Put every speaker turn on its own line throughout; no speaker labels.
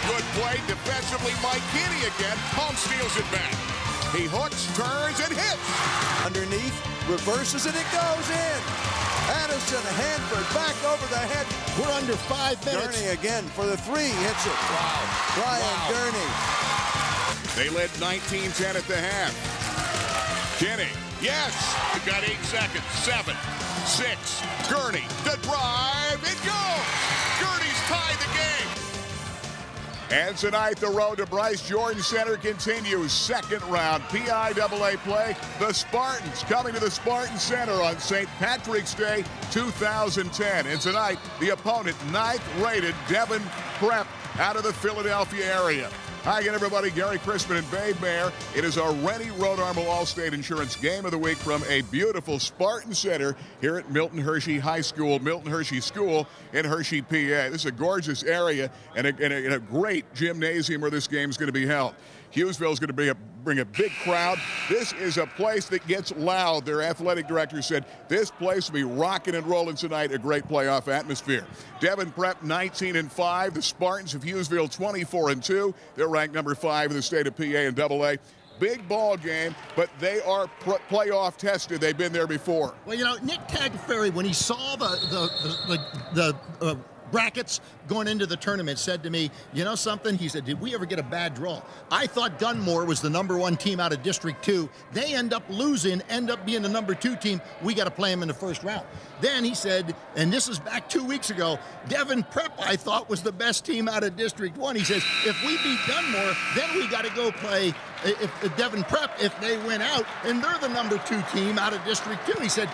Good play defensively. Mike Kinney again. Home steals it back. He hooks, turns, and hits.
Underneath, reverses, and it goes in. Addison, Hanford, back over the head.
We're under 5 minutes.
Gurney again for the three, hits it.
Wow.
Brian Gurney.
They led 19-10 at the half. Kinney, yes. We've got 8 seconds. 7, 6. Gurney, the drive. It goes. Gurney's tied the game. And tonight, the road to Bryce Jordan Center continues. Second round PIAA play. The Spartans coming to the Spartan Center on St. Patrick's Day 2010. And tonight, the opponent, 9th-rated Devon Prep out of the Philadelphia area. Hi again, everybody. Gary Crispin and Babe Mayer. It is our Rennie Rhode Armor All-State Insurance Game of the Week from a beautiful Spartan Center here at Milton Hershey High School, Milton Hershey School in Hershey, PA. This is a gorgeous area and a great gymnasium where this game is going to be held. Hughesville is going to bring a big crowd. This is a place that gets loud. Their athletic director said this place will be rocking and rolling tonight. A great playoff atmosphere. Devon Prep 19-5. The Spartans of Hughesville 24-2. They're ranked number 5 in the state of PA and AA. Big ball game, but they are playoff tested. They've been there before.
Well, you know, Nick Tagliaferri, when he saw the brackets going into the tournament, said to me, you know something? He said, did we ever get a bad draw? I thought Dunmore was the number 1 team out of District 2. They end up losing, end up being the number 2 team. We got to play them in the first round. Then he said, and this is back 2 weeks ago, Devon Prep, I thought, was the best team out of District 1. He says, if we beat Dunmore, then we got to go play if Devon Prep, if they win out, and they're the number 2 team out of District 2. He said,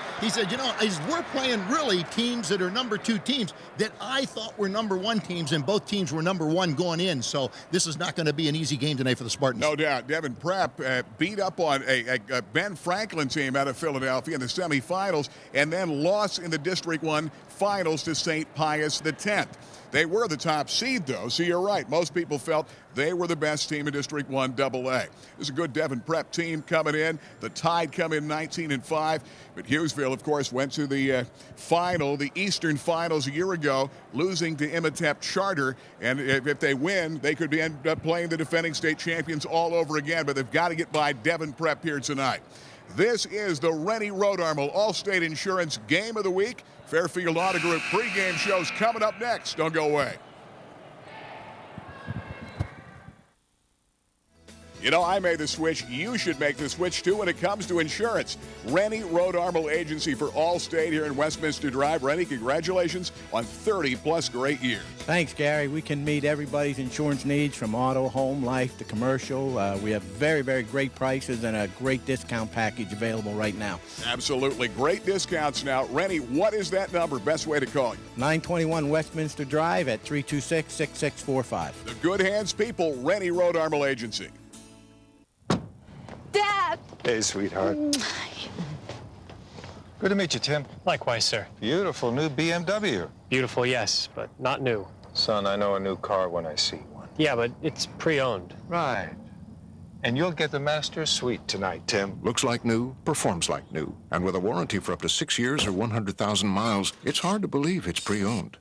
you know, as we're playing really teams that are number 2 teams that I thought were number 1 teams, and both teams were number 1 going in. So this is not going to be an easy game tonight for the Spartans.
No doubt. Devon Prep beat up on a Ben Franklin team out of Philadelphia in the semifinals, and then lost in the District 1 finals to St. Pius X. They were the top seed, though, so you're right. Most people felt they were the best team in District 1 AA. This is a good Devon Prep team coming in. The Tide come in 19-5, but Hughesville, of course, went to the final, the Eastern Finals a year ago, losing to Imhotep Charter. And if they win, they could end up playing the defending state champions all over again, but they've got to get by Devon Prep here tonight. This is the Rennie Rhode Armor All-State Insurance Game of the Week. Fairfield Auto Group pregame shows coming up next. Don't go away. You know, I made the switch. You should make the switch, too, when it comes to insurance. Rennie Rhode Armor Agency for Allstate here in Westminster Drive. Rennie, congratulations on 30-plus great years.
Thanks, Gary. We can meet everybody's insurance needs from auto, home, life to commercial. We have very, very great prices and a great discount package available right now.
Absolutely. Great discounts now. Rennie, what is that number? Best way to call you?
921 Westminster Drive at 326-6645.
The good hands people, Rennie Rhode Armor Agency.
Dad!
Hey, sweetheart. Good to meet you, Tim.
Likewise, sir.
Beautiful new BMW.
Beautiful, yes, but not new.
Son, I know a new car when I see one.
Yeah, but it's pre-owned.
Right. And you'll get the master suite tonight, Tim.
Looks like new, performs like new. And with a warranty for up to 6 years or 100,000 miles, it's hard to believe it's pre-owned.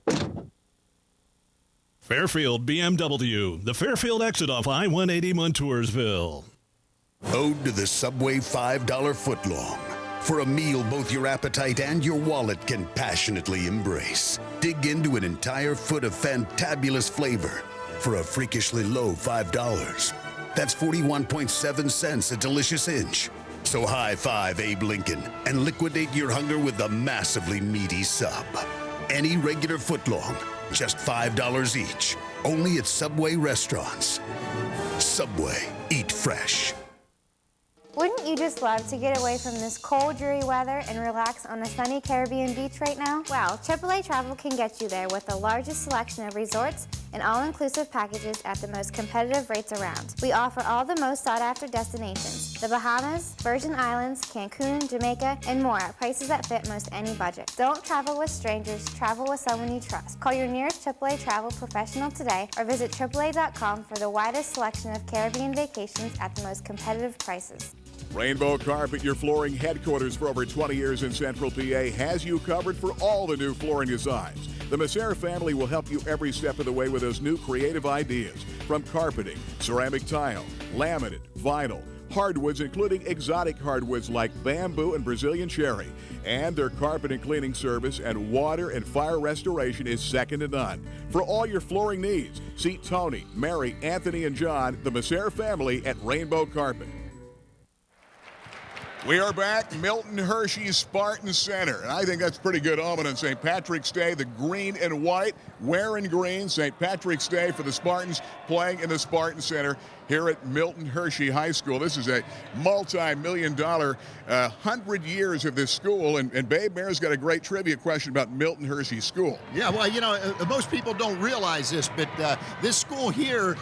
Fairfield BMW, the Fairfield exit off I-180 Montoursville.
Ode to the Subway $5 footlong. For a meal both your appetite and your wallet can passionately embrace. Dig into an entire foot of fantabulous flavor for a freakishly low $5. That's 41.7 cents a delicious inch. So high five Abe Lincoln and liquidate your hunger with the massively meaty sub. Any regular footlong, just $5 each. Only at Subway restaurants. Subway, eat fresh.
Wouldn't you just love to get away from this cold, dreary weather and relax on a sunny Caribbean beach right now? Well, AAA Travel can get you there with the largest selection of resorts and all-inclusive packages at the most competitive rates around. We offer all the most sought-after destinations: the Bahamas, Virgin Islands, Cancun, Jamaica, and more at prices that fit most any budget. Don't travel with strangers, travel with someone you trust. Call your nearest AAA Travel professional today or visit AAA.com for the widest selection of Caribbean vacations at the most competitive prices.
Rainbow Carpet, your flooring headquarters for over 20 years in Central PA, has you covered for all the new flooring designs. The Massera family will help you every step of the way with those new creative ideas, from carpeting, ceramic tile, laminate, vinyl, hardwoods, including exotic hardwoods like bamboo and Brazilian cherry. And their carpet and cleaning service and water and fire restoration is second to none. For all your flooring needs, see Tony, Mary, Anthony, and John, the Massera family at Rainbow Carpet. We are back, Milton Hershey Spartan Center. And I think that's pretty good omen on St. Patrick's Day. The green and white, wearing green. St. Patrick's Day for the Spartans playing in the Spartan Center here at Milton Hershey High School. This is a multi-million-dollar 100 years of this school. And Babe Mayor's got a great trivia question about Milton Hershey School.
Yeah, well, you know, most people don't realize this, but this school here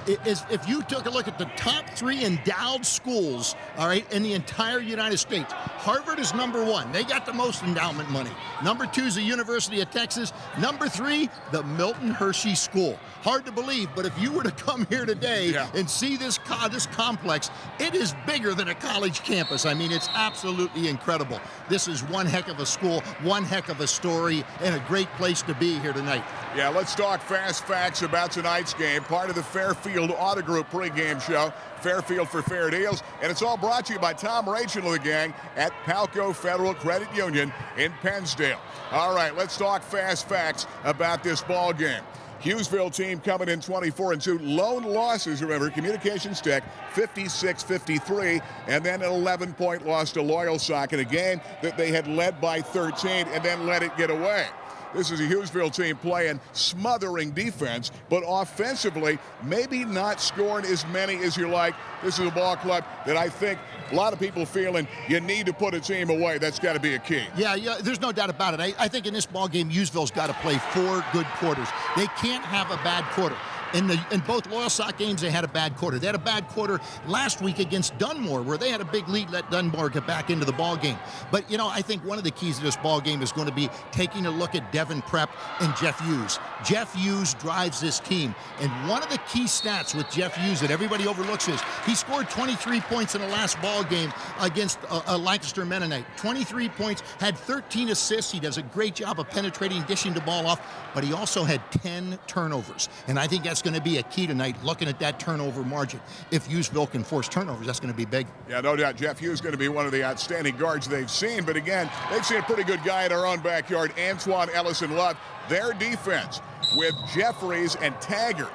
is, if you took a look at the top 3 endowed schools, all right, in the entire United States, Harvard is number 1. They got the most endowment money. Number 2 is the University of Texas. Number 3, the Milton Hershey School. Hard to believe, but if you were to come here today and see this complex, it is bigger than a college campus. I mean, it's absolutely incredible. This is one heck of a school, one heck of a story, and a great place to be here tonight.
Yeah, let's talk fast facts about tonight's game. Part of the Fairfield Auto Group pregame show. Fairfield for fair deals. And it's all brought to you by Tom Rachel and the gang at Palco Federal Credit Union in Pennsdale. All right, let's talk fast facts about this ball game. Hughesville team coming in 24-2. Lone losses, remember, Communications Tech 56-53, and then an 11-point loss to Loyalsock in a game that they had led by 13 and then let it get away. This is a Hughesville team playing smothering defense, but offensively, maybe not scoring as many as you like. This is a ball club that I think a lot of people feeling you need to put a team away. That's got to be a key.
Yeah, there's no doubt about it. I think in this ball game, Hughesville's got to play 4 good quarters. They can't have a bad quarter. In both Loyalsock games, they had a bad quarter. They had a bad quarter last week against Dunmore, where they had a big lead, let Dunmore get back into the ball game. But, you know, I think one of the keys to this ball game is going to be taking a look at Devon Prep and Jeff Hughes. Jeff Hughes drives this team. And one of the key stats with Jeff Hughes that everybody overlooks is he scored 23 points in the last ball game against Lancaster Mennonite. 23 points, had 13 assists. He does a great job of penetrating, dishing the ball off, but he also had 10 turnovers. And I think that's going to be a key tonight, looking at that turnover margin. If Hughesville can force turnovers, that's going to be big.
Yeah, no doubt. Jeff Hughes is going to be one of the outstanding guards they've seen. But again, they've seen a pretty good guy in our own backyard, Antoine Ellison-Love. Their defense with Jeffries and Taggart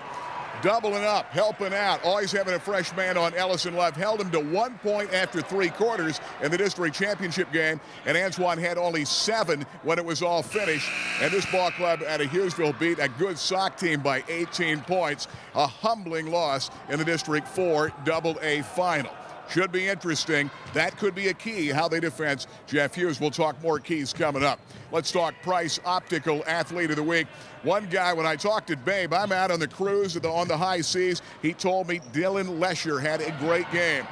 doubling up, helping out, always having a fresh man on. Ellison-Love held him to 1 point after 3 quarters in the district championship game, and Antoine had only 7 when it was all finished. And this ball club out of Hughesville beat a good sock team by 18 points, a humbling loss in the District 4 AA final. Should be interesting. That could be a key, how they defend Jeff Hughes. We'll talk more keys coming up. Let's talk Price Optical Athlete of the Week. One guy, when I talked to Babe, I'm out on the cruise on the high seas. He told me Dylan Lesher had a great game.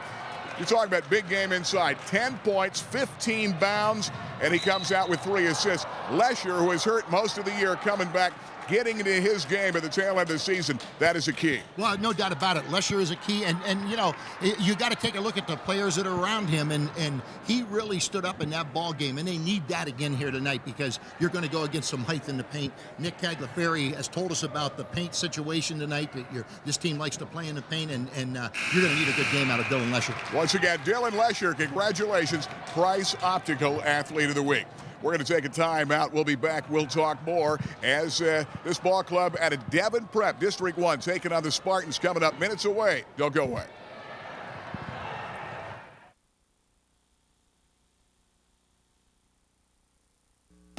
You're talking about big game inside. 10 points, 15 bounds, and he comes out with 3 assists. Lesher, who was hurt most of the year, coming back, getting into his game at the tail end of the season, that is a key.
Well, no doubt about it. Lesher is a key, and you know, you got to take a look at the players that are around him, and he really stood up in that ball game, and they need that again here tonight because you're going to go against some height in the paint. Nick Tagliaferri has told us about the paint situation tonight, that this team likes to play in the paint, and you're going to need a good game out of Dylan Lesher.
Once again, Dylan Lesher, congratulations, Price Optical Athlete of the Week. We're going to take a time out. We'll be back. We'll talk more as this ball club out of Devon Prep, District 1, taking on the Spartans coming up minutes away. Don't go away.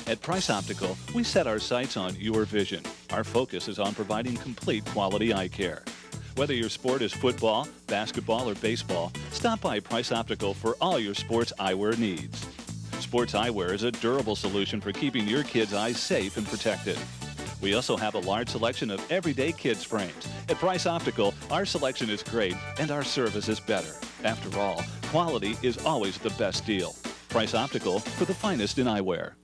At Price Optical, we set our sights on your vision. Our focus is on providing complete quality eye care. Whether your sport is football, basketball, or baseball, stop by Price Optical for all your sports eyewear needs. Sports eyewear is a durable solution for keeping your kids' eyes safe and protected. We also have a large selection of everyday kids' frames. At Price Optical, our selection is great and our service is better. After all, quality is always the best deal. Price Optical, for the finest in eyewear.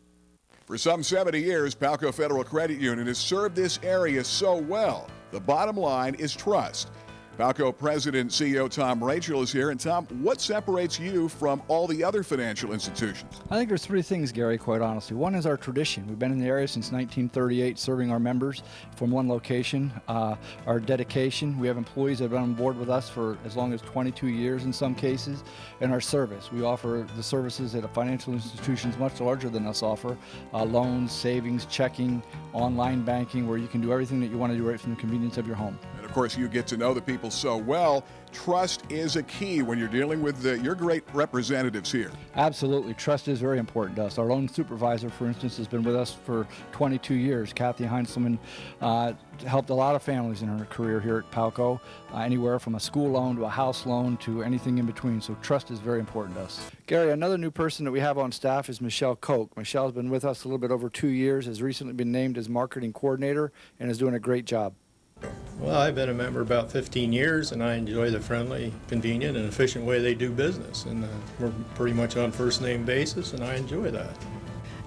For some 70 years, Palco Federal Credit Union has served this area so well. The bottom line is trust. Palco President and CEO Tom Rachel is here. And Tom, what separates you from all the other financial institutions?
I think there's three things, Gary, quite honestly. One is our tradition. We've been in the area since 1938 serving our members from one location. Our dedication. We have employees that have been on board with us for as long as 22 years in some cases. And our service. We offer the services that financial institutions much larger than us offer. Loans, savings, checking, online banking, where you can do everything that you want to do right from the convenience of your home.
And of course, you get to know the people so well. Trust is a key when you're dealing with your great representatives here.
Absolutely. Trust is very important to us. Our loan supervisor, for instance, has been with us for 22 years. Kathy Heinzelman helped a lot of families in her career here at Palco, anywhere from a school loan to a house loan to anything in between. So trust is very important to us. Gary, another new person that we have on staff is Michelle Koch. Michelle's been with us a little bit over 2 years, has recently been named as marketing coordinator, and is doing a great job.
Well, I've been a member about 15 years, and I enjoy the friendly, convenient, and efficient way they do business. And we're pretty much on first-name basis, and I enjoy that.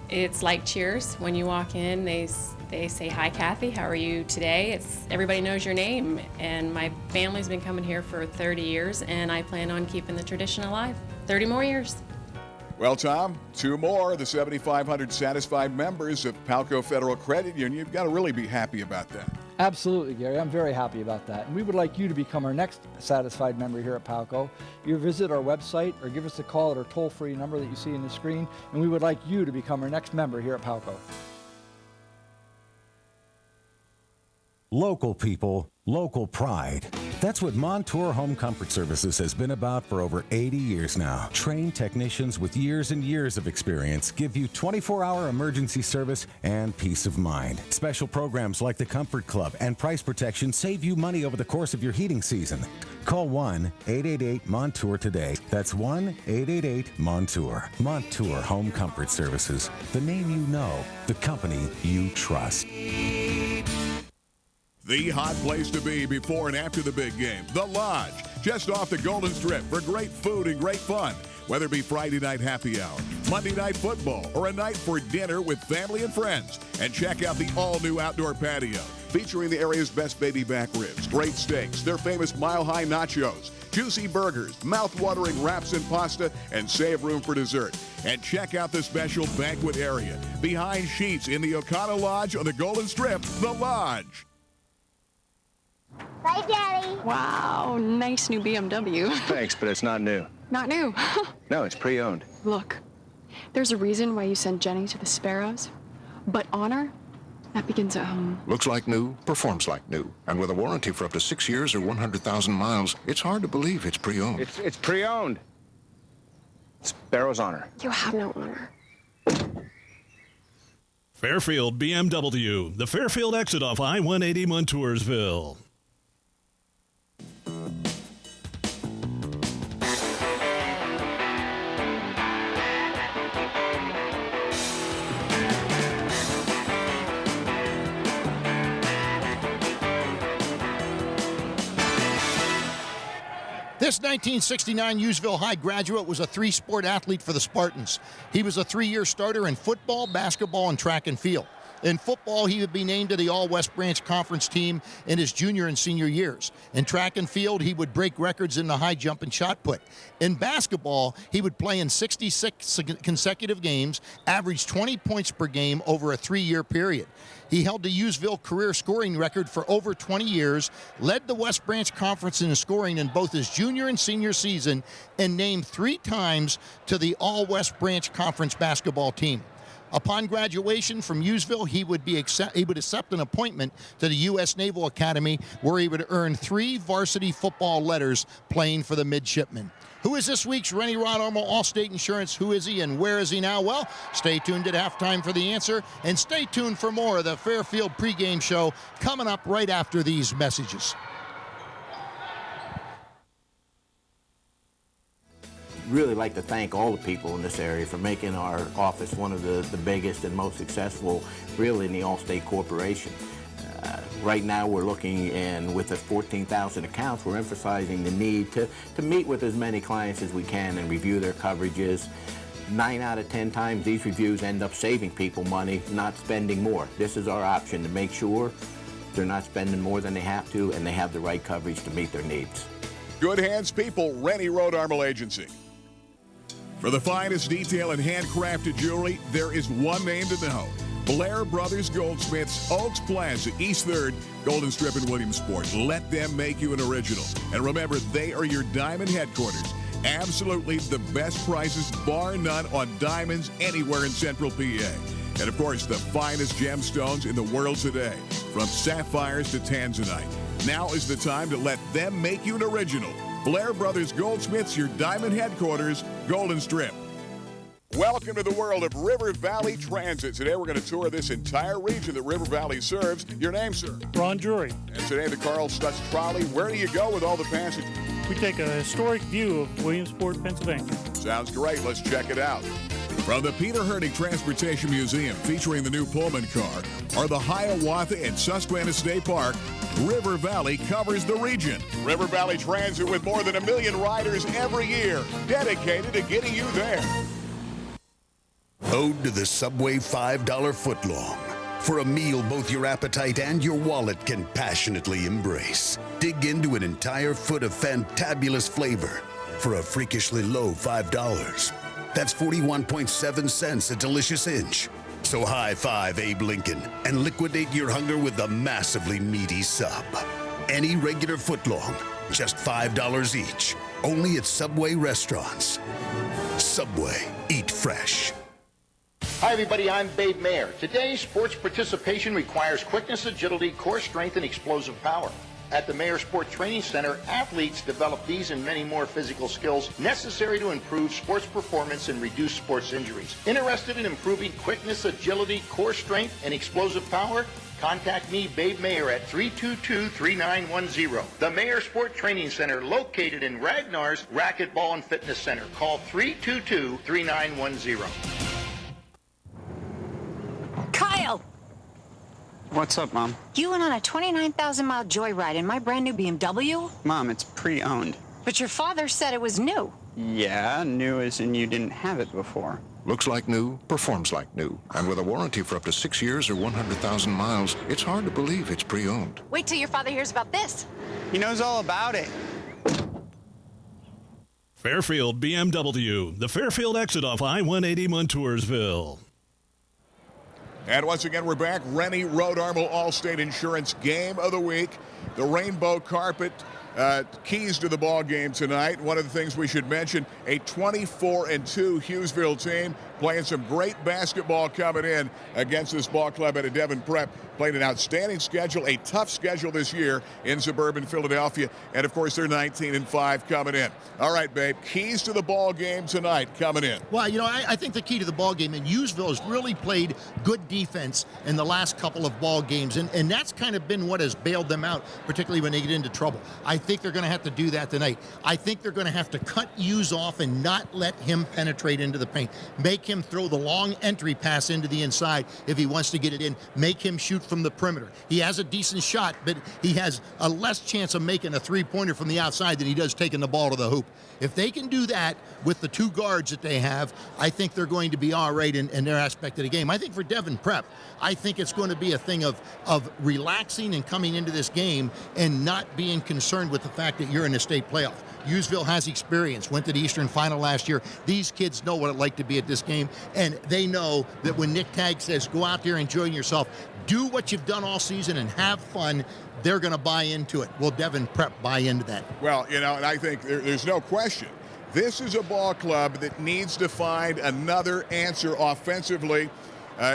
It's like Cheers. When you walk in, they say, "Hi, Kathy. How are you today?" Everybody knows your name, and my family's been coming here for 30 years, and I plan on keeping the tradition alive. 30 more years.
Well, Tom, 2 more, the 7,500 satisfied members of Palco Federal Credit Union. You've got to really be happy about that.
Absolutely, Gary. I'm very happy about that. And we would like you to become our next satisfied member here at Palco. You visit our website or give us a call at our toll-free number that you see on the screen, and we would like you to become our next member here at Palco.
Local people, local pride. That's what Montour Home Comfort Services has been about for over 80 years now. Trained technicians with years and years of experience give you 24-hour emergency service and peace of mind. Special programs like the Comfort Club and price protection save you money over the course of your heating season. Call 1-888-MONTOUR today. That's 1-888-MONTOUR. Montour Home Comfort Services. The name you know, the company you trust.
The hot place to be before and after the big game. The Lodge, just off the Golden Strip for great food and great fun. Whether it be Friday night happy hour, Monday night football, or a night for dinner with family and friends. And check out the all-new outdoor patio, featuring the area's best baby back ribs, great steaks, their famous mile-high nachos, juicy burgers, mouth-watering wraps and pasta, and save room for dessert. And check out the special banquet area, behind sheets in the Okana Lodge on the Golden Strip, The Lodge.
Bye, Daddy.
Wow, nice new BMW.
Thanks, but it's not new.
Not new.
No, it's pre-owned.
Look, there's a reason why you send Jenny to the Sparrows, but honor, that begins at home.
Looks like new, performs like new. And with a warranty for up to 6 years or 100,000 miles, it's hard to believe it's pre-owned.
It's pre-owned. Sparrow's honor.
You have no honor.
Fairfield BMW, the Fairfield exit off I-180 Montoursville.
This 1969 Hughesville High graduate was a 3-sport athlete for the Spartans. He was a 3-year starter in football, basketball, and track and field. In football, he would be named to the All-West Branch Conference team in his junior and senior years. In track and field, he would break records in the high jump and shot put. In basketball, he would play in 66 consecutive games, average 20 points per game over a 3-year period. He held the Hughesville career scoring record for over 20 years, led the West Branch Conference in scoring in both his junior and senior season, and named 3 times to the All-West Branch Conference basketball team. Upon graduation from Hughesville, he would accept an appointment to the U.S. Naval Academy, where he would earn 3 varsity football letters playing for the midshipmen. Who is this week's Rennie Rod Armour Allstate Insurance? Who is he and where is he now? Well, stay tuned at halftime for the answer, and stay tuned for more of the Fairfield pregame show coming up right after these messages.
Really like to thank all the people in this area for making our office one of the biggest and most successful really in the Allstate Corporation. Right now we're looking, and with the 14,000 accounts, we're emphasizing the need to meet with as many clients as we can and review their coverages. 9 out of 10 times these reviews end up saving people money, not spending more. This is our option to make sure they're not spending more than they have to, and they have the right coverage to meet their needs.
Good Hands People, Rennie Road Armor Agency. For the finest detail and handcrafted jewelry, there is one name to know. Blair Brothers Goldsmiths, Oaks Plaza, East 3rd, Golden Strip in Williamsport. Let them make you an original. And remember, they are your diamond headquarters. Absolutely the best prices, bar none, on diamonds anywhere in Central PA. And, of course, the finest gemstones in the world today, from sapphires to tanzanite. Now is the time to let them make you an original. Blair Brothers Goldsmiths, your diamond headquarters, Golden Strip. Welcome to the world of River Valley Transit. Today we're going to tour this entire region that River Valley serves. Your name, sir?
Ron Drury.
And today the Carl Stutz Trolley. Where do you go with all the passengers?
We take a historic view of Williamsport, Pennsylvania.
Sounds great. Let's check it out. From the Peter Herning Transportation Museum, featuring the new Pullman car, or the Hiawatha and Susquehanna State Park, River Valley covers the region. River Valley Transit with more than 1 million riders every year, dedicated to getting you there.
Ode to the Subway $5 footlong. For a meal both your appetite and your wallet can passionately embrace. Dig into an entire foot of fantabulous flavor for a freakishly low $5. That's 41.7 cents a delicious inch. So high five Abe Lincoln and liquidate your hunger with the massively meaty sub. Any regular footlong, just $5 each. Only at Subway restaurants. Subway, eat fresh.
Hi everybody, I'm Babe Mayer. Today, sports participation requires quickness, agility, core strength, and explosive power. At the Mayer Sport Training Center, athletes develop these and many more physical skills necessary to improve sports performance and reduce sports injuries. Interested in improving quickness, agility, core strength, and explosive power? Contact me, Babe Mayer, at 322-3910. The Mayer Sport Training Center, located in Ragnar's Racquetball and Fitness Center. Call 322-3910.
Kyle!
What's up, Mom?
You went on a 29,000-mile joyride in my brand new BMW?
Mom, it's pre-owned.
But your father said it was new.
Yeah, new as in you didn't have it before.
Looks like new, performs like new. And with a warranty for up to 6 years or 100,000 miles, it's hard to believe it's pre-owned.
Wait till your father hears about this.
He knows all about it.
Fairfield BMW, the Fairfield exit off I-180 Montoursville.
And once again, we're back. Rennie Road Armor Allstate Insurance Game of the Week. The rainbow carpet keys to the ball game tonight. One of the things we should mention, a 24-2 Hughesville team playing some great basketball coming in against this ball club at a Devon Prep. Played an outstanding schedule, a tough schedule this year in suburban Philadelphia. And, of course, they're 19-5 coming in. All right, babe, keys to the ball game tonight coming in.
Well, you know, I think the key to the ball game, and Hughesville has really played good defense in the last couple of ball games, and that's kind of been what has bailed them out, particularly when they get into trouble. I think they're going to have to do that tonight. I think they're going to have to cut Hughes off and not let him penetrate into the paint. Make him throw the long entry pass into the inside if he wants to get it in. Make him shoot from the perimeter. He has a decent shot, but he has a less chance of making a three-pointer from the outside than he does taking the ball to the hoop. If they can do that with the two guards that they have, I think they're going to be all right in their aspect of the game. I think for Devon Prep, I think it's going to be a thing of relaxing and coming into this game and not being concerned with the fact that you're in a state playoff. Hughesville has experience, went to the Eastern Final last year. These kids know what it's like to be at this game, and they know that when Nick Tagg says, go out there enjoying yourself, do what you've done all season and have fun, they're going to buy into it. Will Devon Prep buy into that?
Well, you know, and I think there's no question. This is a ball club that needs to find another answer offensively.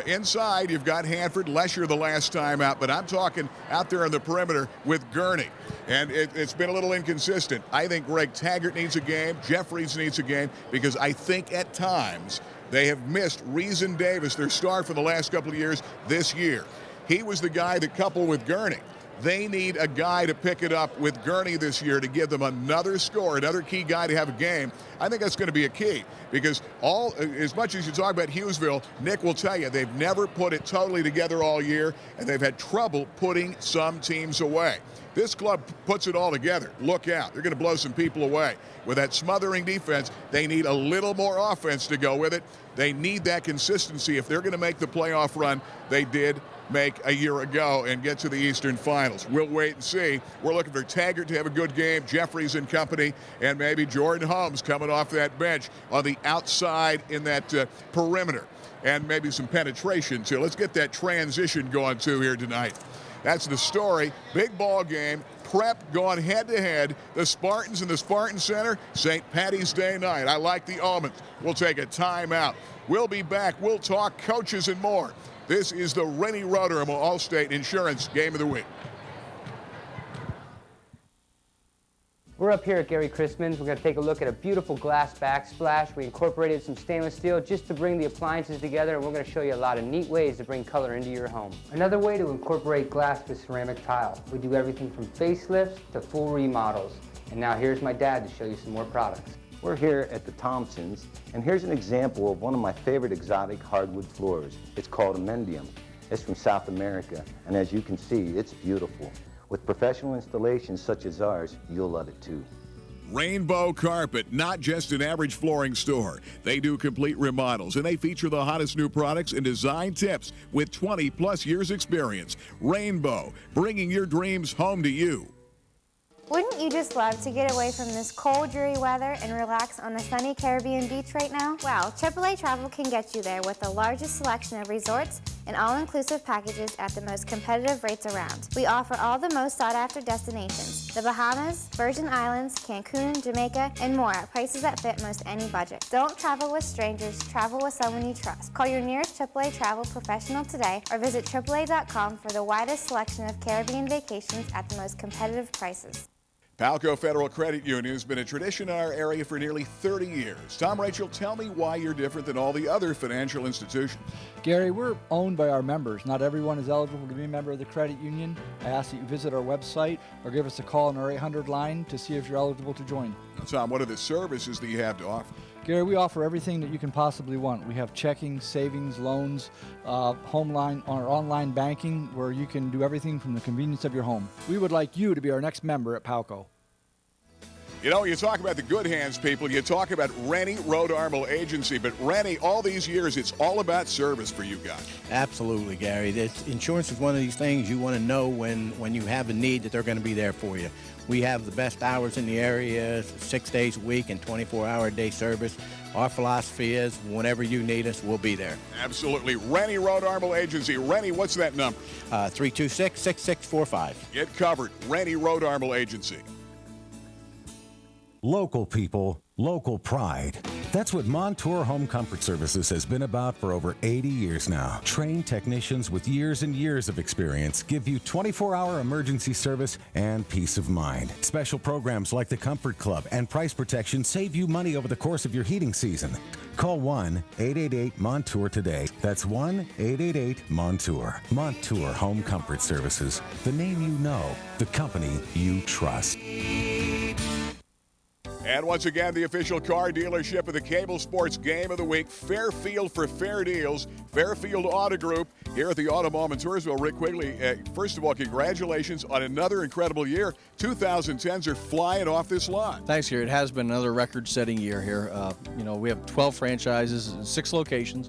Inside, you've got Hanford, Lesher the last time out, but I'm talking out there on the perimeter with Gurney. And it's been a little inconsistent. I think Greg Taggart needs a game. Jeffries needs a game, because I think at times they have missed Reason Davis, their star for the last couple of years, this year. He was the guy that coupled with Gurney. They need a guy to pick it up with Gurney this year to give them another score, another key guy to have a game. I think that's going to be a key, because as much as you talk about Hughesville, Nick will tell you they've never put it totally together all year, and they've had trouble putting some teams away. This club puts it all together. Look out. They're going to blow some people away. With that smothering defense, they need a little more offense to go with it. They need that consistency if they're going to make the playoff run they did make a year ago and get to the Eastern Finals. We'll wait and see. We're looking for Taggart to have a good game, Jeffries and company, and maybe Jordan Holmes coming off that bench on the outside in that perimeter, and maybe some penetration too. Let's get that transition going too here tonight. That's the story. Big ball game. Prep going head-to-head. The Spartans in the Spartan Center, St. Patty's Day night. I like the omens. We'll take a timeout. We'll be back. We'll talk coaches and more. This is the Rennie Roedermel Allstate Insurance Game of the Week.
We're up here at Gary Chrisman's. We're going to take a look at a beautiful glass backsplash. We incorporated some stainless steel just to bring the appliances together, and we're going to show you a lot of neat ways to bring color into your home. Another way to incorporate glass with ceramic tile. We do everything from facelifts to full remodels. And now here's my dad to show you some more products.
We're here at the Thompsons, and here's an example of one of my favorite exotic hardwood floors. It's called amendium. It's from South America, and as you can see, it's beautiful. With professional installations such as ours, you'll love it too.
Rainbow Carpet, not just an average flooring store. They do complete remodels, and they feature the hottest new products and design tips with 20-plus years experience. Rainbow, bringing your dreams home to you.
Wouldn't you just love to get away from this cold, dreary weather and relax on a sunny Caribbean beach right now? Well, AAA Travel can get you there with the largest selection of resorts and all-inclusive packages at the most competitive rates around. We offer all the most sought-after destinations: the Bahamas, Virgin Islands, Cancun, Jamaica, and more at prices that fit most any budget. Don't travel with strangers, travel with someone you trust. Call your nearest AAA Travel professional today or visit AAA.com for the widest selection of Caribbean vacations at the most competitive prices.
Palco Federal Credit Union has been a tradition in our area for nearly 30 years. Tom, Rachel, tell me why you're different than all the other financial institutions.
Gary, we're owned by our members. Not everyone is eligible to be a member of the credit union. I ask that you visit our website or give us a call on our 800 line to see if you're eligible to join.
Now, Tom, what are the services that you have to offer?
Gary, we offer everything that you can possibly want. We have checking, savings, loans, home line, our online banking, where you can do everything from the convenience of your home. We would like you to be our next member at Palco.
You know, you talk about the good hands people, you talk about Rennie Roedermel Agency, but Rennie, all these years, it's all about service for you guys.
Absolutely, Gary. Insurance is one of these things you want to know when you have a need that they're going to be there for you. We have the best hours in the area, 6 days a week and 24-hour-a-day service. Our philosophy is whenever you need us, we'll be there.
Absolutely. Rennie Roedermel Agency. Rennie, what's that number?
326-6645.
Get covered. Rennie Roedermel Agency.
Local people, local pride. That's what Montour Home Comfort Services has been about for over 80 years now. Trained technicians with years and years of experience give you 24-hour emergency service and peace of mind. Special programs like the Comfort Club and Price Protection save you money over the course of your heating season. Call 1-888-MONTOUR today. That's 1-888-MONTOUR. Montour Home Comfort Services. The name you know, the company you trust.
And once again, the official car dealership of the Cable Sports Game of the Week, Fairfield for fair deals. Fairfield Auto Group here at the Auto Mall in Toursville. Rick Quigley, first of all, congratulations on another incredible year. 2010s are flying off this lot.
Thanks, Gary. It has been another record-setting year here. We have 12 franchises, 6 locations.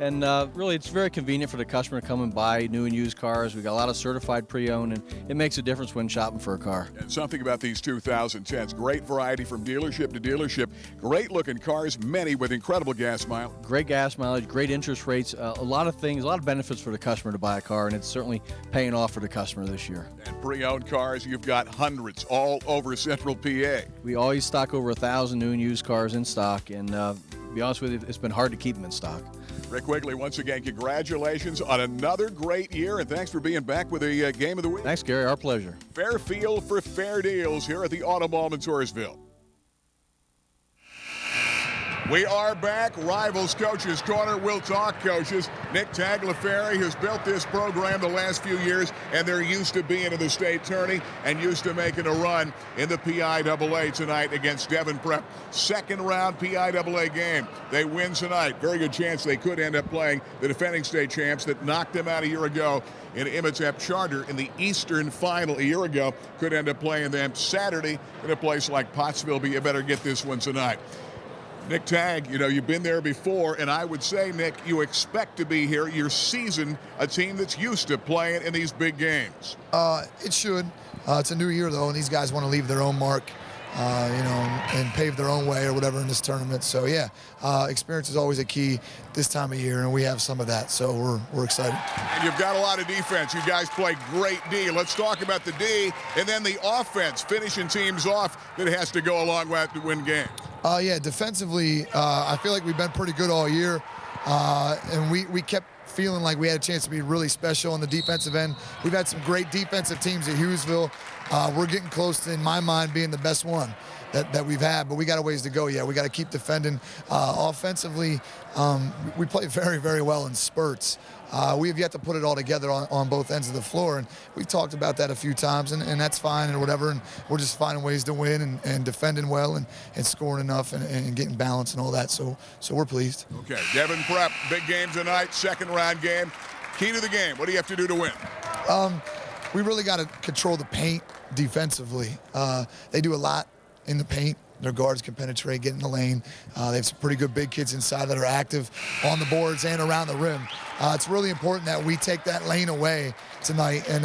And really, it's very convenient for the customer to come and buy new and used cars. We've got a lot of certified pre-owned, and it makes a difference when shopping for a car.
And something about these 2010s, great variety from dealership to dealership. Great-looking cars, many with incredible gas mileage.
Great gas mileage, great interest rates, a lot of things, a lot of benefits for the customer to buy a car, and it's certainly paying off for the customer this year.
And pre-owned cars, you've got hundreds all over Central PA.
We always stock over 1,000 new and used cars in stock, and to be honest with you, it's been hard to keep them in stock.
Rick Quigley, once again, congratulations on another great year, and thanks for being back with the Game of the Week.
Thanks, Gary. Our pleasure.
Fairfield for fair deals here at the Auto Mall in Toursville. We are back. Rivals Coaches Corner. We'll talk coaches. Nick Tagliaferri has built this program the last few years, and they're used to being in the state tourney and used to making a run in the PIAA tonight against Devon Prep. Second round PIAA game. They win tonight. Very good chance they could end up playing the defending state champs that knocked them out a year ago in Imhotep Charter in the Eastern Final a year ago. Could end up playing them Saturday in a place like Pottsville, but you better get this one tonight. Nick Tagg, you know, you've been there before, and I would say, Nick, you expect to be here. You're seasoned, a team that's used to playing in these big games.
It should. It's a new year, though, and these guys want to leave their own mark, and pave their own way or whatever in this tournament. So, yeah, experience is always a key this time of year, and we have some of that, so we're excited.
And you've got a lot of defense. You guys play great D. Let's talk about the D, and then the offense, finishing teams off that has to go a long way to win games.
Yeah, defensively, I feel like we've been pretty good all year, and we kept feeling like we had a chance to be really special on the defensive end. We've had some great defensive teams at Hughesville. We're getting close to, in my mind, being the best one that we've had, but we got a ways to go yet. We got to keep defending. Offensively, we play very, very well in spurts. We have yet to put it all together on both ends of the floor, and we've talked about that a few times, and that's fine and whatever, and we're just finding ways to win and defending well and scoring enough and getting balance and all that, so we're pleased.
Okay, Devon Prep, big game tonight, second round game. Key to the game, what do you have to do to win?
We really got to control the paint defensively. They do a lot in the paint. Their guards can penetrate, get in the lane. They have some pretty good big kids inside that are active on the boards and around the rim. It's really important that we take that lane away tonight, and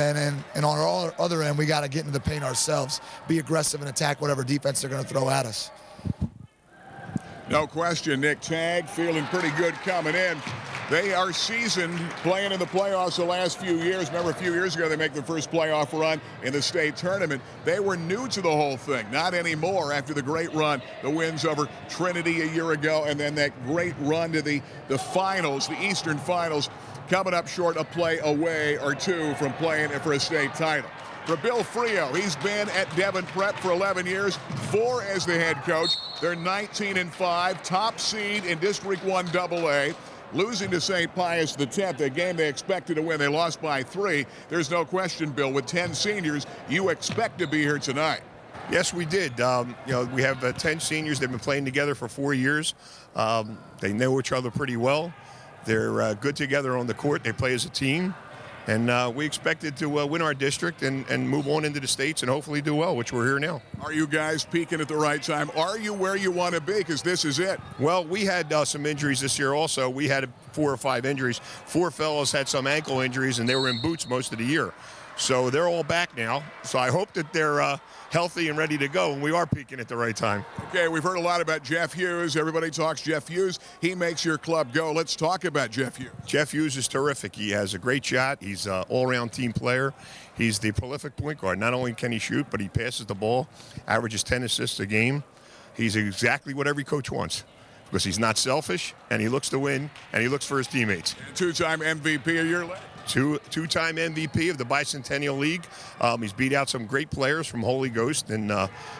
on our other end, we got to get into the paint ourselves, be aggressive and attack whatever defense they're going to throw at us.
No question, Nick Tagg feeling pretty good coming in. They are seasoned, playing in the playoffs the last few years. Remember, a few years ago, they make the first playoff run in the state tournament. They were new to the whole thing. Not anymore after the great run, the wins over Trinity a year ago, and then that great run to the finals, the Eastern Finals, coming up short a play away or two from playing for a state title. For Bill Frio, he's been at Devon Prep for 11 years, 4 as the head coach. They're 19-5, top seed in District 1 AA. Losing to St. Pius X, a game they expected to win. They lost by 3. There's no question, Bill, with 10 seniors, you expect to be here tonight.
Yes, we did. We have 10 seniors. They've been playing together for 4 years. They know each other pretty well. They're good together on the court. They play as a team. And we expected to win our district and move on into the states and hopefully do well, which we're here now.
Are you guys peaking at the right time? Are you where you want to be? Because this is it.
Well, we had some injuries this year also. We had 4 or 5 injuries. 4 fellows had some ankle injuries, and they were in boots most of the year. So they're all back now. So I hope that they're healthy and ready to go, and we are peaking at the right time.
Okay, we've heard a lot about Jeff Hughes. Everybody talks Jeff Hughes. He makes your club go. Let's talk about Jeff Hughes.
Jeff Hughes is terrific. He has a great shot. He's an all-around team player. He's the prolific point guard. Not only can he shoot, but he passes the ball, averages 10 assists a game. He's exactly what every coach wants, because he's not selfish, and he looks to win, and he looks for his teammates.
Two-time MVP of your league.
Two-time MVP of the Bicentennial League. He's beat out some great players from Holy Ghost and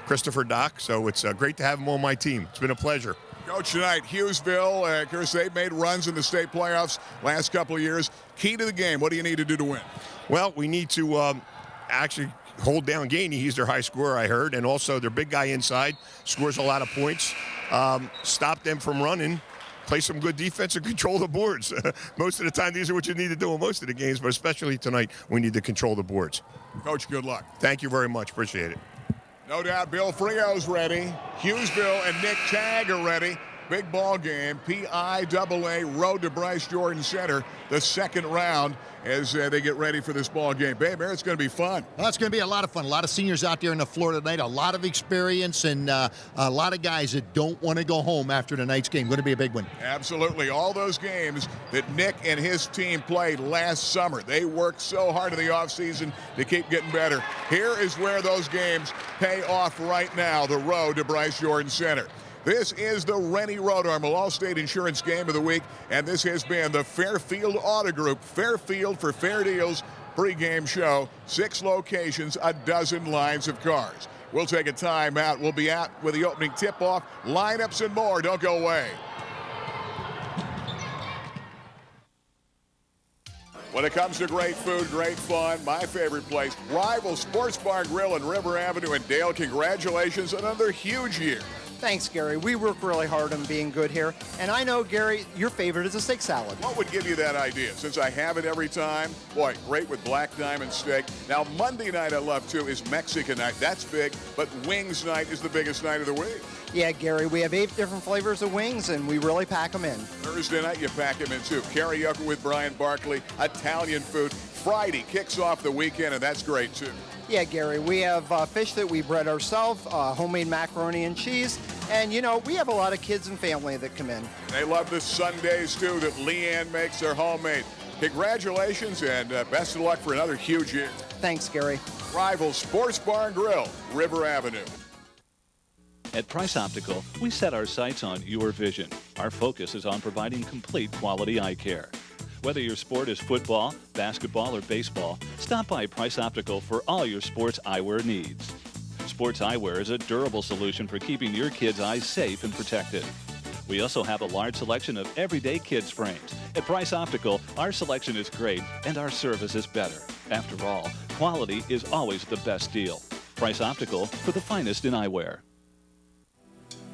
Christopher Dock, so it's great to have him on my team. It's been a pleasure.
Coach, tonight, Hughesville, of course, they've made runs in the state playoffs last couple of years. Key to the game, what do you need to do to win?
Well, we need to actually hold down Gainey. He's their high scorer, I heard, and also their big guy inside scores a lot of points. Stop them from running. Play some good defense and control the boards. Most of the time, these are what you need to do in most of the games, but especially tonight, we need to control the boards.
Coach, good luck.
Thank you very much. Appreciate it.
No doubt Bill Frio's ready. Hughesville and Nick Tagg are ready. Big ball game, PIAA Road to Bryce Jordan Center, the second round as they get ready for this ball game. Babe, it's going to be fun.
Well, it's going to be a lot of fun. A lot of seniors out there in the floor tonight, a lot of experience, and a lot of guys that don't want to go home after tonight's game. Going to be a big one.
Absolutely. All those games that Nick and his team played last summer, they worked so hard in the offseason to keep getting better. Here is where those games pay off right now, the road to Bryce Jordan Center. This is the Rennie Road Armor All-State Insurance Game of the Week, and this has been the Fairfield Auto Group, Fairfield for Fair Deals pregame show. 6 locations, a dozen lines of cars. We'll take a time out. We'll be out with the opening tip-off, lineups, and more. Don't go away. When it comes to great food, great fun, my favorite place, Rival Sports Bar Grill in River Avenue in Dale. Congratulations on another huge year.
Thanks, Gary. We work really hard on being good here. And I know, Gary, your favorite is a steak salad.
What would give you that idea? Since I have it every time, boy, great with black diamond steak. Now, Monday night I love, too, is Mexican night. That's big, but wings night is the biggest night of the week.
Yeah, Gary, we have 8 different flavors of wings, and we really pack them in.
Thursday night, you pack them in, too. Karaoke with Brian Barkley, Italian food. Friday kicks off the weekend, and that's great, too.
Yeah, Gary, we have fish that we bread ourselves, homemade macaroni and cheese, and, you know, we have a lot of kids and family that come in.
They love the Sundays, too, that Leanne makes. They're homemade. Congratulations, and best of luck for another huge year.
Thanks, Gary.
Rival Sports Bar and Grill, River Avenue.
At Price Optical, we set our sights on your vision. Our focus is on providing complete quality eye care. Whether your sport is football, basketball, or baseball, stop by Price Optical for all your sports eyewear needs. Sports eyewear is a durable solution for keeping your kids' eyes safe and protected. We also have a large selection of everyday kids' frames. At Price Optical, our selection is great and our service is better. After all, quality is always the best deal. Price Optical, for the finest in eyewear.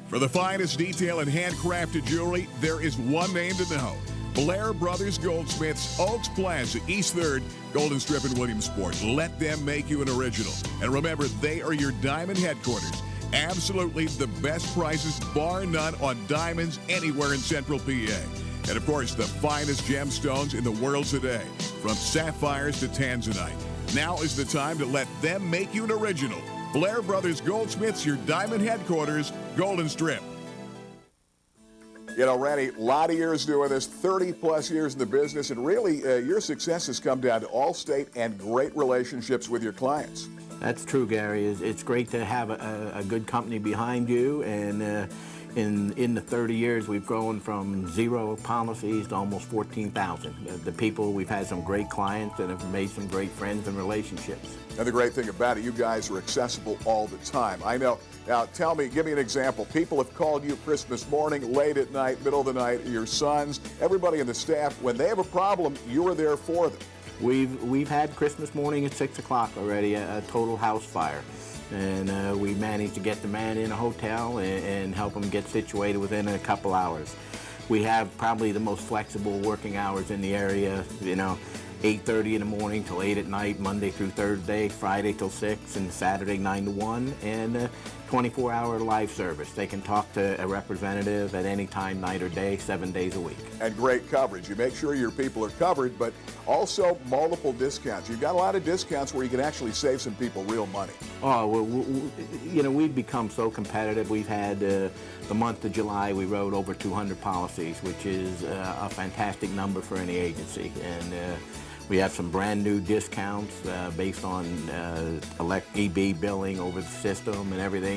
For the finest detail in handcrafted jewelry, there is one name to know. Blair Brothers Goldsmiths, Oaks Plaza, East 3rd, Golden Strip in Williamsport. Let them make you an original. And remember, they are your diamond headquarters. Absolutely the best prices, bar none, on diamonds anywhere in Central PA. And, of course, the finest gemstones in the world today, from sapphires to tanzanite. Now is the time to let them make you an original. Blair Brothers Goldsmiths, your diamond headquarters, Golden Strip. You know, Randy, a lot of years doing this, 30-plus years in the business, and really your success has come down to Allstate and great relationships with your clients.
That's true, Gary. It's great to have a good company behind you, and in the 30 years, we've grown from 0 policies to almost 14,000. The people, we've had some great clients and have made some great friends and relationships.
And the great thing about it, you guys are accessible all the time. I know. Now, tell me, give me an example. People have called you Christmas morning, late at night, middle of the night, your sons, everybody in the staff. When they have a problem, you are there for them.
We've had Christmas morning at 6 o'clock already, a total house fire. And we managed to get the man in a hotel and help him get situated within a couple hours. We have probably the most flexible working hours in the area, you know, 8:30 in the morning till 8 at night, Monday through Thursday, Friday till 6, and Saturday 9 to 1, and 24-hour live service. They can talk to a representative at any time, night or day, 7 days a week.
And great coverage. You make sure your people are covered, but also multiple discounts. You've got a lot of discounts where you can actually save some people real money.
Oh, well, you know, we've become so competitive. We've had the month of July, we wrote over 200 policies, which is a fantastic number for any agency. And we have some brand new discounts based on EB billing over the system and everything.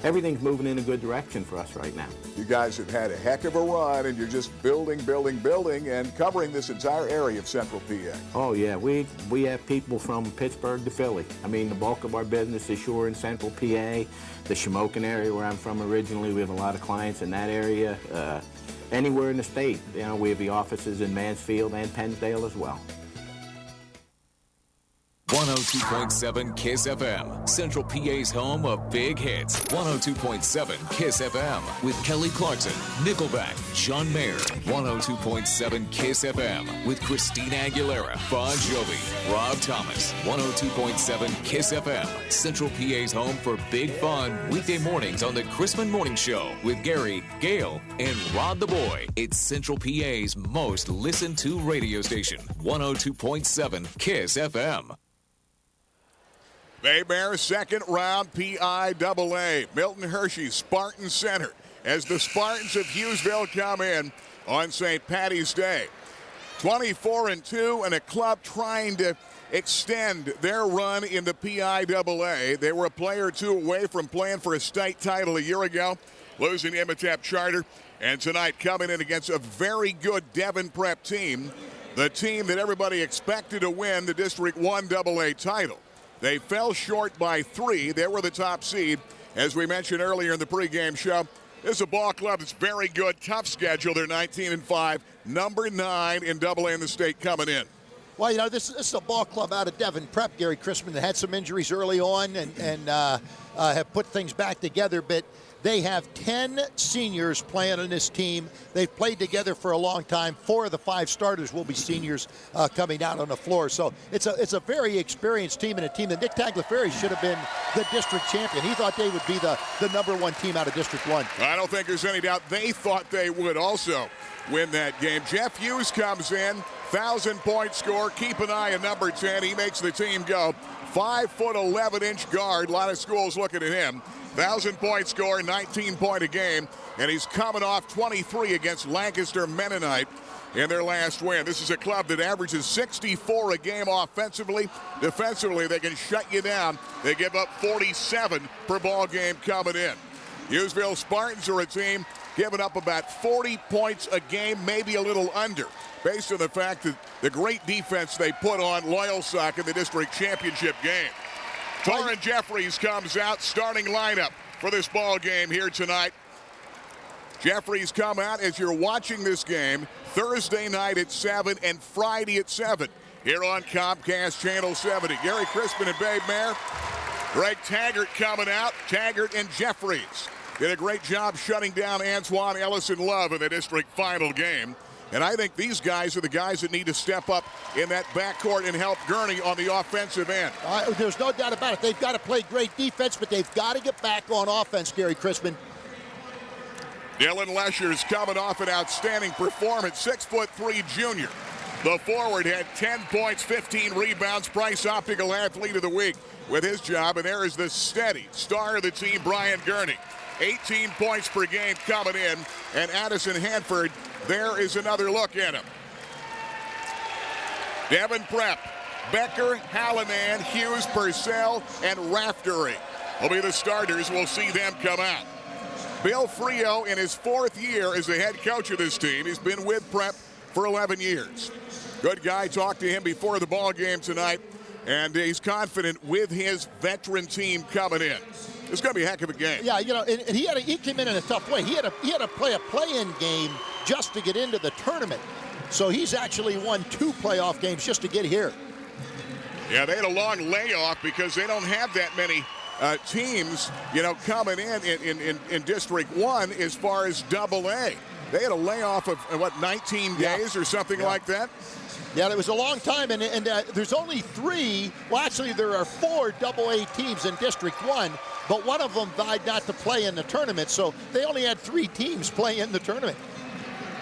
Everything's moving in a good direction for us right now.
You guys have had a heck of a run, and you're just building, and covering this entire area of Central PA.
Oh, yeah. We have people from Pittsburgh to Philly. I mean, the bulk of our business is sure in Central PA. The Shamokin area where I'm from originally, we have a lot of clients in that area. Anywhere in the state, you know, we have the offices in Mansfield and Pennsdale as well.
102.7 KISS FM, Central PA's home of big hits. 102.7 KISS FM with Kelly Clarkson, Nickelback, John Mayer. 102.7 KISS FM with Christina Aguilera, Bon Jovi, Rob Thomas. 102.7 KISS FM, Central PA's home for big fun weekday mornings on the Chrisman Morning Show with Gary, Gail, and Rod the Boy. It's Central PA's most listened to radio station. 102.7 KISS FM.
Baymare, second round PIAA. Milton Hershey, Spartan Center, as the Spartans of Hughesville come in on St. Patty's Day. 24-2, and a club trying to extend their run in the PIAA. They were a player or two away from playing for a state title a year ago, losing Imatap Charter, and tonight coming in against a very good Devon Prep team, the team that everybody expected to win the District 1 AA title. They fell short by 3. They were the top seed. As we mentioned earlier in the pregame show, this is a ball club that's very good. Tough schedule. They're 19-5. Number 9 in AA in the state coming in.
Well, you know, this is a ball club out of Devon Prep, Gary Chrisman, that had some injuries early on and have put things back together. But They have 10 seniors playing on this team. They've played together for a long time. 4 of the 5 starters will be seniors coming out on the floor. So it's a very experienced team, and a team that Nick Tagliaferri should have been the district champion. He thought they would be the #1 team out of District 1.
I don't think there's any doubt they thought they would also win that game. Jeff Hughes comes in, 1,000-point score. Keep an eye on number 10. He makes the team go. 5'11" guard. A lot of schools looking at him. 1,000-point score, 19-point a game, and he's coming off 23 against Lancaster Mennonite in their last win. This is a club that averages 64 a game offensively. Defensively, they can shut you down. They give up 47 per ball game coming in. Hughesville Spartans are a team giving up about 40 points a game, maybe a little under, based on the fact that the great defense they put on Loyalsock in the district championship game. Torrin Jeffries comes out, starting lineup for this ball game here tonight. Jeffries come out as you're watching this game Thursday night at 7 and Friday at 7 here on Comcast Channel 70. Gary Crispin and Babe Mayer. Greg Taggart coming out. Taggart and Jeffries did a great job shutting down Antoine Ellison Love in the district final game. And I think these guys are the guys that need to step up in that backcourt and help Gurney on the offensive end.
There's no doubt about it. They've got to play great defense, but they've got to get back on offense, Gary Crispin.
Dylan Lesher's coming off an outstanding performance, 6'3" junior. The forward had 10 points, 15 rebounds, Price Optical Athlete of the Week with his job. And there is the steady star of the team, Brian Gurney. 18 points per game coming in. And Addison Hanford, there is another look at him. Devon Prep, Becker, Hallinan, Hughes, Purcell, and Raftery will be the starters. We'll see them come out. Bill Frio in his 4th year as the head coach of this team. He's been with Prep for 11 years. Good guy. Talked to him before the ball game tonight, and he's confident with his veteran team coming in. It's going to be a heck of a game.
Yeah, you know, and he came in a tough way. He had to play a play-in game just to get into the tournament. So he's actually won 2 playoff games just to get here.
Yeah, they had a long layoff because they don't have that many teams, you know, coming in District 1 as far as AA. They had a layoff of, 19 days or something like that?
Yeah, it was a long time, and there's only 3. Well, actually, there are 4 AA teams in District 1, but one of them died not to play in the tournament, so they only had 3 teams play in the tournament.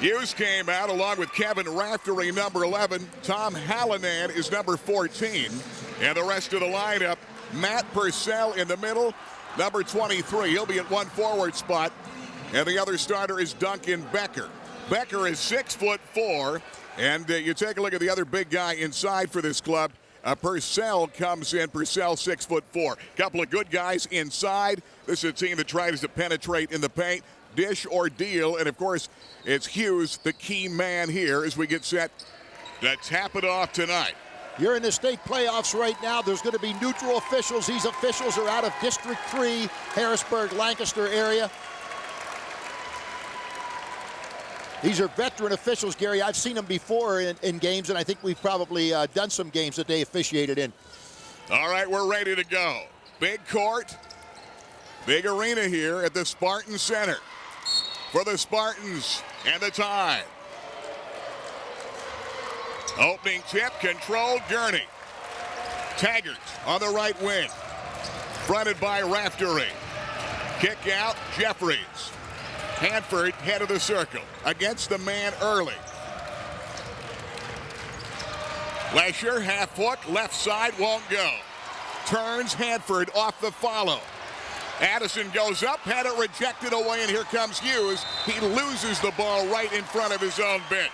Hughes came out along with Kevin Raftery, number 11. Tom Hallinan is number 14. And the rest of the lineup, Matt Purcell in the middle, number 23. He'll be at 1 forward spot. And the other starter is Duncan Becker. Becker is 6'4", and you take a look at the other big guy inside for this club. Purcell comes in. Purcell 6'4". Couple of good guys inside. This is a team that tries to penetrate in the paint, dish or deal, and of course it's Hughes, the key man here as we get set to tap it off tonight.
You're in the state playoffs right now. There's going to be neutral officials. These officials are out of District 3, Harrisburg, Lancaster area. These are veteran officials, Gary. I've seen them before in games, and I think we've probably done some games that they officiated in.
All right, we're ready to go. Big court, big arena here at the Spartan Center for the Spartans and the Tide. Opening tip, controlled, Gurney. Taggart on the right wing. Fronted by Raftery. Kick out, Jeffries. Hanford, head of the circle. Against the man early. Lesher, half hook, left side, won't go. Turns, Hanford off the follow. Addison goes up, had it rejected away, and here comes Hughes. He loses the ball right in front of his own bench.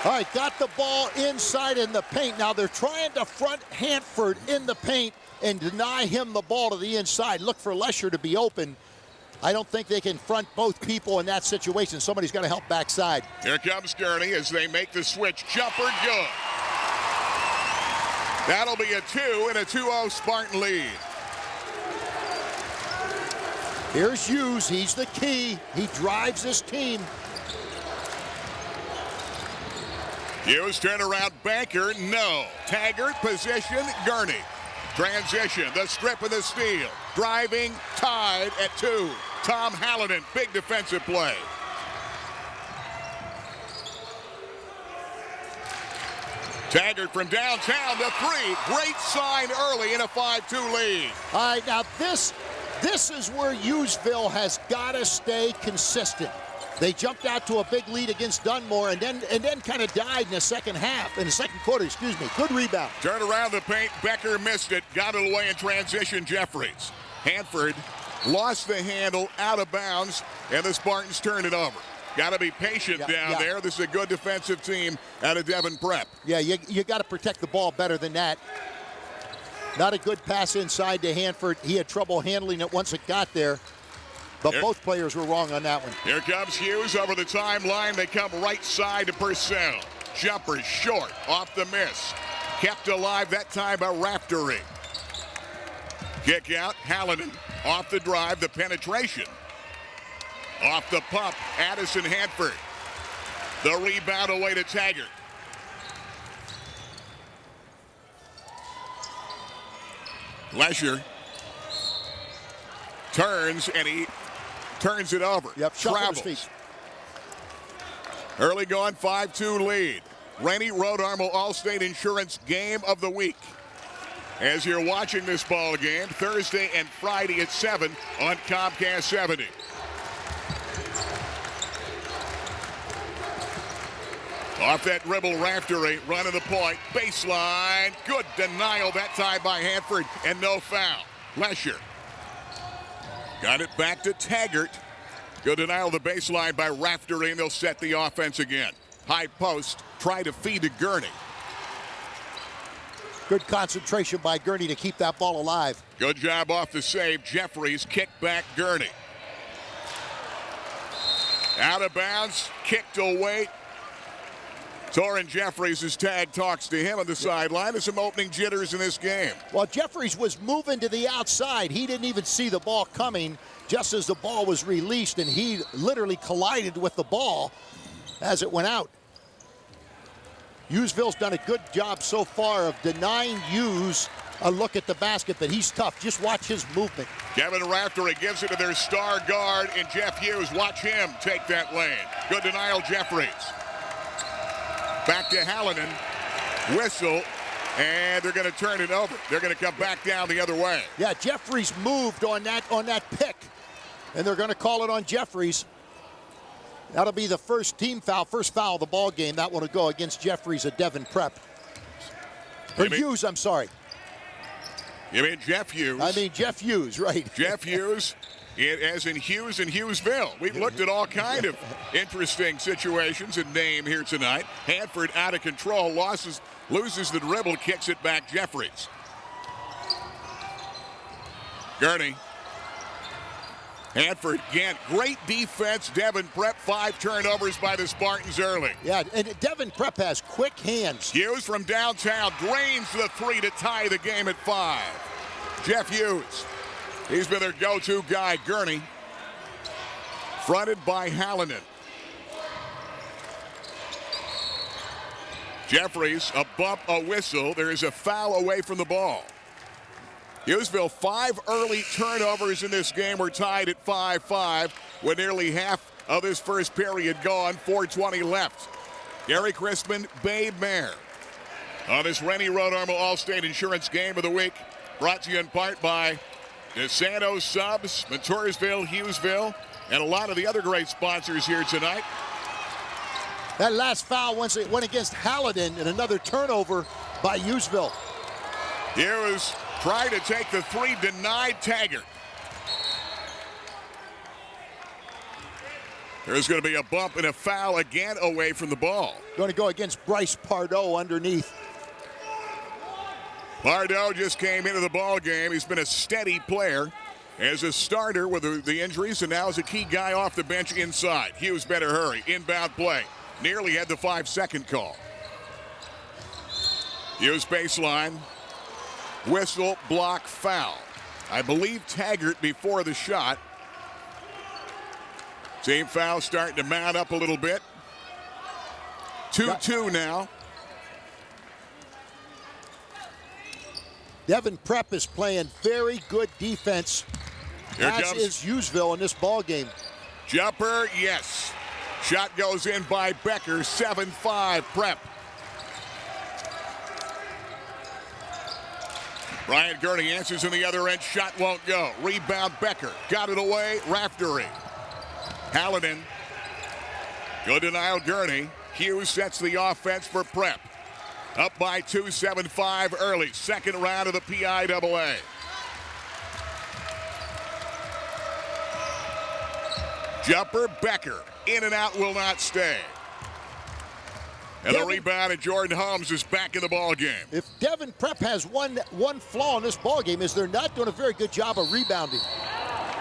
All right, got the ball inside in the paint. Now they're trying to front Hanford in the paint and deny him the ball to the inside. Look for Lesher to be open. I don't think they can front both people in that situation. Somebody's got to help backside.
Here comes Gurney as they make the switch. Jumper good. That'll be a 2 and a 2-0 Spartan lead.
Here's Hughes. He's the key. He drives this team.
Hughes turn around, banker, no. Taggart, position, Gurney. Transition, the strip and the steal. Driving, Tied at 2. Tom Hallinan, big defensive play. Taggart from downtown, the three. Great sign early in a 5-2 lead.
All right, now this is where Hughesville has got to stay consistent. They jumped out to a big lead against Dunmore and then kind of died in the second quarter, excuse me. Good rebound.
Turn around the paint. Becker missed it. Got it away in transition. Jeffries. Hanford lost the handle out of bounds, and the Spartans turned it over. Got to be patient down there. This is a good defensive team out of Devon Prep.
Yeah, you got to protect the ball better than that. Not a good pass inside to Hanford. He had trouble handling it once it got there. But both players were wrong on that one.
Here comes Hughes over the timeline. They come right side to Purcell. Jumper short, off the miss. Kept alive that time by Raftery. Kick out, Hallinan off the drive, the penetration. Off the pump, Addison Hanford. The rebound away to Taggart. Lesher turns, and he turns it over. Travels. Early going 5-2 lead. Rennie Road Armor Allstate Insurance Game of the Week. As you're watching this ball game, Thursday and Friday at 7 on Comcast 70. Off that dribble, Raftery, running the point, baseline, good denial that time by Hanford, and no foul. Lesher got it back to Taggart. Good denial of the baseline by Raftery, and they'll set the offense again. High post, try to feed to Gurney.
Good concentration by Gurney to keep that ball alive.
Good job off the save. Jeffries kick back Gurney. Out of bounds, kicked away. Torrin Jeffries' tag talks to him on the sideline. There's some opening jitters in this game.
Well, Jeffries was moving to the outside. He didn't even see the ball coming just as the ball was released, and he literally collided with the ball as it went out. Hughesville's done a good job so far of denying Hughes a look at the basket, but he's tough. Just watch his movement.
Kevin Raftery gives it to their star guard, and Jeff Hughes. Watch him take that lane. Good denial, Jeffries. Back to Hallinan. Whistle, and they're going to turn it over. They're going to come back down the other way.
Yeah, Jeffries moved on that pick, and they're going to call it on Jeffries. That'll be the first foul of the ball game. That one will go against Jeffries at Devon Prep. Hughes, I'm sorry.
You mean Jeff Hughes?
I mean Jeff Hughes, right.
Jeff Hughes, as in Hughes and Hughesville. We've looked at all kind of interesting situations in name here tonight. Hanford out of control, loses the dribble, kicks it back, Jeffries. Gurney. Hanford again, great defense. Devon Prep, 5 turnovers by the Spartans early.
Yeah, and Devon Prep has quick hands.
Hughes from downtown drains the 3 to tie the game at 5. Jeff Hughes, he's been their go-to guy. Gurney, fronted by Hallinan. Jeffries, a bump, a whistle. There is a foul away from the ball. Hughesville, 5 early turnovers in this game. We're tied at 5-5 with nearly half of this first period gone. 4:20 left. Gary Christman, Babe Mayer. On this Rennie Road Armor Allstate Insurance Game of the Week, brought to you in part by DeSantos Subs, Montoursville, Hughesville, and a lot of the other great sponsors here tonight.
That last foul once it went against Hallinan, and another turnover by Hughesville.
Hughes tried to take the 3, denied Taggart. There's going to be a bump and a foul again away from the ball.
Going to go against Bryce Pardo underneath.
Pardo just came into the ball game. He's been a steady player as a starter with the injuries, and now is a key guy off the bench inside. Hughes better hurry. Inbound play. Nearly had the 5-second call. Hughes baseline. Whistle, block, foul. I believe Taggart before the shot. Team foul starting to mount up a little bit. 2-2 now.
Devon Prep is playing very good defense
as is Hughesville in this ball game.
Jumper, yes. Shot goes in by Becker, 7-5 Prep. Brian Gurney answers in the other end. Shot won't go. Rebound Becker. Got it away. Raftery. Hallinan. Good denial Gurney. Hughes sets the offense for Prep. Up by 2, 7-5 early. Second round of the PIAA. Jumper Becker. In and out will not stay. And the rebound, and Jordan Holmes is back in the ball game.
If Devon Prep has one flaw in this ball game is they're not doing a very good job of rebounding.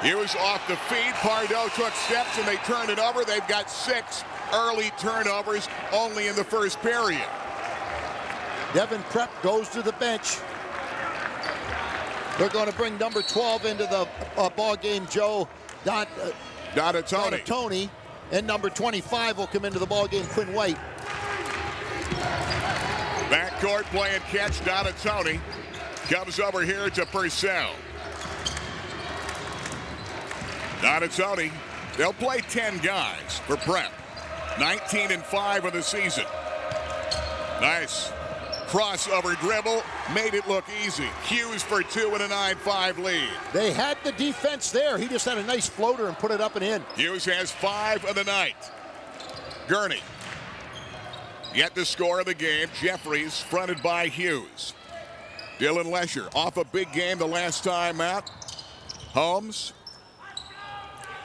Hughes off the feed. Pardo took steps and they turned it over. They've got 6 early turnovers only in the first period.
Devon Prep goes to the bench. They're going to bring number 12 into the ball game, Joe Donatoni. And number 25 will come into the ball game, Quinn White.
Backcourt playing catch. Donatoni comes over here to Purcell. Donatoni, they'll play 10 guys for Prep. 19-5 of the season. Nice crossover dribble, made it look easy. Hughes for 2 and a 9-5 lead.
They had the defense there. He just had a nice floater and put it up and in.
Hughes has 5 of the night. Gurney. Yet the score of the game, Jeffries fronted by Hughes. Dylan Lesher off a big game the last time out. Holmes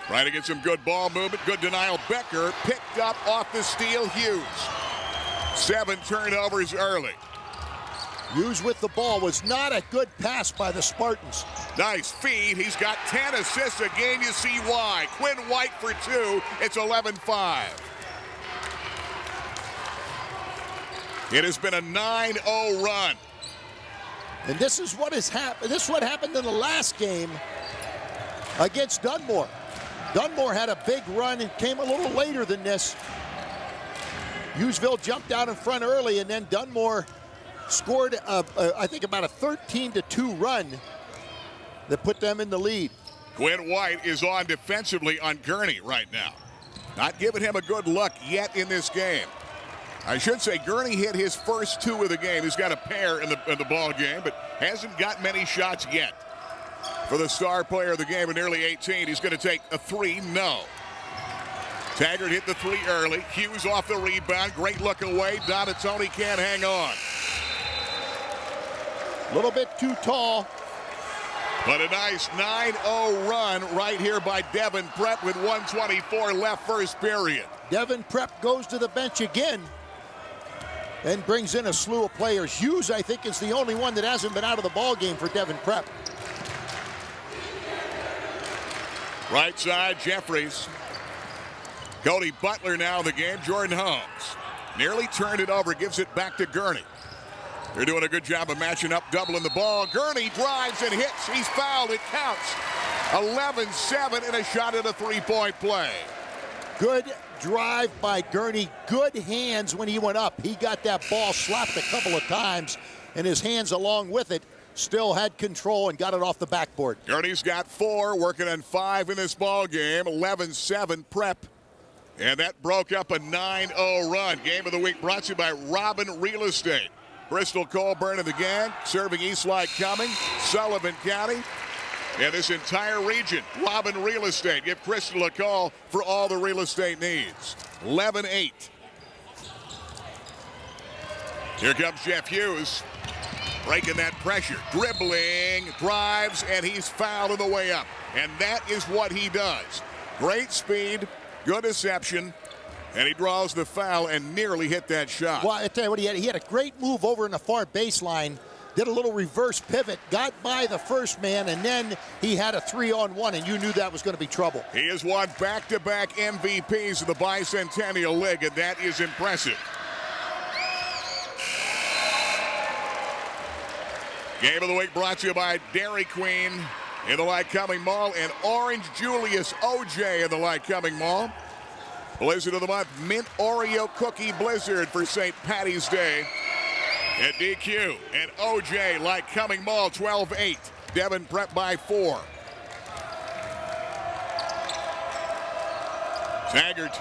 trying to get some good ball movement. Good denial. Becker picked up off the steal. Hughes. 7 turnovers early.
Hughes with the ball was not a good pass by the Spartans.
Nice feed. He's got 10 assists a game. You see why. Quinn White for 2. It's 11-5. It has been a 9-0 run.
And this is what has happened. This is what happened in the last game against Dunmore. Dunmore had a big run and came a little later than this. Hughesville jumped out in front early, and then Dunmore scored, I think, about a 13-2 run that put them in the lead.
Quinn White is on defensively on Gurney right now. Not giving him a good look yet in this game. I should say Gurney hit his first 2 of the game. He's got a pair in the ball game, but hasn't got many shots yet. For the star player of the game in nearly 18, he's going to take a 3. No. Taggart hit the 3 early. Hughes off the rebound. Great look away. Donatoni can't hang on.
A little bit too tall.
But a nice 9-0 run right here by Devon Prep with 1:24 left first period.
Devon Prep goes to the bench again and brings in a slew of players. Hughes, I think, is the only one that hasn't been out of the ball game for Devon Prep.
Right side, Jeffries. Cody Butler now in the game. Jordan Holmes nearly turned it over, gives it back to Gurney. They're doing a good job of matching up, doubling the ball. Gurney drives and hits. He's fouled. It counts. 11-7 and a shot at a 3-point play.
Good drive by Gurney. Good hands when he went up. He got that ball slapped a couple of times, and his hands along with it still had control and got it off the backboard.
Gurney's got 4, working on 5 in this ball game. 11-7 Prep. And that broke up a 9-0 run. Game of the week brought to you by Robin Real Estate. Bristol Colburn and the gang, serving East Lycoming, Sullivan County, and this entire region. Robin Real Estate. Give Crystal a call for all the real estate needs. 11-8. Here comes Jeff Hughes. Breaking that pressure. Dribbling, drives, and he's fouled on the way up. And that is what he does. Great speed, good deception, and he draws the foul and nearly hit that shot.
Well, I tell you what, he had a great move over in the far baseline, did a little reverse pivot, got by the first man, and then he had a 3-on-1, and you knew that was going to be trouble.
He has won back-to-back MVPs of the Bicentennial League, and that is impressive. Game of the week brought to you by Dairy Queen in the Lycoming Mall and Orange Julius OJ in the Lycoming Mall. Blizzard of the month, Mint Oreo Cookie Blizzard for St. Patty's Day at DQ. And OJ, Lycoming Mall, 12-8. Devon Prep by 4. Taggart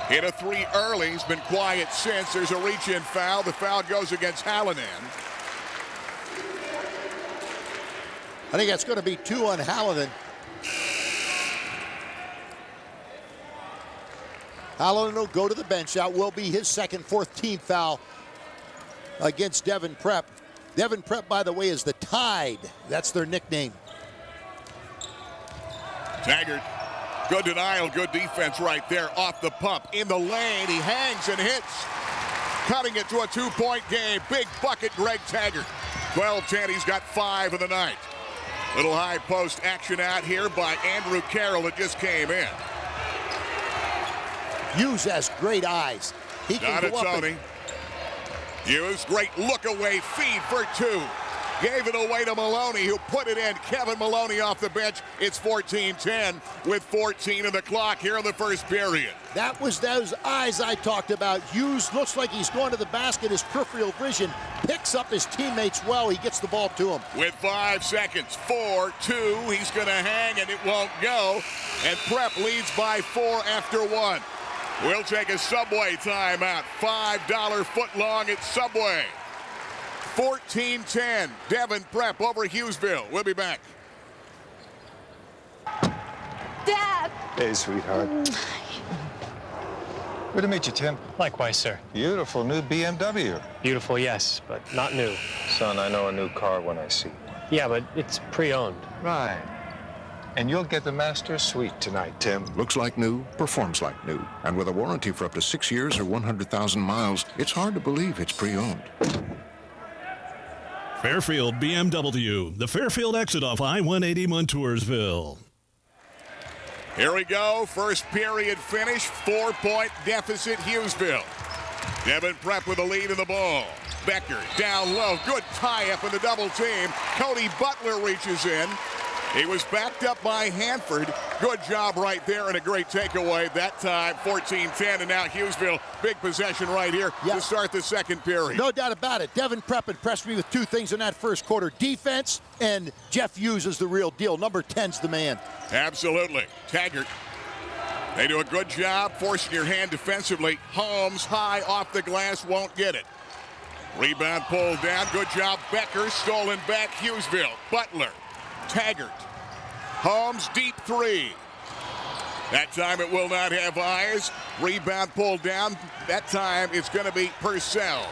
hit a 3 early. He's been quiet since. There's a reach-in foul. The foul goes against Hallinan.
I think that's going to be 2 on Hallinan. Hallinan will go to the bench. That will be his second, 4th team foul against Devon Prep. Devon Prep, by the way, is the Tide. That's their nickname.
Taggart, good denial, good defense right there off the pump. In the lane, he hangs and hits. Cutting it to a 2-point game. Big bucket, Greg Taggart. 12-10, he's got 5 of the night. Little high post action out here by Andrew Carroll that just came in.
Hughes has great eyes. He can go up and...
Hughes, great look away feed for 2. Gave it away to Maloney, who put it in. Kevin Maloney off the bench. It's 14-10 with 14 on the clock here in the first period.
That was those eyes I talked about. Hughes looks like he's going to the basket. His peripheral vision picks up his teammates well. He gets the ball to him.
With 5 seconds, 4-2. He's going to hang, and it won't go. And Prep leads by 4 after 1. We'll take a Subway timeout. $5 foot-long at Subway. 14-10, Devon Prep over Hughesville. We'll be back.
Dad!
Hey, sweetheart. Good to meet you, Tim.
Likewise, sir.
Beautiful new BMW.
Beautiful, yes, but not new.
Son, I know a new car when I see one.
Yeah, but it's pre-owned.
Right. And you'll get the master suite tonight, Tim.
Looks like new, performs like new. And with a warranty for up to 6 years or 100,000 miles, it's hard to believe it's pre-owned.
Fairfield BMW, the Fairfield exit off I-180 Montoursville.
Here we go. First period finish. 4-point deficit, Hughesville. Devon Prep with a lead in the ball. Becker down low. Good tie-up in the double team. Cody Butler reaches in. He was backed up by Hanford. Good job right there and a great takeaway that time. 14-10, and now Hughesville, big possession right here to start the second period.
No doubt about it. Devon Prep impressed me with 2 things in that first quarter. Defense, and Jeff Hughes is the real deal. Number 10's the man.
Absolutely. Taggart. They do a good job forcing your hand defensively. Holmes high off the glass, won't get it. Rebound pulled down. Good job. Becker stolen back. Hughesville. Butler. Taggart. Holmes deep 3. That time it will not have eyes. Rebound pulled down. That time it's going to be Purcell.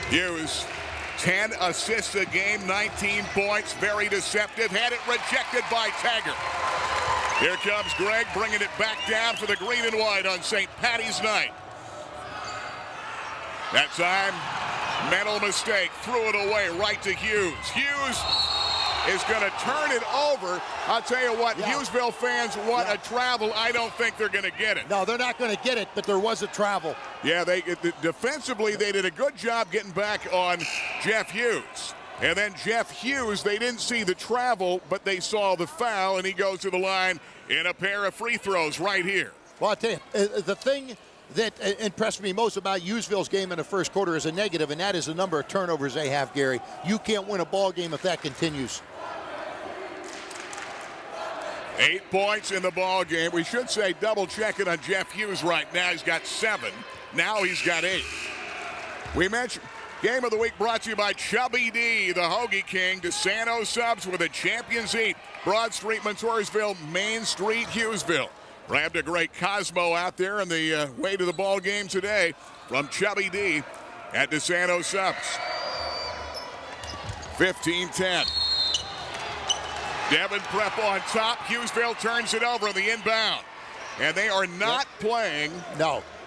Hughes, 10 assists a game, 19 points. Very deceptive. Had it rejected by Taggart. Here comes Greg bringing it back down for the green and white on St. Patty's night. That time, mental mistake. Threw it away right to Hughes. Hughes is going to turn it over. I'll tell you what, Hughesville fans want a travel. I don't think they're going to get it.
No, they're not going to get it, but there was a travel.
Yeah, defensively, they did a good job getting back on Jeff Hughes. And then Jeff Hughes, they didn't see the travel, but they saw the foul, and he goes to the line in a pair of free throws right here.
Well, I'll tell you, the thing that impressed me most about Hughesville's game in the first quarter is a negative, and that is the number of turnovers they have, Gary. You can't win a ball game if that continues.
8 points in the ball game. We should say double check it on Jeff Hughes right now. He's got 7. Now he's got 8. We mentioned Game of the Week brought to you by Chubby D, the Hoagie King. DeSanto subs with a Champions Eat. Broad Street, Montoursville, Main Street, Hughesville. Grabbed a great Cosmo out there on the way to the ball game today from Chubby D at DeSanto subs. 15-10. Devon Prep on top. Hughesville turns it over on the inbound. And they are not playing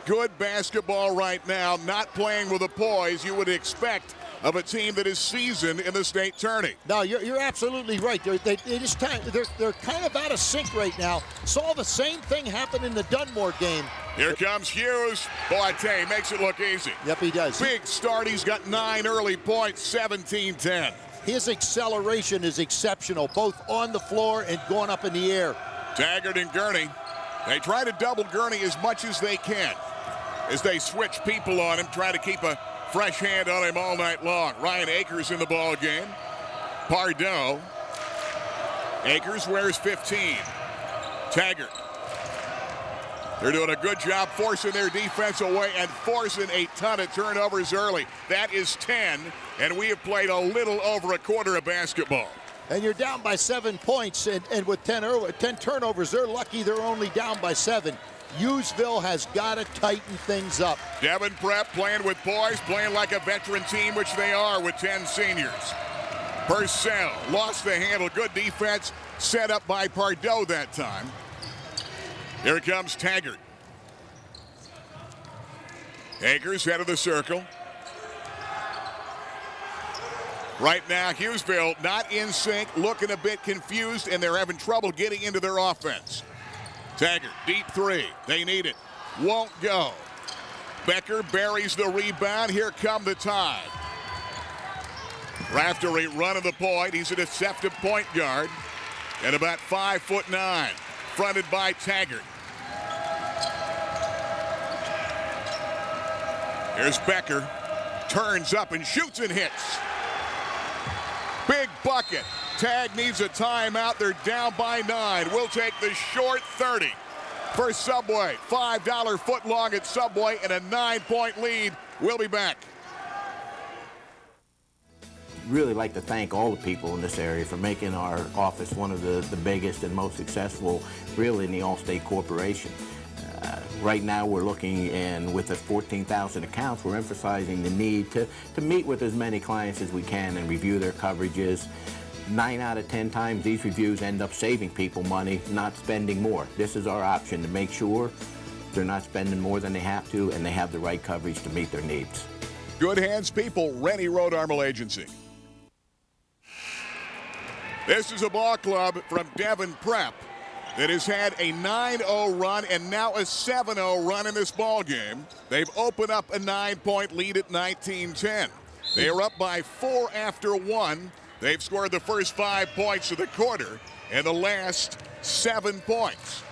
good basketball right now, not playing with the poise you would expect of a team that is seasoned in the state tourney.
No, you're absolutely right. They're kind of out of sync right now. Saw the same thing happen in the Dunmore game.
Here comes Hughes. Boy, I tell you, he makes it look easy.
Yep, he does.
Big start. He's got 9 early points, 17-10.
His acceleration is exceptional, both on the floor and going up in the air.
Taggart and Gurney, they try to double Gurney as much as they can as they switch people on him, try to keep a fresh hand on him all night long. Ryan Akers in the ball game. Pardo. Akers wears 15. Taggart. They're doing a good job forcing their defense away and forcing a ton of turnovers early. That is 10, and we have played a little over a quarter of basketball.
And you're down by 7 points, and with 10 turnovers, they're lucky they're only down by 7. Hughesville has got to tighten things up.
Devon Prep playing with boys, playing like a veteran team, which they are with 10 seniors. Purcell lost the handle. Good defense set up by Pardo that time. Here comes Taggart. Akers head of the circle. Right now, Hughesville not in sync, looking a bit confused, and they're having trouble getting into their offense. Taggart, deep three. They need it. Won't go. Becker buries the rebound. Here come the Tide. Raftery running the point. He's a deceptive point guard. And about 5'9", fronted by Taggart. Here's Becker. Turns up and shoots and hits. Big bucket. Tag needs a timeout. They're down by 9. We'll take the short 30 for Subway. $5 foot long at Subway and a 9-point lead. We'll be back.
Really like to thank all the people in this area for making our office one of the biggest and most successful really in the Allstate Corporation. Right now we're looking, and with the 14,000 accounts, we're emphasizing the need to meet with as many clients as we can and review their coverages. 9 out of 10 times these reviews end up saving people money, not spending more. This is our option to make sure they're not spending more than they have to and they have the right coverage to meet their needs.
Good hands people, Rennie Road Armor Agency. This is a ball club from Devon Prep that has had a 9-0 run and now a 7-0 run in this ball game. They've opened up a 9-point lead at 19-10. They are up by 4 after 1. They've scored the first 5 points of the quarter and the last 7 points.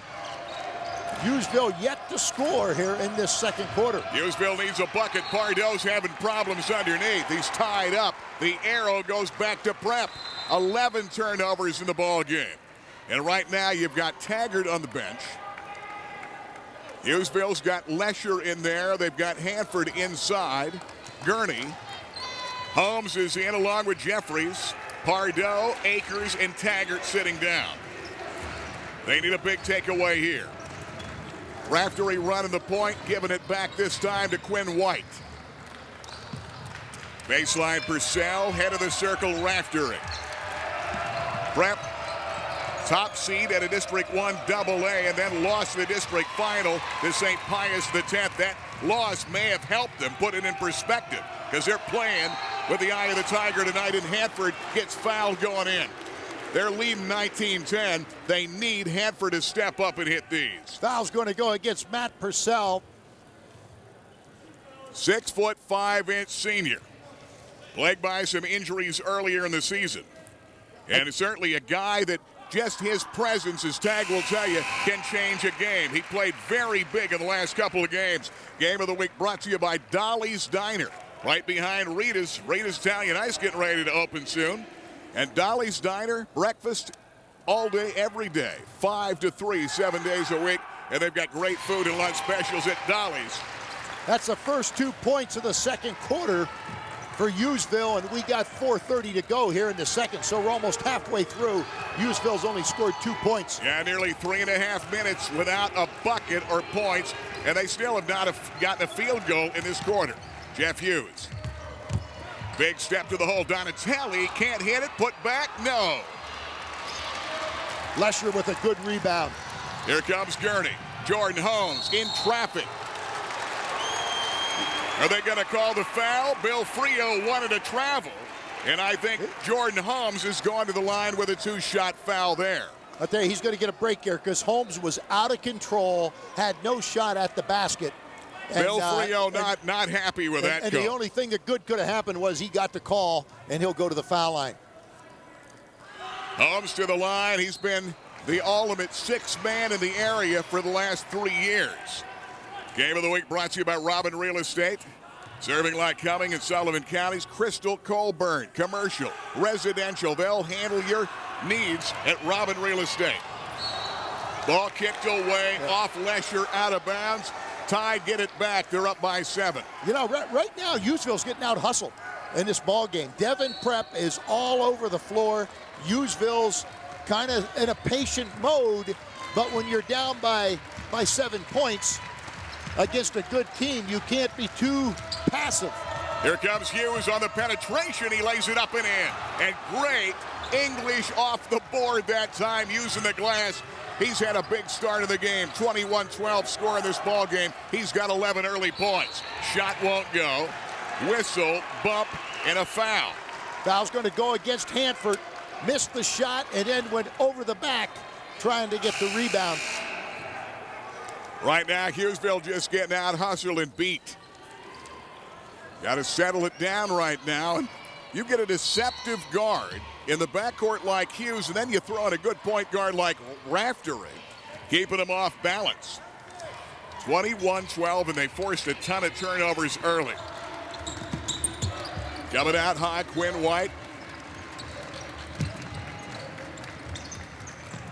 Hughesville yet to score here in this second quarter.
Hughesville needs a bucket. Pardo's having problems underneath. He's tied up. The arrow goes back to Prep. 11 turnovers in the ball game. And right now you've got Taggart on the bench. Hughesville's got Lesher in there. They've got Hanford inside. Gurney. Holmes is in along with Jeffries. Pardo, Akers, and Taggart sitting down. They need a big takeaway here. Raftery running the point, giving it back this time to Quinn White. Baseline Purcell, head of the circle, Raftery. Prep, top seed at a District 1 AA, and then lost the district final to St. Pius X. That loss may have helped them put it in perspective because they're playing with the eye of the tiger tonight, and Hanford gets fouled going in. They're leading 19-10. They need Hanford to step up and hit these.
Foul's going to go against Matt Purcell.
6'5" senior. Plagued by some injuries earlier in the season. And it's certainly a guy that just his presence, as Tag will tell you, can change a game. He played very big in the last couple of games. Game of the week brought to you by Dolly's Diner. Right behind Rita's. Rita's Italian Ice getting ready to open soon. And Dolly's Diner, breakfast all day, every day. 5 to 3, 7 days a week. And they've got great food and lunch specials at Dolly's.
That's the first 2 points of the second quarter for Hughesville, and we got 4:30 to go here in the second, so we're almost halfway through. Hughesville's only scored 2 points.
Yeah, nearly 3.5 minutes without a bucket or points, and they still have not gotten a field goal in this quarter. Jeff Hughes. Big step to the hole. Donatelli can't hit it. Put back. No.
Lesher with a good rebound.
Here comes Gurney. Jordan Holmes in traffic. Are they going to call the foul? Bill Frio wanted to travel, and I think Jordan Holmes is going to the line with a 2-shot foul there.
I'll tell you, he's going to get a break here because Holmes was out of control, had no shot at the basket.
Bill Frio not happy with that
and
call.
The only thing that good could have happened was he got the call, and he'll go to the foul line.
Holmes to the line. He's been the ultimate 6th man in the area for the last 3 years. Game of the week brought to you by Robin Real Estate. Serving like Cumming and Sullivan Counties. Crystal Colburn, commercial, residential. They'll handle your needs at Robin Real Estate. Ball kicked away, off Lesher, out of bounds. Tide get it back. They're up by 7.
You know, right now, Hughesville's getting out hustled in this ball game. Devon Prep is all over the floor. Hughesville's kind of in a patient mode, but when you're down by 7 points against a good team, you can't be too passive.
Here comes Hughes on the penetration. He lays it up and in. And great English off the board that time, using the glass. He's had a big start of the game. 21-12 score in this ball game. He's got 11 early points. Shot won't go. Whistle, bump, and a foul.
Foul's going to go against Hanford. Missed the shot and then went over the back trying to get the rebound.
Right now, Hughesville just getting out hustled and beat. Got to settle it down right now. And you get a deceptive guard in the backcourt like Hughes, and then you throw in a good point guard like Raftery, keeping them off balance. 21-12, and they forced a ton of turnovers early. Coming out high, Quinn White.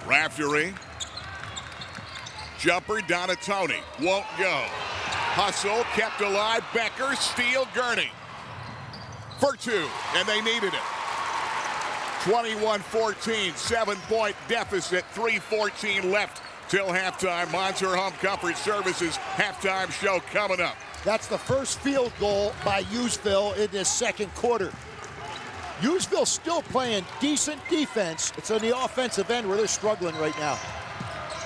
Raftery. Jumper, Donatoni. Won't go. Hustle, kept alive. Becker, steal, Gurney. For 2, and they needed it. 21-14, 7-point deficit, 3:14 left till halftime. Monster Home Comfort Services halftime show coming up.
That's the first field goal by Hughesville in this second quarter. Hughesville still playing decent defense. It's on the offensive end where they're struggling right now.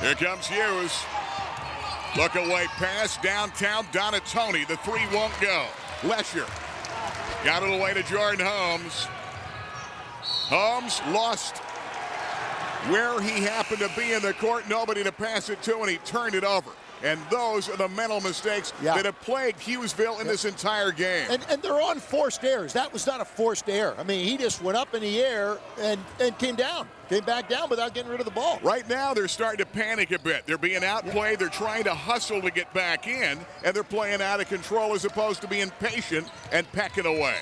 Here comes Hughes. Look away pass downtown. Donatoni. The 3 won't go. Lesher got it away to Jordan Holmes. Holmes lost where he happened to be in the court. Nobody to pass it to, and he turned it over. And those are the mental mistakes that have plagued Hughesville in this entire game.
And they're on forced errors. That was not a forced error. I mean, he just went up in the air and came down. Came back down without getting rid of the ball.
Right now, they're starting to panic a bit. They're being outplayed. They're trying to hustle to get back in, and they're playing out of control as opposed to being patient and pecking away.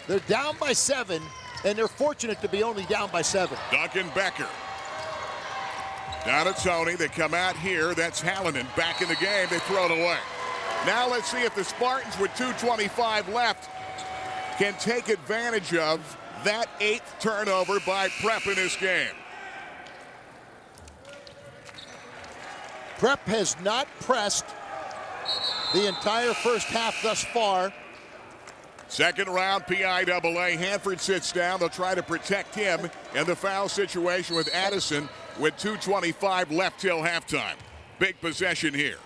They're down by 7, and they're fortunate to be only down by 7.
Duncan Becker. Donatoni, they come out here. That's Hallinan back in the game. They throw it away. Now let's see if the Spartans with 2:25 left can take advantage of that 8th turnover by Prep in this game.
Prep has not pressed the entire first half thus far.
Second round PIAA. Hanford sits down. They'll try to protect him in the foul situation with Addison with 2:25 left till halftime. Big possession here.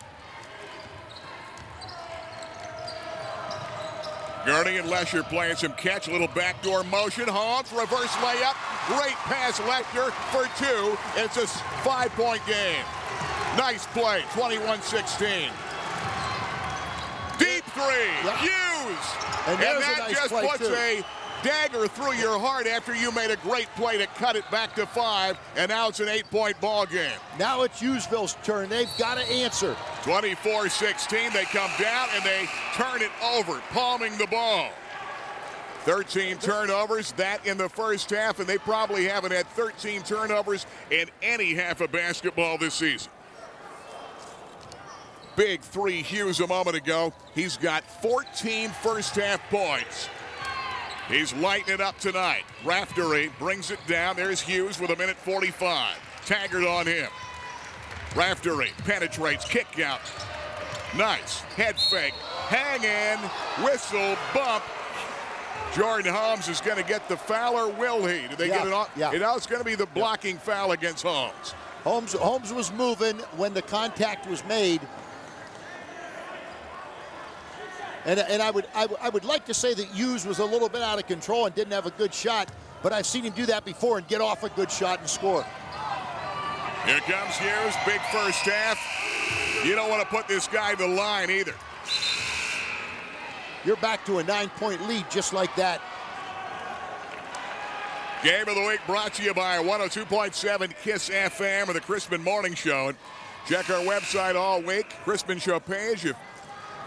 Gurney and Lesher playing some catch. A little backdoor motion. Hogs, reverse layup. Great pass, Lesher for 2. It's a 5-point game. Nice play, 21-16. Deep 3, Hughes.
And
that
a nice
just
play
puts
too.
a dagger through your heart after you made a great play to cut it back to 5, and now it's an 8-point ball game.
Now it's Hughesville's turn. They've got to answer.
24-16, they come down and they turn it over, palming the ball. 13 turnovers, that in the first half, and they probably haven't had 13 turnovers in any half of basketball this season. Big 3 Hughes a moment ago. He's got 14 first half points. He's lighting it up tonight. Raftery brings it down. There's Hughes with 1:45. Taggart on him. Raftery penetrates, kick out. Nice. Head fake. Hang in. Whistle, bump. Jordan Holmes is going to get the foul, or will he? Did they get it on?
Yeah.
You know, it's going to be the blocking foul against Holmes.
Holmes was moving when the contact was made. And I would like to say that Hughes was a little bit out of control and didn't have a good shot, but I've seen him do that before and get off a good shot and score.
Here comes Hughes, big first half. You don't want to put this guy to the line either.
You're back to a 9-point lead just like that.
Game of the week brought to you by 102.7 KISS FM and the Crispin Morning Show. And check our website all week, Crispin Show page. If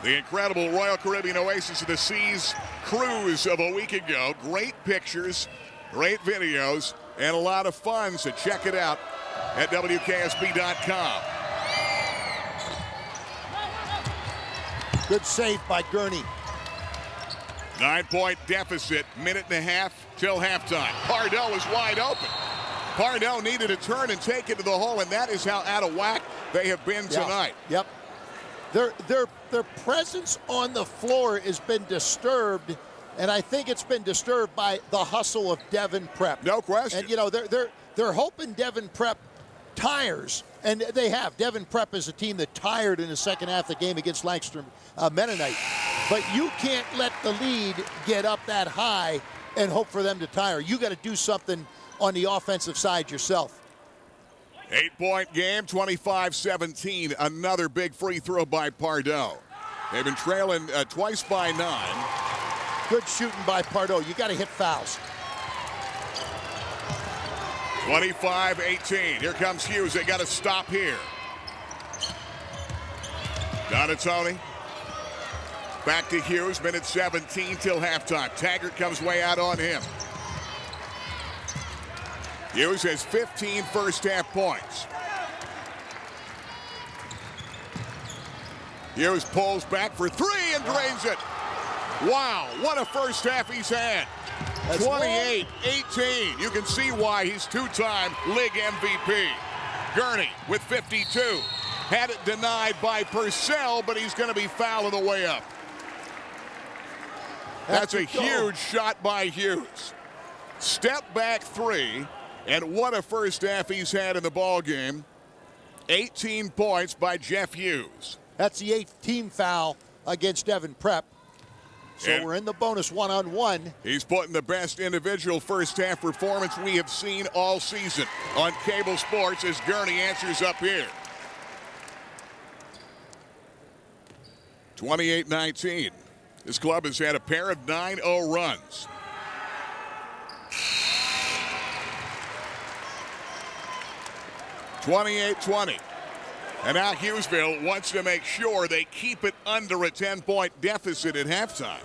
the incredible Royal Caribbean Oasis of the Seas cruise of a week ago. Great pictures, great videos, and a lot of fun, so check it out. at WKSB.com.
Good save by Gurney.
9-point deficit, minute and a half till halftime. Pardo is wide open. Pardo needed to turn and take it to the hole, and that is how out of whack they have been tonight.
Yep. Their presence on the floor has been disturbed, and I think it's been disturbed by the hustle of Devon Prep.
No question.
And they're hoping Devon Prep tires, and they have. Devon Prep is a team that tired in the second half of the game against Lancaster Mennonite. But you can't let the lead get up that high and hope for them to tire. You got to do something on the offensive side yourself.
8-point game, 25-17. Another big free throw by Pardo. They've been trailing twice by 9.
Good shooting by Pardo. You got to hit fouls.
25-18. Here comes Hughes. They got to stop here. Donatoni. Back to Hughes. Minute 17 till halftime. Taggart comes way out on him. Hughes has 15 first-half points. Hughes pulls back for 3 and drains it. Wow, what a first half he's had. 28-18. You can see why he's two-time league MVP. Gurney with 52. Had it denied by Purcell, but he's going to be fouled on the way up. That's a huge shot by Hughes. Step back 3, and what a first half he's had in the ball game. 18 points by Jeff Hughes.
That's the 8th team foul against Devon Prep. So
and
we're in the bonus one-on-one.
He's putting the best individual first half performance we have seen all season on cable sports as Gurney answers up here. 28-19. This club has had a pair of 9-0 runs. (28-20). And now Hughesville wants to make sure they keep it under a 10-point deficit at halftime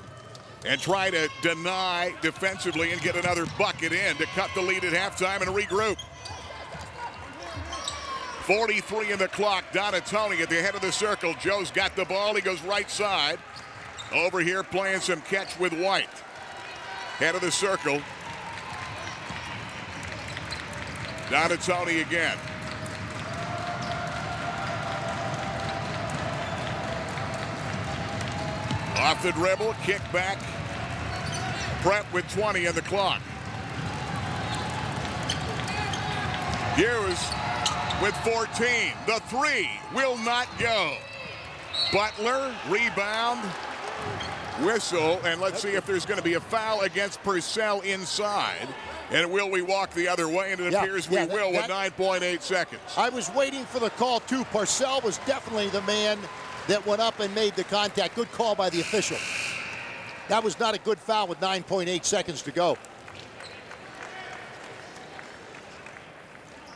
and try to deny defensively and get another bucket in to cut the lead at halftime and regroup. 43 in the clock. Donatoni at the head of the circle. Joe's got the ball. He goes right side. Over here playing some catch with White. Head of the circle. Donatoni again. Off the dribble, kick back. Prep with 20 in the clock. Hughes with 14. The 3 will not go. Butler, rebound, whistle, and let's see if there's going to be a foul against Purcell inside. And will we walk the other way? And it appears we will with 9.8 seconds.
I was waiting for the call, too. Purcell was definitely the man that went up and made the contact. Good call by the official. That was not a good foul with 9.8 seconds to go.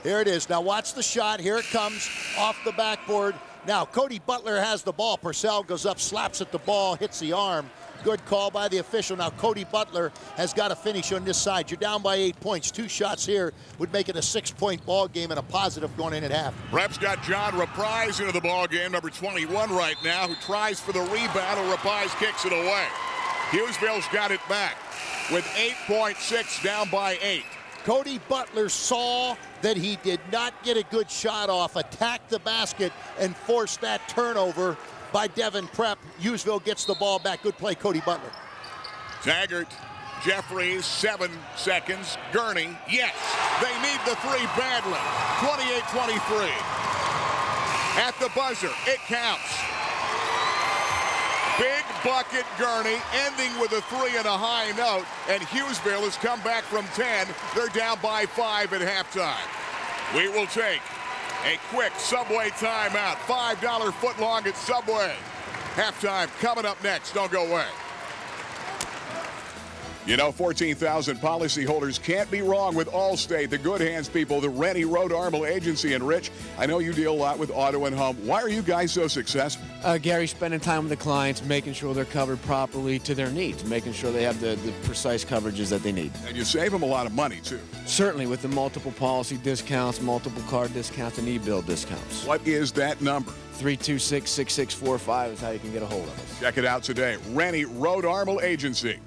Here it is. Now watch the shot. Here it comes off the backboard. Now Cody Butler has the ball. Purcell goes up, slaps at the ball, hits the arm. Good call by the official. Now Cody Butler has got to finish on this side. You're down by 8 points. 2 shots here would make it a 6-point ball game and a positive going in at half.
Prep's got John Reprise into the ball game, number 21 right now, who tries for the rebound, and Reprise kicks it away. Hughesville's got it back with 8.6 down by 8.
Cody Butler saw that he did not get a good shot off, attacked the basket, and forced that turnover by Devon Prep. Hughesville gets the ball back. Good play, Cody Butler.
Taggart, Jeffries, 7 seconds. Gurney, yes, they need the 3 badly. 28-23. At the buzzer, it counts. Big bucket Gurney, ending with a 3 and a high note, and Hughesville has come back from 10. They're down by 5 at halftime. We will take a quick Subway timeout. $5 footlong at Subway. Halftime coming up next. Don't go away. You know, 14,000 policyholders can't be wrong with Allstate, the good hands people, the Rennie Road Armel Agency. And Rich, I know you deal a lot with auto and home. Why are you guys so successful?
Gary, spending time with the clients, making sure they're covered properly to their needs, making sure they have the precise coverages that they need.
And you save them a lot of money, too.
Certainly, with the multiple policy discounts, multiple card discounts, and e-bill discounts.
What is that number?
326-6645 is how you can get a hold of us.
Check it out today. Rennie Road Armel Agency.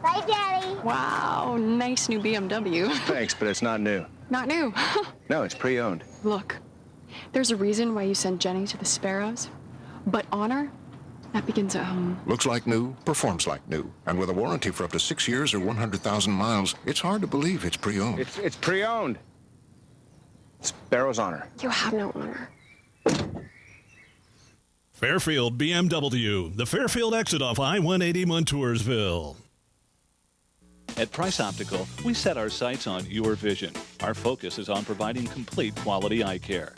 Bye, Daddy.
Wow, nice new BMW.
Thanks, but it's not new.
Not new.
No, it's pre-owned.
Look, there's a reason why you sent Jenny to the Sparrows, but honor, that begins at home.
Looks like new, performs like new. And with a warranty for up to 6 years or 100,000 miles, it's hard to believe it's pre-owned.
It's pre-owned. Sparrow's honor.
You have no honor.
Fairfield BMW, the Fairfield exit off I-180 Montoursville.
At Price Optical, we set our sights on your vision. Our focus is on providing complete quality eye care.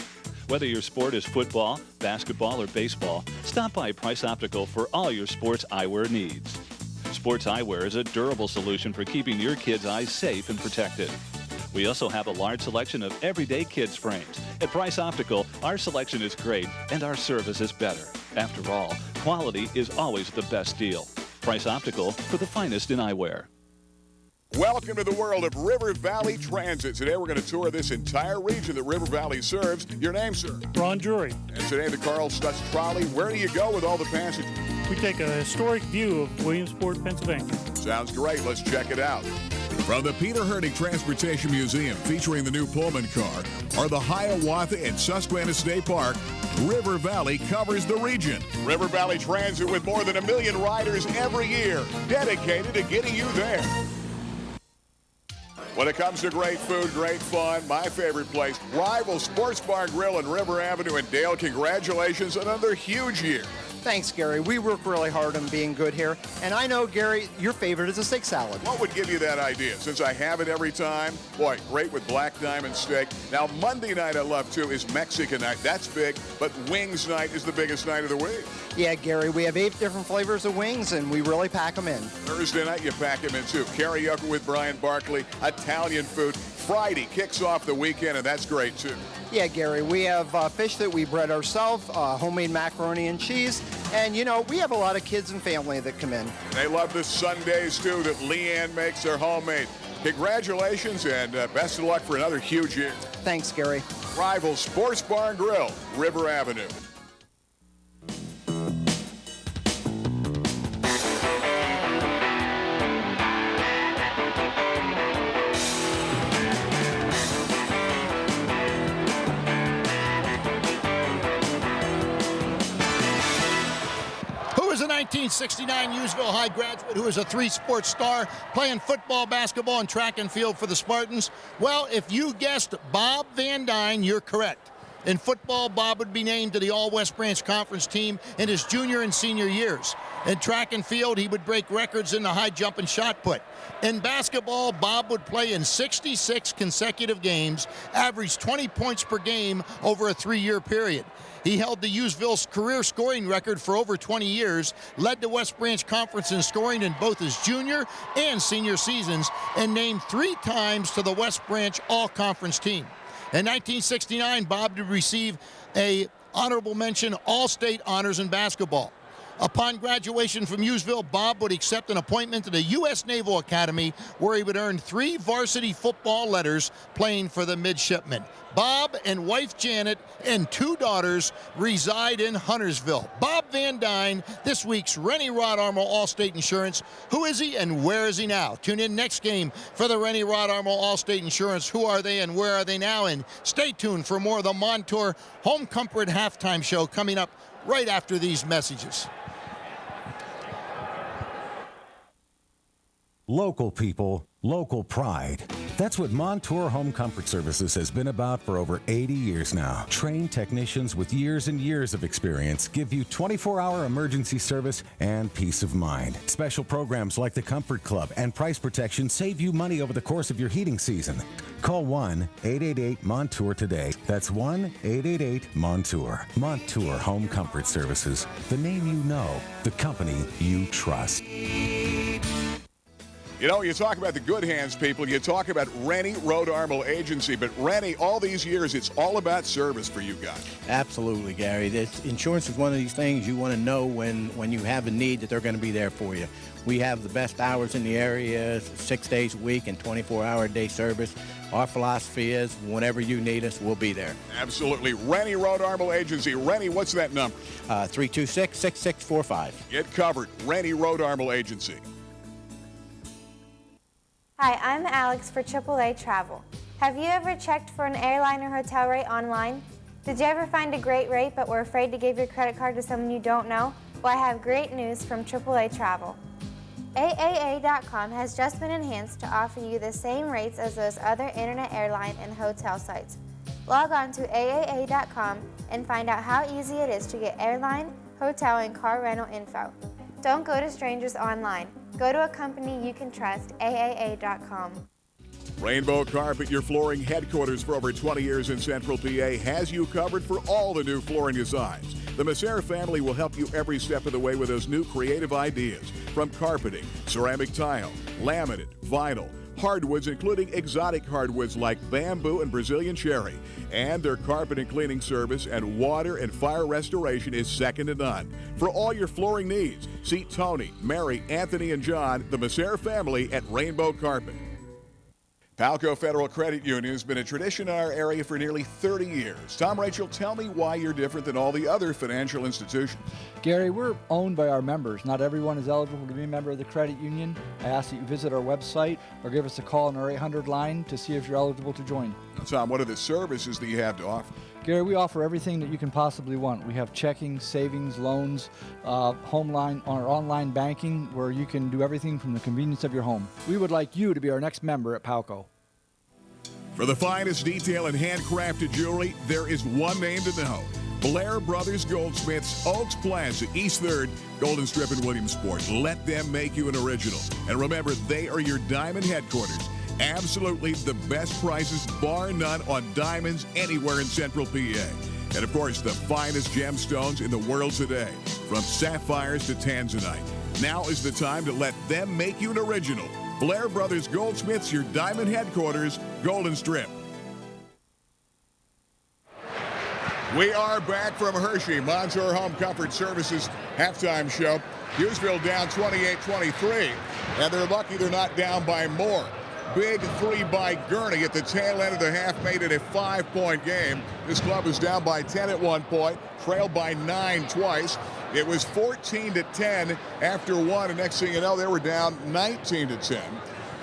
Whether your sport is football, basketball, or baseball, stop by Price Optical for all your sports eyewear needs. Sports eyewear is a durable solution for keeping your kids' eyes safe and protected. We also have a large selection of everyday kids frames. At Price Optical, our selection is great and our service is better. After all, quality is always the best deal. Price Optical for the finest in eyewear.
Welcome to the world of River Valley Transit. Today we're going to tour this entire region that River Valley serves. Your name, sir?
Ron Drury.
And today the Carl Stutz Trolley. Where do you go with all the passengers?
We take a historic view of Williamsport, Pennsylvania.
Sounds great. Let's check it out. From the Peter Herding Transportation Museum, featuring the new Pullman car, or the Hiawatha and Susquehanna State Park, River Valley covers the region. River Valley Transit with more than 1 million riders every year, dedicated to getting you there. When it comes to great food, great fun, my favorite place, Rival Sports Bar Grill and River Avenue. And Dale, congratulations on another huge year.
Thanks, Gary. We work really hard on being good here. And I know, Gary, your favorite is a steak salad.
What would give you that idea? Since I have it every time, boy, great with black diamond steak. Now, Monday night I love, too, is Mexican night. That's big, but wings night is the biggest night of the week.
Yeah, Gary, we have 8 different flavors of wings, and we really pack them in.
Thursday night, you pack them in, too. Karaoke with Brian Barkley, Italian food. Friday kicks off the weekend, and that's great, too.
Yeah, Gary, we have fish that we bread ourselves, homemade macaroni and cheese, and, you know, we have a lot of kids and family that come in.
They love the Sundays, too, that Leanne makes. They're homemade. Congratulations, and best of luck for another huge year.
Thanks, Gary.
Rival Sports Bar and Grill, River Avenue.
Who is a 1969 Hughesville High graduate who is a 3-sport star playing football, basketball, and track and field for the Spartans? Well, if you guessed Bob Van Dyne, you're correct. In football, Bob would be named to the All-West Branch Conference team in his junior and senior years. In track and field, he would break records in the high jump and shot put. In basketball, Bob would play in 66 consecutive games, averaged 20 points per game over a 3-year period. He held the Hughesville's career scoring record for over 20 years, led the West Branch Conference in scoring in both his junior and senior seasons, and named 3 times to the West Branch All-Conference team. In 1969, Bob did receive a honorable mention All-State honors in basketball. Upon graduation from Hughesville, Bob would accept an appointment to the U.S. Naval Academy, where he would earn 3 varsity football letters playing for the midshipmen. Bob and wife Janet and 2 daughters reside in Huntersville. Bob Van Dyne, this week's Rennie Rod Armel Allstate Insurance. Who is he and where is he now? Tune in next game for the Rennie Rod Armel Allstate Insurance. Who are they and where are they now? And stay tuned for more of the Montour Home Comfort Halftime Show coming up right after these messages.
Local people, local pride. That's what Montour Home Comfort Services has been about for over 80 years now. Trained technicians with years and years of experience give you 24-hour emergency service and peace of mind. Special programs like the Comfort Club and Price Protection save you money over the course of your heating season. Call 1-888-MONTOUR today. That's 1-888-MONTOUR. Montour Home Comfort Services. The name you know, the company you trust.
You know, you talk about the good hands people, you talk about Rennie Road Armor Agency, but Rennie, all these years, it's all about service for you guys.
Absolutely, Gary. Insurance is one of these things you want to know when you have a need that they're going to be there for you. We have the best hours in the area, 6 days a week and 24-hour-a-day service. Our philosophy is whenever you need us, we'll be there.
Absolutely. Rennie Road Armor Agency. Rennie, what's that number?
326-6645.
Get covered. Rennie Road Armor Agency.
Hi, I'm Alex for AAA Travel. Have you ever checked for an airline or hotel rate online? Did you ever find a great rate but were afraid to give your credit card to someone you don't know? Well, I have great news from AAA Travel. AAA.com has just been enhanced to offer you the same rates as those other internet airline and hotel sites. Log on to AAA.com and find out how easy it is to get airline, hotel, and car rental info. Don't go to strangers online. Go to a company you can trust, AAA.com.
Rainbow Carpet, your flooring headquarters for over 20 years in Central PA, has you covered for all the new flooring designs. The Massera family will help you every step of the way with those new creative ideas, from carpeting, ceramic tile, laminate, vinyl, hardwoods, including exotic hardwoods like bamboo and Brazilian cherry. And their carpet and cleaning service and water and fire restoration is second to none. For all your flooring needs, see Tony, Mary, Anthony, and John, the Massera family at Rainbow Carpet. Palco Federal Credit Union has been a tradition in our area for nearly 30 years. Tom, Rachel, tell me why you're different than all the other financial institutions.
Gary, we're owned by our members. Not everyone is eligible to be a member of the credit union. I ask that you visit our website or give us a call on our 800 line to see if you're eligible to join.
Now, Tom, what are the services that you have to offer?
Gary, we offer everything that you can possibly want. We have checking, savings, loans, home line, our online banking, where you can do everything from the convenience of your home. We would like you to be our next member at Palco.
For the finest detail and handcrafted jewelry, there is one name to know. Blair Brothers Goldsmiths, Oaks Plaza, East 3rd, Golden Strip in Williamsport. Let them make you an original. And remember, they are your diamond headquarters. Absolutely the best prices, bar none, on diamonds anywhere in Central PA. And of course, the finest gemstones in the world today, from sapphires to tanzanite. Now is the time to let them make you an original. Blair Brothers Goldsmiths, your diamond headquarters, Golden Strip. We are back from Hershey, Montour Home Comfort Services halftime show. Hughesville down 28-23, and they're lucky they're not down by more. Big three by Gurney at the tail end of the half made it a 5-point game. This club was down by 10 at one point, trailed by 9 twice. It was 14-10 after one, and next thing you know, they were down 19-10.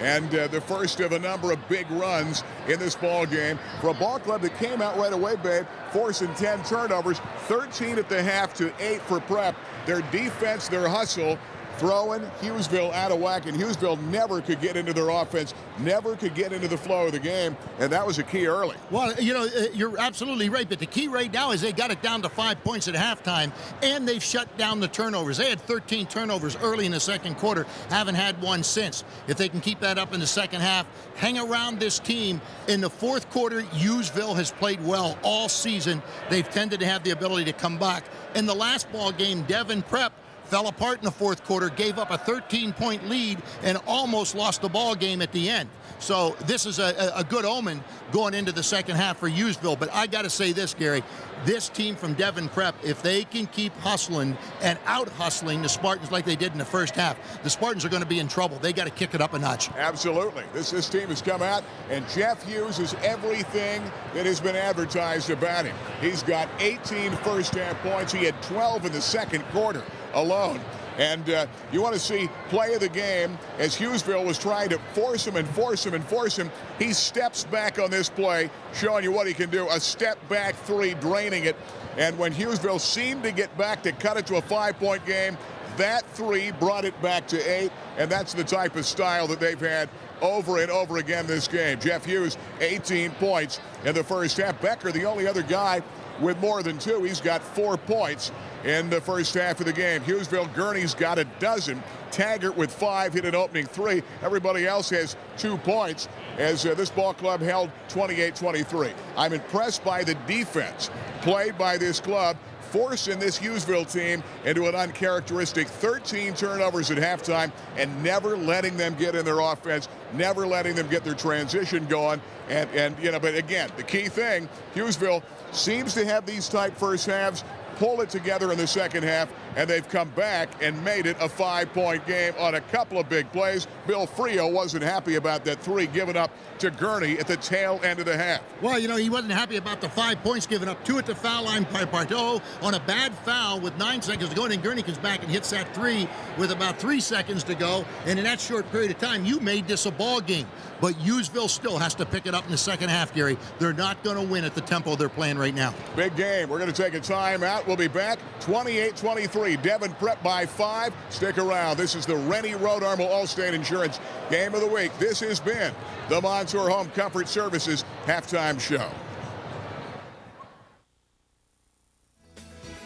And the first of a number of big runs in this ball game for a ball club that came out right away, babe, forcing 10 turnovers, 13 at the half to 8 for Prep. Their defense, their hustle, throwing Hughesville out of whack, and Hughesville never could get into their offense, never could get into the flow of the game, and that was a key early.
Well, you know, you're absolutely right, but the key right now is they got it down to 5 points at halftime, and they've shut down the turnovers. They had 13 turnovers early in the second quarter, haven't had one since. If they can keep that up in the second half, hang around this team. In the fourth quarter, Hughesville has played well all season. They've tended to have the ability to come back. In the last ball game, Devon Prep fell apart in the fourth quarter, gave up a 13-point lead, and almost lost the ball game at the end. So this is a good omen going into the second half for Hughesville. But I got to say this, Gary, this team from Devon Prep, if they can keep hustling and out-hustling the Spartans like they did in the first half, the Spartans are going to be in trouble. They got to kick it up a notch.
Absolutely. This team has come out, and Jeff Hughes is everything that has been advertised about him. He's got 18 first-half points. He had 12 in the second quarter alone. And you want to see play of the game as Hughesville was trying to force him and force him and force him. He steps back on this play, showing you what he can do. A step back three, draining it. And when Hughesville seemed to get back to cut it to a 5-point game, that three brought it back to 8. And that's the type of style that they've had over and over again this game. Jeff Hughes, 18 points in the first half. Becker, the only other guy with more than 2. He's got 4 points in the first half of the game. Hughesville, Gurney's got a dozen. Taggart with 5, hit an opening 3. Everybody else has 2 points as this ball club held 28-23. I'm impressed by the defense played by this club. forcing this Hughesville team into an uncharacteristic 13 turnovers at halftime and never letting them get in their offense, never letting them get their transition going. And you know, but again, the key thing, Hughesville seems to have these type first halves, pull it together in the second half, and they've come back and made it a 5-point game on a couple of big plays. Bill Frio wasn't happy about that 3 given up to Gurney at the tail end of the half.
Well, you know, he wasn't happy about the 5 points given up, 2 at the foul line by Pardo on a bad foul with 9 seconds to go, and then Gurney comes back and hits that 3 with about 3 seconds to go, and in that short period of time, you made this a ball game. But Hughesville still has to pick it up in the second half, Gary. They're not going to win at the tempo they're playing right now.
Big game. We're going to take a timeout. We'll be back 28-23. Devon Prep by 5. Stick around. This is the Rennie Road Armor Allstate Insurance Game of the Week. This has been the Montour Home Comfort Services Halftime Show.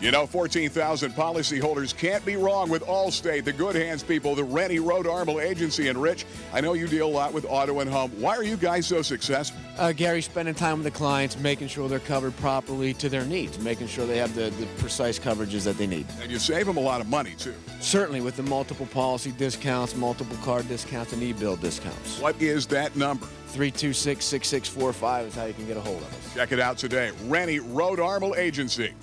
You know, 14,000 policyholders can't be wrong with Allstate, the good hands people, the Rennie Road Armor Agency. And Rich, I know you deal a lot with auto and home. Why are you guys so successful?
Gary, spending time with the clients, making sure they're covered properly to their needs, making sure they have the precise coverages that they need.
And you save them a lot of money, too.
Certainly, with the multiple policy discounts, multiple card discounts, and e-bill discounts.
What is that number?
326-6645 is how you can get a hold of us.
Check it out today. Rennie Road Armor Agency.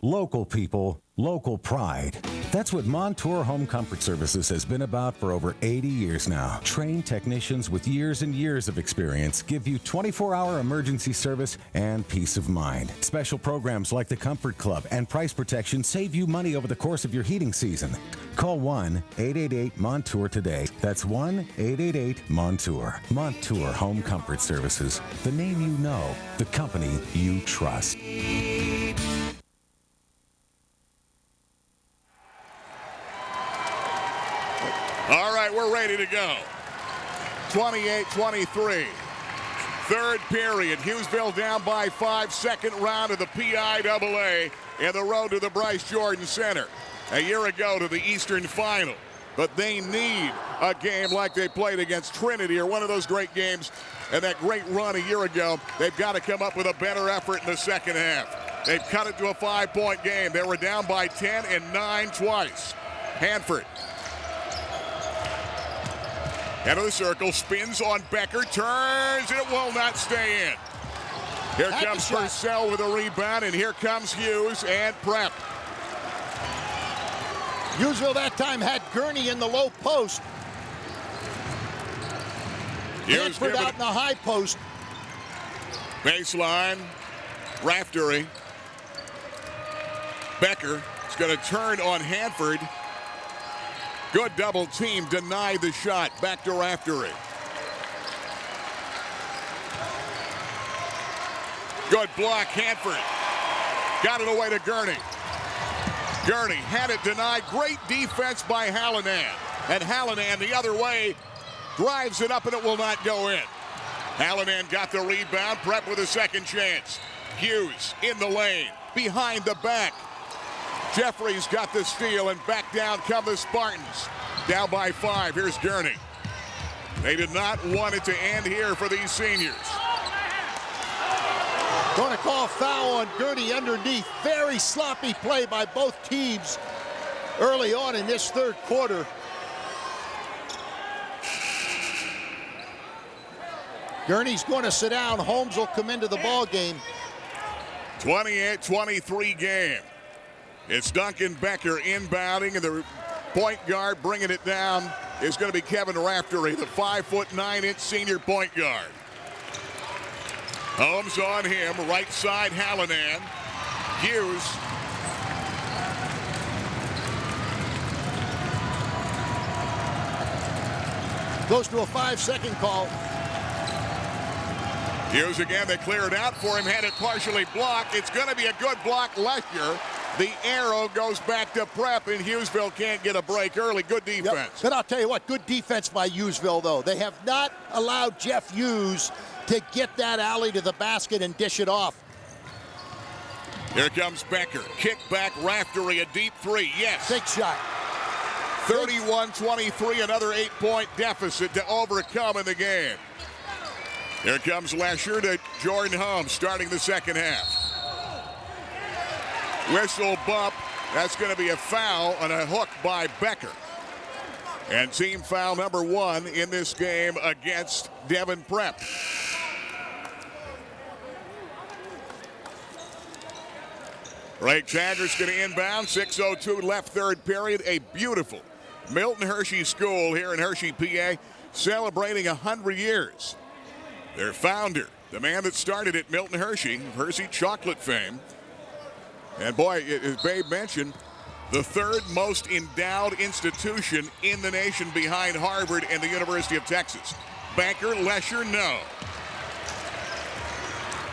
Local people, local pride. That's what Montour Home Comfort Services has been about for over 80 years now. Trained technicians with years and years of experience give you 24-hour emergency service and peace of mind. Special programs like the Comfort Club and Price Protection save you money over the course of your heating season. Call 1-888-MONTOUR today. That's 1-888-MONTOUR. Montour Home Comfort Services. The name you know, the company you trust.
All right, we're ready to go. 28-23. Third period. Hughesville down by 5. Second round of the PIAA and the road to the Bryce Jordan Center. A year ago to the Eastern Final. But they need a game like they played against Trinity, or one of those great games and that great run a year ago. They've got to come up with a better effort in the second half. They've cut it to a 5-point game. They were down by 10 and 9 twice. Hanford. Head of the circle, spins on Becker, turns, and it will not stay in. Here comes Purcell with a rebound, and here comes Hughes and Prep.
Hughesville that time had Gurney in the low post. Hanford out in the high post.
Baseline, Raftery. Becker is going to turn on Hanford. Good double team, denied the shot. Back to Raftery. Good block, Hanford. Got it away to Gurney. Gurney had it denied. Great defense by Hallinan. And Hallinan the other way drives it up and it will not go in. Hallinan got the rebound. Prep with a second chance. Hughes in the lane, behind the back. Jeffries got the steal, and back down come the Spartans. Down by 5. Here's Gurney. They did not want it to end here for these seniors.
Going to call foul on Gurney underneath. Very sloppy play by both teams early on in this third quarter. Gurney's going to sit down. Holmes will come into the ball game.
28-23 game. It's Duncan Becker inbounding, and the point guard bringing it down is going to be Kevin Raftery, the 5'9" senior point guard. Holmes on him, right side Hallinan. Hughes.
Goes to a 5-second call.
Hughes again, they clear it out for him, had it partially blocked. It's going to be a good block. Lesher. The arrow goes back to Prep, and Hughesville can't get a break early. Good defense.
Yep. But I'll tell you what, good defense by Hughesville, though. They have not allowed Jeff Hughes to get that alley to the basket and dish it off.
Here comes Becker. Kick back, Raftery, a deep 3. Yes.
Big shot.
31-23, another 8-point deficit to overcome in the game. Here comes Lesher to Jordan Holmes starting the second half. Whistle bump. That's going to be a foul on a hook by Becker. And team foul number 1 in this game against Devon Prep. Ray Taggart's going to inbound. 6:02 left third period. A beautiful Milton Hershey School here in Hershey, PA, celebrating 100 years. Their founder, the man that started at Milton Hershey, Hershey chocolate fame. And boy, as Babe mentioned, the third most endowed institution in the nation behind Harvard and the University of Texas. Banker, Lesher, no.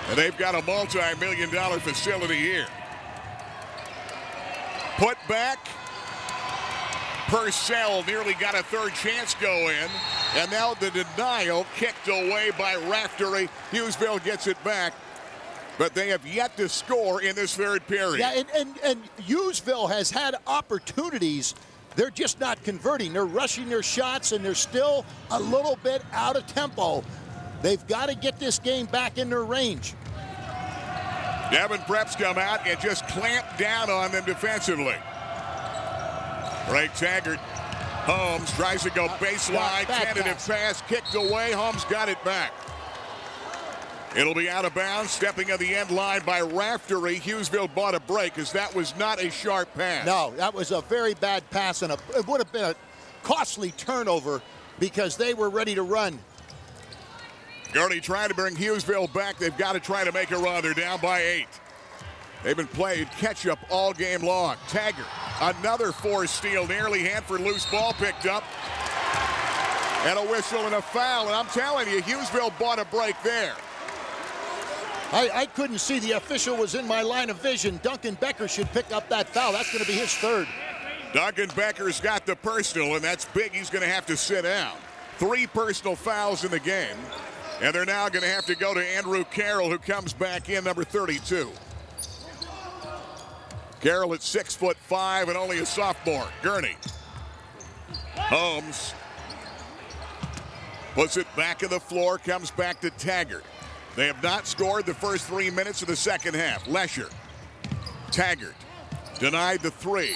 And they've got a multi-million-dollar facility here. Put back. Purcell nearly got a third chance go in. And now the denial kicked away by Raftery. Hughesville gets it back. But they have yet to score in this third period.
Yeah, and Hughesville has had opportunities. They're just not converting. They're rushing their shots, and they're still a little bit out of tempo. They've got to get this game back in their range.
Devon Prep's come out and just clamped down on them defensively. Ray Taggart. Holmes tries to go baseline. Tentative pass kicked away. Holmes got it back. It'll be out of bounds. Stepping on the end line by Raftery. Hughesville bought a break because that was not a sharp pass.
No, that was a very bad pass, and it would have been a costly turnover because they were ready to run.
Gurney trying to bring Hughesville back. They've got to try to make a run. They're down by 8. They've been playing catch-up all game long. Taggart, another forced steal. Nearly Hanford loose ball picked up. And a whistle and a foul. And I'm telling you, Hughesville bought a break there.
I couldn't see. The official was in my line of vision. Duncan Becker should pick up that foul. That's going to be his third.
Duncan Becker's got the personal, and that's big. He's going to have to sit down. 3 personal fouls in the game. And they're now going to have to go to Andrew Carroll, who comes back in, number 32. Carroll at 6'5" and only a sophomore. Gurney. Holmes puts it back on the floor, comes back to Taggart. They have not scored the first 3 minutes of the second half. Lesher. Taggart denied the 3.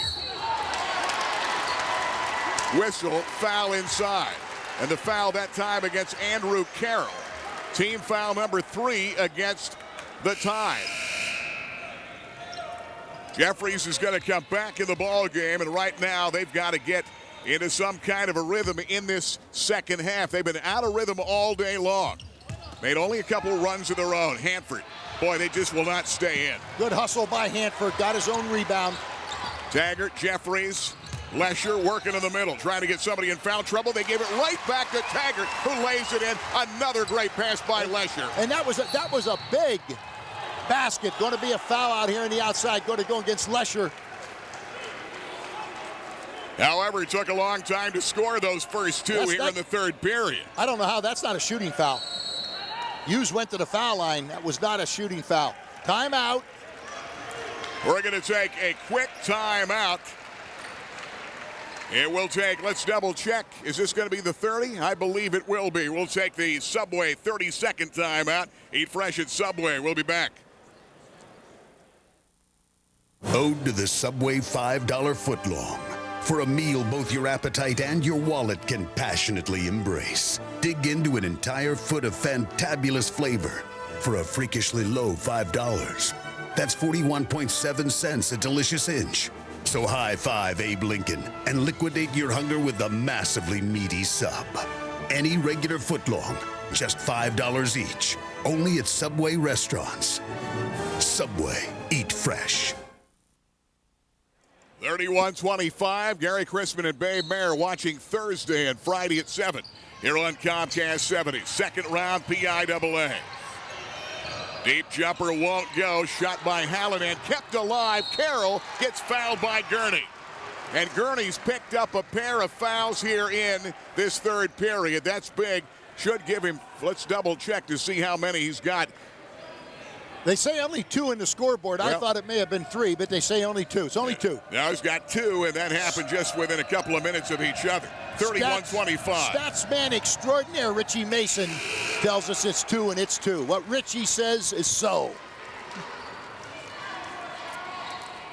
Whistle, foul inside. And the foul that time against Andrew Carroll. Team foul number 3 against the Tide. Jeffries is going to come back in the ball game, and right now they've got to get into some kind of a rhythm in this second half. They've been out of rhythm all day long. Made only a couple runs of their own. Hanford, boy, they just will not stay in.
Good hustle by Hanford, got his own rebound.
Taggart, Jeffries, Lesher working in the middle, trying to get somebody in foul trouble. They gave it right back to Taggart, who lays it in. Another great pass by Lesher.
And that was a big basket. Going to be a foul out here on the outside. Going to go against Lesher.
However, it took a long time to score those first 2 here in the third period.
I don't know how that's not a shooting foul. Hughes went to the foul line. That was not a shooting foul. Timeout.
We're going to take a quick timeout. It will take, let's double check. Is this going to be the 30? I believe it will be. We'll take the Subway 30-second timeout. Eat fresh at Subway. We'll be back.
Ode to the Subway $5 footlong. For a meal both your appetite and your wallet can passionately embrace. Dig into an entire foot of fantabulous flavor for a freakishly low $5. That's 41.7 cents a delicious inch. So high five Abe Lincoln and liquidate your hunger with the massively meaty sub. Any regular footlong, just $5 each. Only at Subway restaurants. Subway, eat fresh.
31-25, Gary Chrisman and Babe Mayer watching Thursday and Friday at 7 here on Comcast 70. Second round PIAA. Deep jumper won't go. Shot by Hallinan, kept alive. Carroll gets fouled by Gurney. And Gurney's picked up a pair of fouls here in this third period. That's big. Should give him, let's double check to see how many he's got.
They say only 2 in the scoreboard. I thought it may have been 3, but they say only 2. It's only 2.
Now he's got 2, and that happened just within a couple of minutes of each other. 31-25.
Statsman extraordinaire Richie Mason tells us it's 2, and it's 2. What Richie says is so.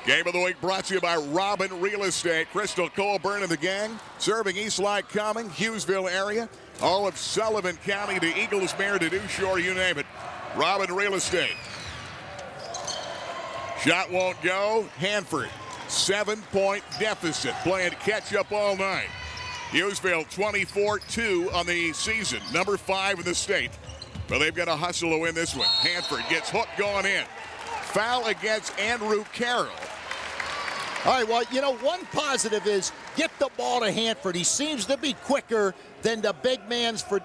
Game of the week brought to you by Robin Real Estate. Crystal Colburn and the gang serving East Lake Cumming, Hughesville area, all of Sullivan County to Eaglesmere to New Shore, you name it. Robin Real Estate. Shot won't go. Hanford, 7-point deficit, playing catch up all night. Hughesville 24-2 on the season, number 5 in the state. But they've got to hustle to win this one. Hanford gets hooked going in. Foul against Andrew Carroll.
All right, well, you know, one positive is get the ball to Hanford. He seems to be quicker than the big men for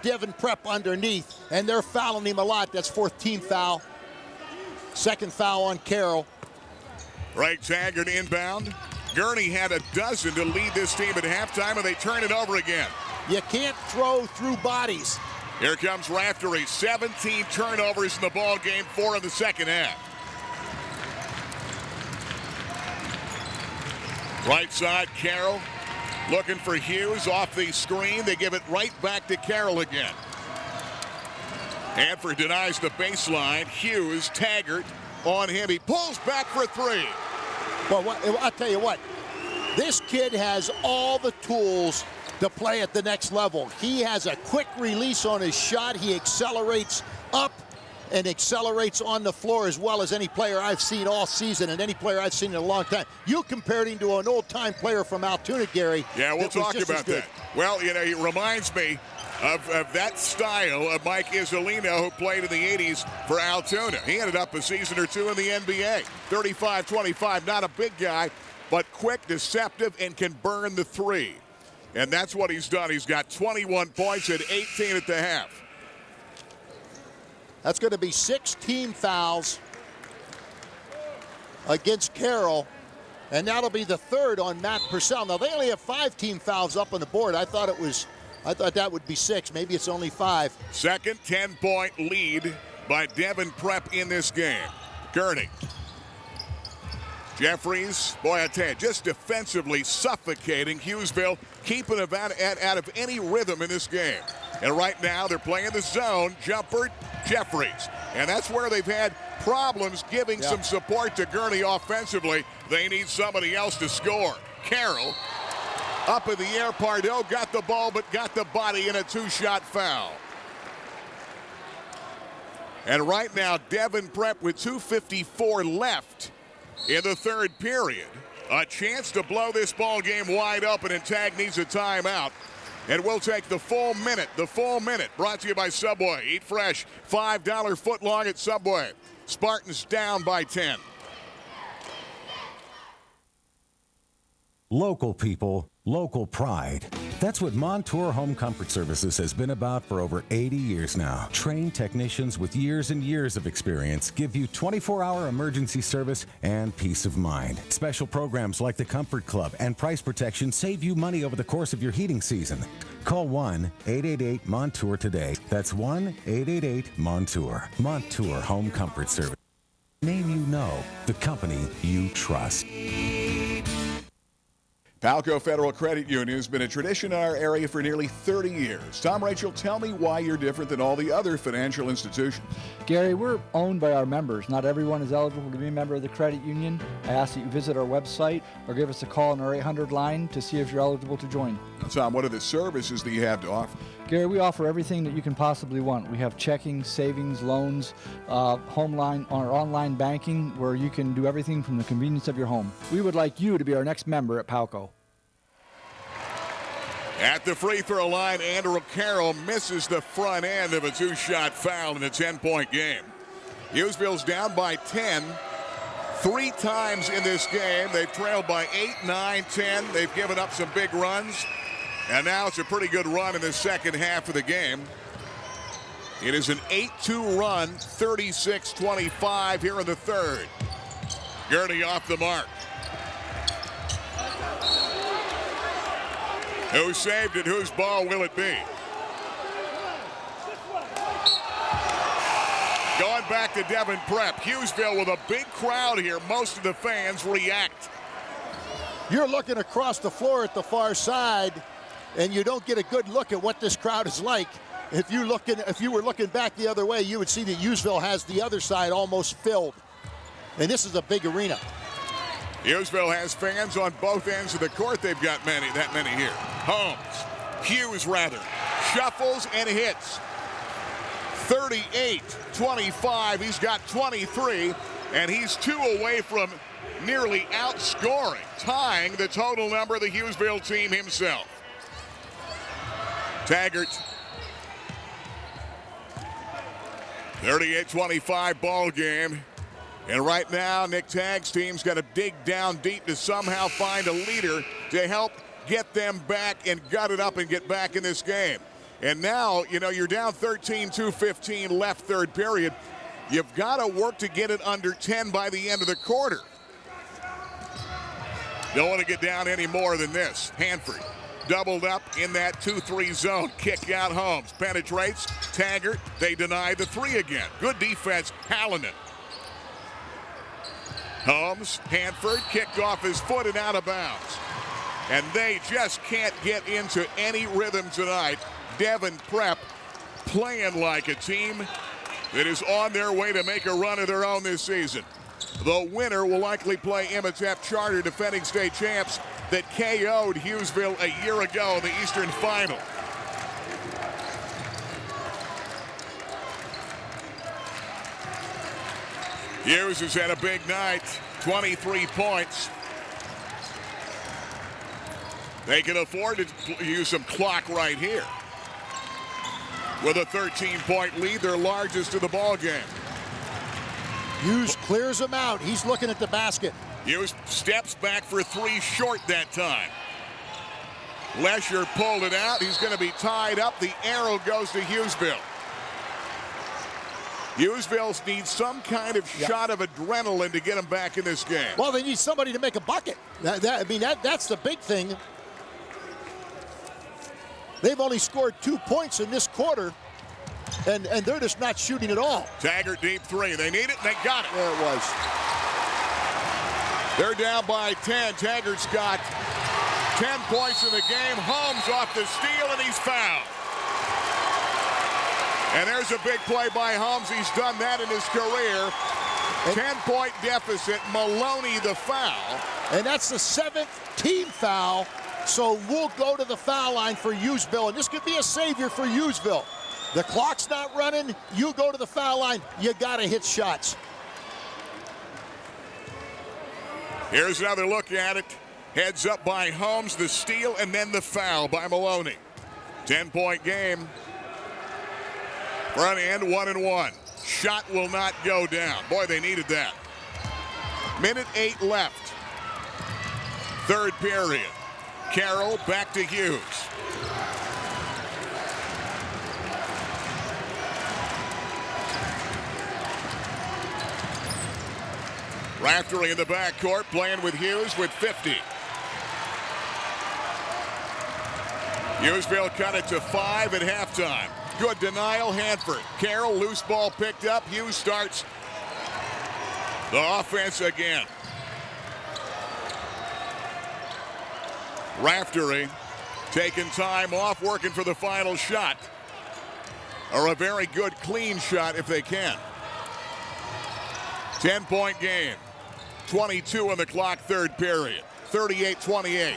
Devon Prep underneath, and they're fouling him a lot. That's 4th team foul. 2nd foul on Carroll.
Right, Taggart inbound. Gurney had a dozen to lead this team at halftime, and they turn it over again.
You can't throw through bodies.
Here comes Raftery. 17 turnovers in the ball game, 4 in the second half. Right side, Carroll looking for Hughes off the screen. They give it right back to Carroll again. Hanford denies the baseline. Hughes, Taggart on him. He pulls back for 3.
Well, I'll tell you what. This kid has all the tools to play at the next level. He has a quick release on his shot. He accelerates up and accelerates on the floor as well as any player I've seen all season and any player I've seen in a long time. You compared him to an old-time player from Altoona, Gary.
Yeah, we'll talk about that. Well, you know, he reminds me of that style of Mike Isolino, who played in the 80s for Altoona. He ended up a season or two in the NBA. 35-25, not a big guy, but quick, deceptive, and can burn the 3. And that's what he's done. He's got 21 points and 18 at the half.
That's going to be 6 team fouls against Carroll, and that'll be the 3rd on Matt Purcell. Now, they only have 5 team fouls up on the board. I thought that would be 6. Maybe it's only 5.
Second 10-point lead by Devon Prep in this game. Gurney. Jeffries, boy, I tell you, just defensively suffocating Hughesville, keeping them out of any rhythm in this game. And right now, they're playing the zone. Jumper, Jeffries. And that's where they've had problems giving some support to Gurney offensively. They need somebody else to score. Carroll, up in the air. Pardo got the ball, but got the body in a 2-shot foul. And right now, Devon Prep with 2:54 left in the 3rd period. A chance to blow this ball game wide open, and Tag needs a timeout. And we'll take the full minute. Brought to you by Subway. Eat fresh. $5 footlong at Subway. Spartans down by 10.
Local people, local pride. That's what Montour Home Comfort Services has been about for over 80 years now. Trained technicians with years and years of experience give you 24-hour emergency service and peace of mind. Special programs like the Comfort Club and price protection save you money over the course of your heating season. Call 1-888-MONTOUR today. That's 1-888-MONTOUR. Montour Home Comfort Service. Name you know, the company you trust.
Palco Federal Credit Union has been a tradition in our area for nearly 30 years. Tom, Rachel, tell me why you're different than all the other financial institutions.
Gary, we're owned by our members. Not everyone is eligible to be a member of the credit union. I ask that you visit our website or give us a call on our 800 line to see if you're eligible to join.
Tom, what are the services that you have to offer?
Gary, we offer everything that you can possibly want. We have checking, savings, loans, home line, our online banking, where you can do everything from the convenience of your home. We would like you to be our next member at Palco.
At the free throw line, Andrew Carroll misses the front end of a 2-shot foul in a 10-point game. Hughesville's down by 10. 3 times in this game. They've trailed by 8, 9, 10. They've given up some big runs. And now it's a pretty good run in the second half of the game. It is an 8-2 run, 36-25 here in the 3rd. Gurney off the mark. Who saved it? Whose ball will it be? Going back to Devon Prep. Hughesville with a big crowd here. Most of the fans react.
You're looking across the floor at the far side, and you don't get a good look at what this crowd is like. If you were looking back the other way, you would see that Hughesville has the other side almost filled. And this is a big arena.
Hughesville has fans on both ends of the court. They've got that many here. Hughes shuffles and hits. 38-25. He's got 23, and he's 2 away from nearly outscoring, tying the total number of the Hughesville team himself. Taggart. 38-25 ball game. And right now, Nick Tagg's team's got to dig down deep to somehow find a leader to help get them back and gut it up and get back in this game. And now, you're down 13-2-15 left third period. You've got to work to get it under 10 by the end of the quarter. Don't want to get down any more than this. Hanford doubled up in that 2-3 zone. Kick out Holmes. Penetrates. Taggart. They deny the 3 again. Good defense. Hallinan. Holmes, Hanford, kicked off his foot and out of bounds. And they just can't get into any rhythm tonight. Devon Prep playing like a team that is on their way to make a run of their own this season. The winner will likely play Imhotep Charter, defending state champs, that KO'd Hughesville a year ago in the Eastern Final. Hughes has had a big night, 23 points. They can afford to use some clock right here. With a 13-point lead, their largest of the ball game.
Hughes clears him out. He's looking at the basket.
Hughes steps back for 3 short that time. Lesher pulled it out. He's going to be tied up. The arrow goes to Hughesville. Hughesville needs some kind of shot of adrenaline to get them back in this game.
Well, they need somebody to make a bucket. That's the big thing. They've only scored 2 points in this quarter, and they're just not shooting at all.
Taggart deep 3. They need it, and they got it.
There it was.
They're down by 10. Taggart's got 10 points in the game. Holmes off the steal, and he's fouled. And there's a big play by Holmes. He's done that in his career. 10-point deficit. Maloney the foul.
And that's the 7th team foul. So we'll go to the foul line for Hughesville. And this could be a savior for Hughesville. The clock's not running. You go to the foul line. You got to hit shots.
Here's another look at it. Heads up by Holmes, the steal, and then the foul by Maloney. 10-point game. Front end, 1-1. Shot will not go down. Boy, they needed that. Minute 8 left. Third period. Carroll back to Hughes. Raftery in the backcourt, playing with Hughes with 50. Hughesville cut it to 5 at halftime. Good denial, Hanford. Carroll, loose ball picked up. Hughes starts the offense again. Raftery taking time off, working for the final shot. Or a very good clean shot if they can. 10-point game. 22 on the clock, third period. 38-28.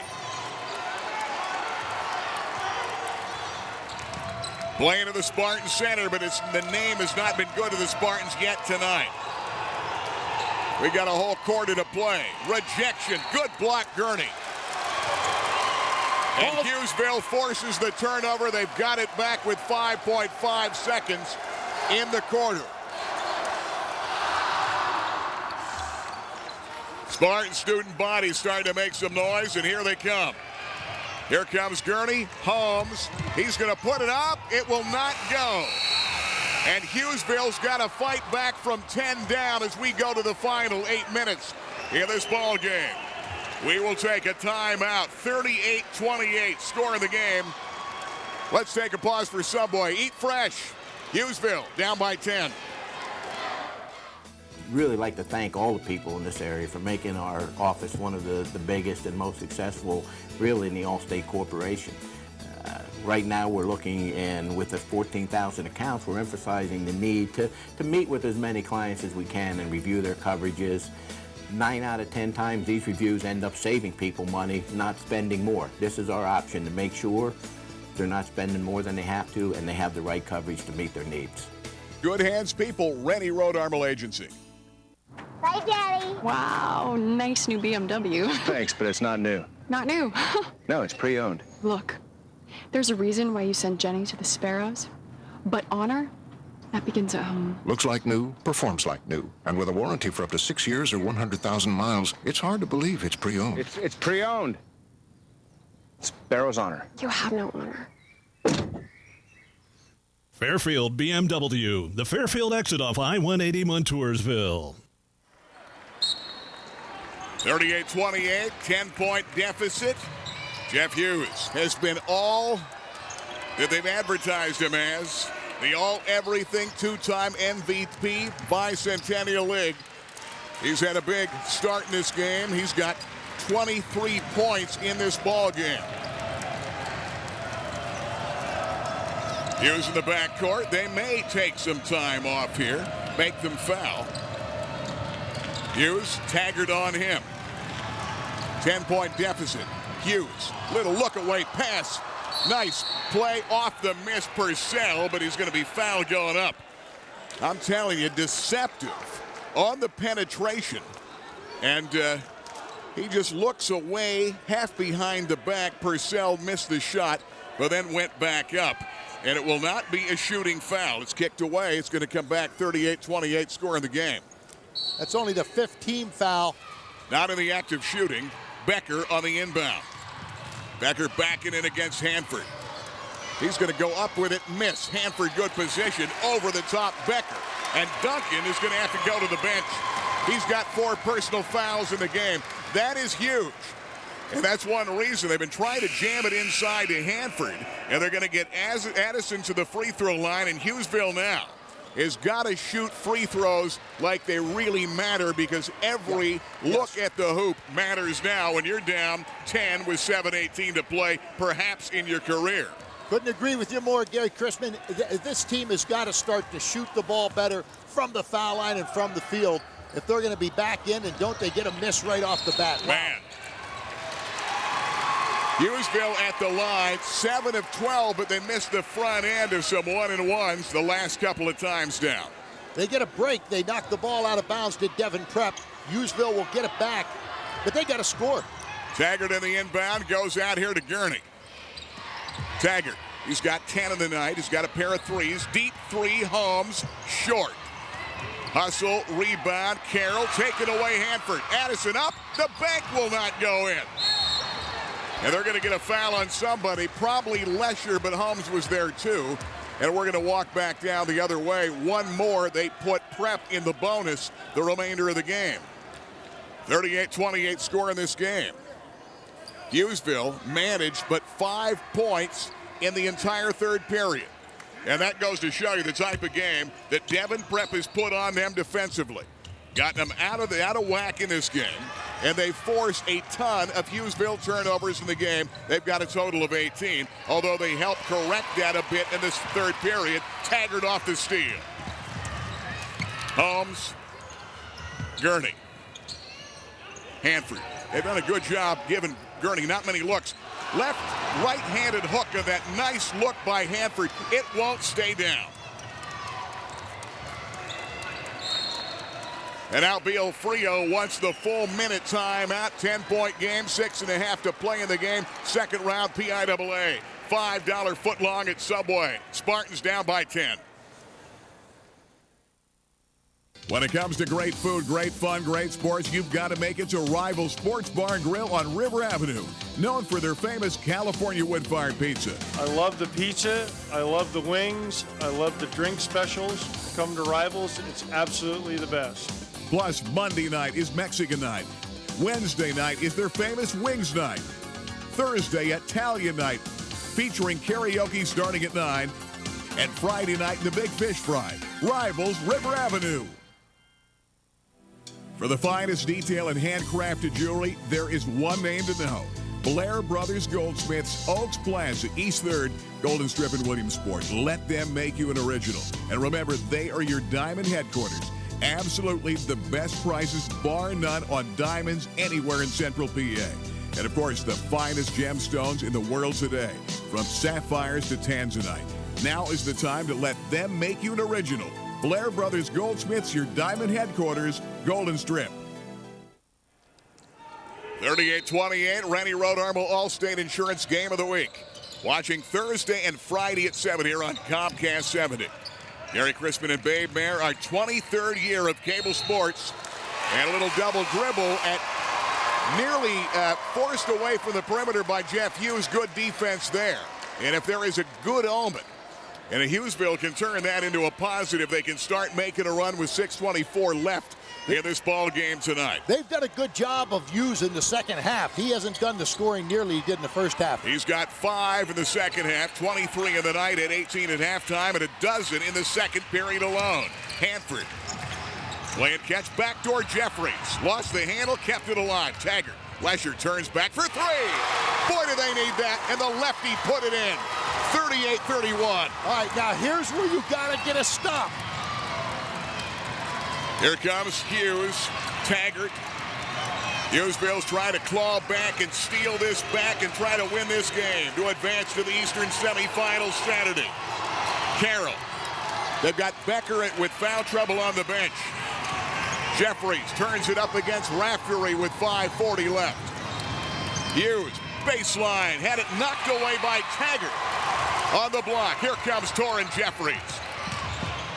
Playing to the Spartan Center, but the name has not been good to the Spartans yet tonight. We got a whole quarter to play. Rejection. Good block, Gurney. And Hughesville forces the turnover. They've got it back with 5.5 seconds in the quarter. Spartan student body starting to make some noise, and here they come. Here comes Gurney. Holmes. He's going to put it up. It will not go. And Hughesville's got to fight back from 10 down as we go to the final 8 minutes in this ball game. We will take a timeout. 38-28 score of the game. Let's take a pause for Subway. Eat fresh. Hughesville down by 10.
Really like to thank all the people in this area for making our office one of the biggest and most successful really in the All-State Corporation. Right now we're looking, and with the 14,000 accounts, we're emphasizing the need to meet with as many clients as we can and review their coverages, 9 out of 10 times these reviews end up saving people money, not spending more. This is our option to make sure they're not spending more than they have to and they have the right coverage to meet their needs.
Good Hands People, Rennie Road Armor Agency.
Bye, Daddy. Wow, nice new BMW.
Thanks, but it's not new.
Not new.
No, it's pre-owned.
Look, there's a reason why you sent Jenny to the Sparrows, but honor, that begins at home.
Looks like new, performs like new. And with a warranty for up to 6 years or 100,000 miles, it's hard to believe it's pre-owned.
It's pre-owned. Sparrow's honor.
You have no honor.
Fairfield BMW, the Fairfield exit off I-180 Montoursville.
38-28, 10-point deficit. Jeff Hughes has been all that they've advertised him as. The all-everything two-time MVP Bicentennial League. He's had a big start in this game. He's got 23 points in this ball game. Hughes in the backcourt. They may take some time off here, make them foul. Hughes, Taggart on him. 10-point deficit. Hughes, little look-away pass. Nice play off the miss, Purcell, but he's going to be fouled going up. I'm telling you, deceptive on the penetration. And he just looks away, half behind the back. Purcell missed the shot, but then went back up. And it will not be a shooting foul. It's kicked away. It's going to come back 38-28, score in the game.
That's only the 5th team foul.
Not in the act of shooting. Becker on the inbound. Becker backing in against Hanford. He's going to go up with it, miss. Hanford, good position, over the top, Becker. And Duncan is going to have to go to the bench. He's got 4 personal fouls in the game. That is huge. And that's one reason they've been trying to jam it inside to Hanford. And they're going to get Addison to the free throw line. And Hughesville now has got to shoot free throws like they really matter, because every look at the hoop matters now when you're down 10 with 7:18 to play, perhaps in your career.
Couldn't agree with you more, Gary Chrisman. This team has got to start to shoot the ball better from the foul line and from the field if they're going to be back in, and don't they get a miss right off the bat.
Man. Hughesville at the line, 7 of 12, but they missed the front end of some 1-and-1s the last couple of times down.
They get a break. They knock the ball out of bounds to Devon Prep. Hughesville will get it back, but they got to score.
Taggart in the inbound, goes out here to Gurney. Taggart, he's got 10 in the night. He's got a pair of threes. Deep three, Holmes, short. Hustle, rebound, Carroll, taken away Hanford. Addison up, the bank will not go in. And they're going to get a foul on somebody, probably Lesher, but Holmes was there too. And we're going to walk back down the other way. One more, they put Prep in the bonus the remainder of the game. 38-28 score in this game. Hughesville managed but 5 points in the entire third period. And that goes to show you the type of game that Devon Prep has put on them defensively. Gotten them out of whack in this game. And they forced a ton of Hughesville turnovers in the game. They've got a total of 18, although they helped correct that a bit in this third period. Taggart off the steal. Holmes, Gurney, Hanford. They've done a good job giving Gurney not many looks. Left right-handed hook of that nice look by Hanford. It won't stay down. And now Bill Frio wants the full minute timeout. 10-point game, 6.5 to play in the game. Second round PIAA. $5 footlong at Subway. Spartans down by 10. When it comes to great food, great fun, great sports, you've got to make it to Rival Sports Bar and Grill on River Avenue. Known for their famous California wood-fired pizza.
I love the pizza. I love the wings. I love the drink specials. Come to Rivals. It's absolutely the best.
Plus, Monday night is Mexican night. Wednesday night is their famous Wings night. Thursday, Italian night, featuring karaoke starting at 9. And Friday night, the Big Fish Fry. Rivals, River Avenue. For the finest detail in handcrafted jewelry, there is one name to know. Blair Brothers Goldsmiths, Oaks Plaza, East 3rd, Golden Strip in Williamsport. Let them make you an original. And remember, they are your diamond headquarters. Absolutely the best prices, bar none, on diamonds anywhere in Central PA. And, of course, the finest gemstones in the world today, from sapphires to tanzanite. Now is the time to let them make you an original. Blair Brothers Goldsmiths, your diamond headquarters, Golden Strip. 38-28, Rennie Road Armor Allstate Insurance Game of the Week. Watching Thursday and Friday at 7 here on Comcast 70. Gary Crispin and Babe Mayer, our 23rd year of cable sports. And a little double dribble at nearly forced away from the perimeter by Jeff Hughes. Good defense there. And if there is a good omen, and Hughesville can turn that into a positive, they can start making a run with 6:24 left in this ball game tonight.
They've done a good job of Hughes in the second half. He hasn't done the scoring nearly he did in the first half.
He's got 5 in the second half, 23 in the night at 18 at halftime, and a dozen in the second period alone. Hanford playing catch backdoor Jeffries. Lost the handle, kept it alive. Taggart. Lesher turns back for 3. Boy, do they need that. And the lefty put it in. 38-31.
All right, now here's where you got to get a stop.
Here comes Hughes. Taggart. Hughesville's trying to claw back and steal this back and try to win this game to advance to the Eastern semifinals Saturday. Carroll. They've got Becker with foul trouble on the bench. Jeffries turns it up against Raftery with 5:40 left. Hughes, baseline, had it knocked away by Taggart. On the block, here comes Torrin Jeffries.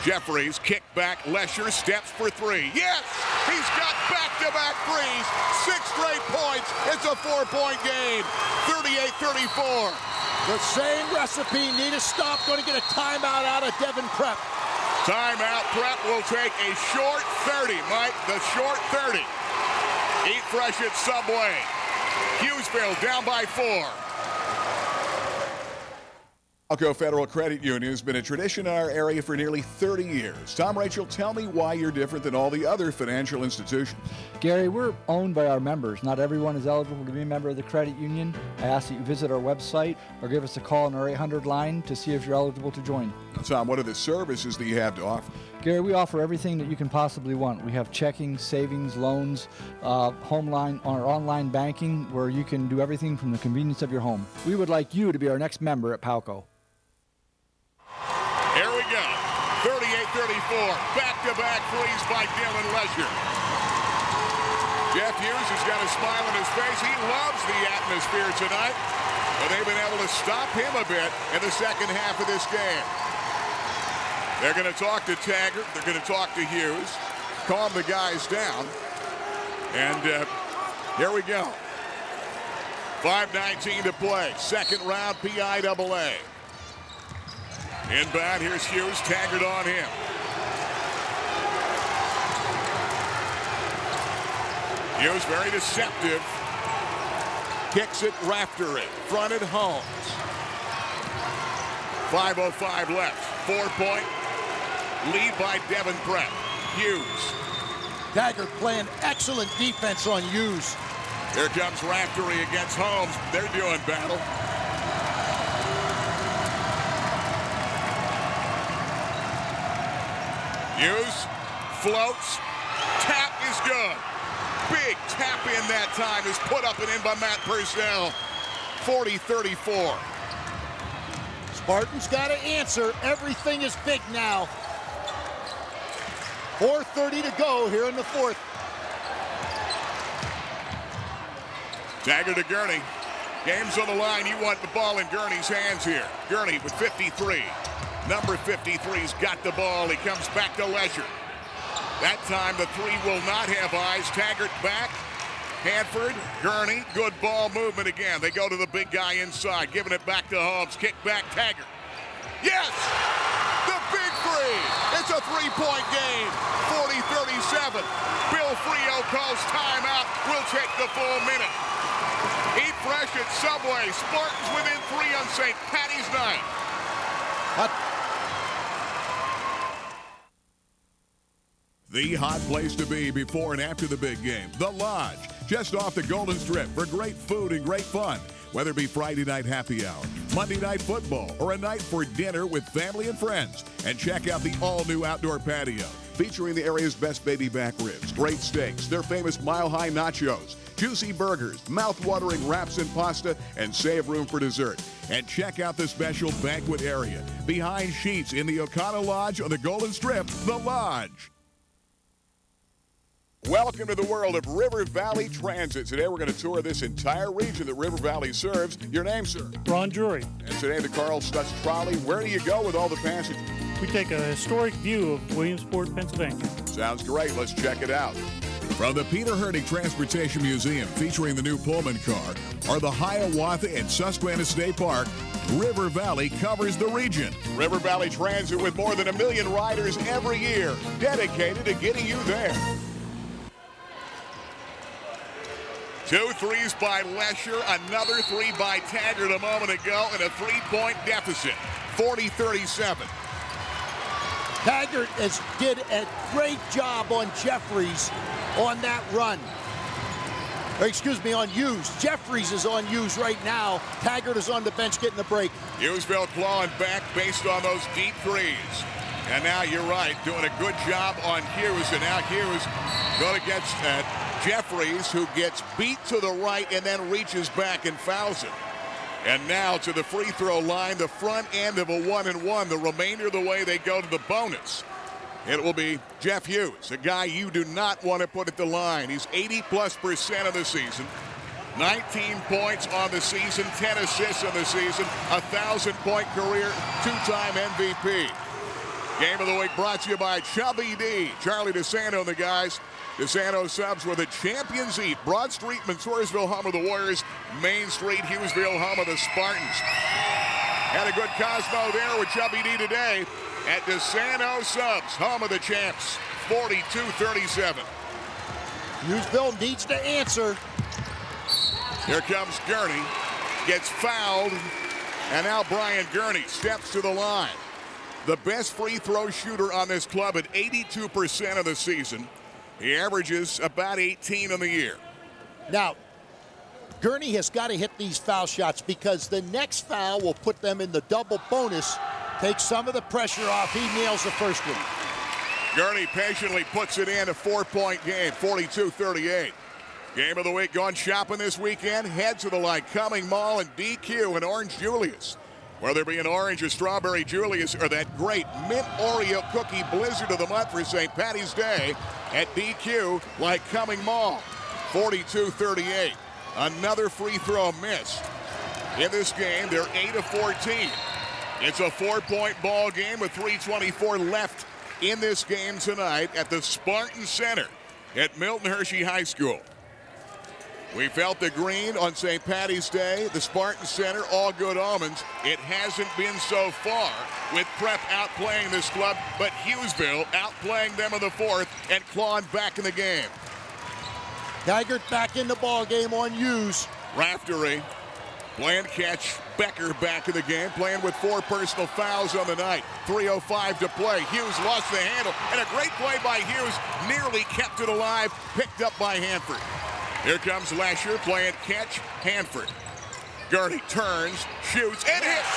Jeffries, kick back, Lesher steps for 3. Yes! He's got back-to-back threes. 6 straight points. It's a 4-point game. 38-34.
The same recipe, need a stop, going to get a timeout out of Devon Prep.
Timeout. Prep will take a short 30, Mike. The short 30. Eat fresh at Subway. Hughesville down by 4. Alco Federal Credit Union has been a tradition in our area for nearly 30 years. Tom, Rachel, tell me why you're different than all the other financial institutions.
Gary, we're owned by our members. Not everyone is eligible to be a member of the credit union. I ask that you visit our website or give us a call on our 800 line to see if you're eligible to join.
Now, Tom, what are the services that you have to offer?
Gary, we offer everything that you can possibly want. We have checking, savings, loans, home line, our online banking, where you can do everything from the convenience of your home. We would like you to be our next member at PALCO.
Here we go. 38-34. Back-to-back threes by Dylan Lesher. Jeff Hughes has got a smile on his face. He loves the atmosphere tonight. But they've been able to stop him a bit in the second half of this game. They're going to talk to Taggart. They're going to talk to Hughes. Calm the guys down. And here we go. 5:19 to play. Second round PIAA. Inbound, here's Hughes, Taggart on him. Hughes very deceptive. Kicks it, Raftery, fronted Holmes. 5:05 left, 4-point lead by Devon Prep. Hughes.
Taggart playing excellent defense on Hughes.
Here comes Raftery against Holmes. They're doing battle. Hughes floats. Tap is good. Big tap in that time is put up and in by Matt Purcell. 40-34.
Spartans got to answer. Everything is big now. 4:30 to go here in the fourth.
Taggart to Gurney. Game's on the line. You want the ball in Gurney's hands here. Gurney with 53. Number 53's got the ball. He comes back to Lesher. That time the 3 will not have eyes. Taggart back. Hanford, Gurney, good ball movement again. They go to the big guy inside, giving it back to Holmes. Kick back, Taggart. Yes! The big 3. It's a 3-point game. 40-37. Bill Frio calls timeout. We'll take the full minute. Eat fresh at Subway. Spartans within 3 on St. Patty's night. The hot place to be before and after the big game. The Lodge, just off the Golden Strip for great food and great fun. Whether it be Friday night happy hour, Monday night football, or a night for dinner with family and friends. And check out the all-new outdoor patio. featuring the area's best baby back ribs, great steaks, their famous mile-high nachos, juicy burgers, mouth-watering wraps and pasta, and save room for dessert. And check out the special banquet area behind sheets in the O'Connell Lodge on the Golden Strip, The Lodge. Welcome to the world of River Valley Transit. Today we're going to tour this entire region that River Valley serves. Your name, sir?
Ron Drury.
And today the Carl Stutz Trolley. Where do you go with all the passengers?
We take a historic view of Williamsport, Pennsylvania.
Sounds great. Let's check it out. From the Peter Herning Transportation Museum, featuring the new Pullman car, or the Hiawatha and Susquehanna State Park, River Valley covers the region. River Valley Transit with more than 1 million riders every year, dedicated to getting you there. 2 threes by Lesher, another 3 by Taggart a moment ago, and a 3-point deficit, 40-37.
Taggart did a great job on Jeffries on that run. Or excuse me, on Hughes. Jeffries is on Hughes right now. Taggart is on the bench getting the break.
Hughesville clawing back based on those deep threes. And now you're right, doing a good job on Hughes. And now Hughes going against Jeffries, who gets beat to the right and then reaches back and fouls it. And now to the free throw line, the front end of a 1-and-1. The remainder of the way they go to the bonus. It will be Jeff Hughes, a guy you do not want to put at the line. He's 80+% of the season. 19 points on the season, 10 assists on the season, 1,000-point career, 2-time MVP. Game of the week brought to you by Chubby D. Charlie DeSanto and the guys. DeSanto subs where the champions eat. Broad Street, Montoursville, home of the Warriors. Main Street, Hughesville, home of the Spartans. Had a good Cosmo there with Chubby D today at DeSanto subs, home of the champs. 42-37.
Hughesville needs to answer.
Here comes Gurney. Gets fouled. And now Brian Gurney steps to the line. The best free throw shooter on this club at 82% of the season. He averages about 18 on the year.
Now, Gurney has got to hit these foul shots because the next foul will put them in the double bonus, take some of the pressure off. He nails the first one.
Gurney patiently puts it in, a 4-point game, 42-38. Game of the week gone shopping this weekend. Head to the line, Cumming Mall and DQ and Orange Julius. Whether it be an orange or strawberry Julius or that great mint Oreo cookie blizzard of the month for St. Patty's Day at DQ, like Cumming Mall. 42-38. Another free throw miss. In this game, they're 8 of 14. It's a 4-point ball game with 3:24 left in this game tonight at the Spartan Center at Milton Hershey High School. We felt the green on St. Patty's Day, the Spartan Center, all good omens. It hasn't been so far with Prep outplaying this club, but Hughesville outplaying them in the fourth and clawing back in the game.
Taggart back in the ball game on Hughes.
Raftery playing catch. Becker back in the game, playing with 4 personal fouls on the night. 3:05 to play. Hughes lost the handle, and a great play by Hughes nearly kept it alive, picked up by Hanford. Here comes Lasher playing catch. Hanford. Gurney turns, shoots, and hits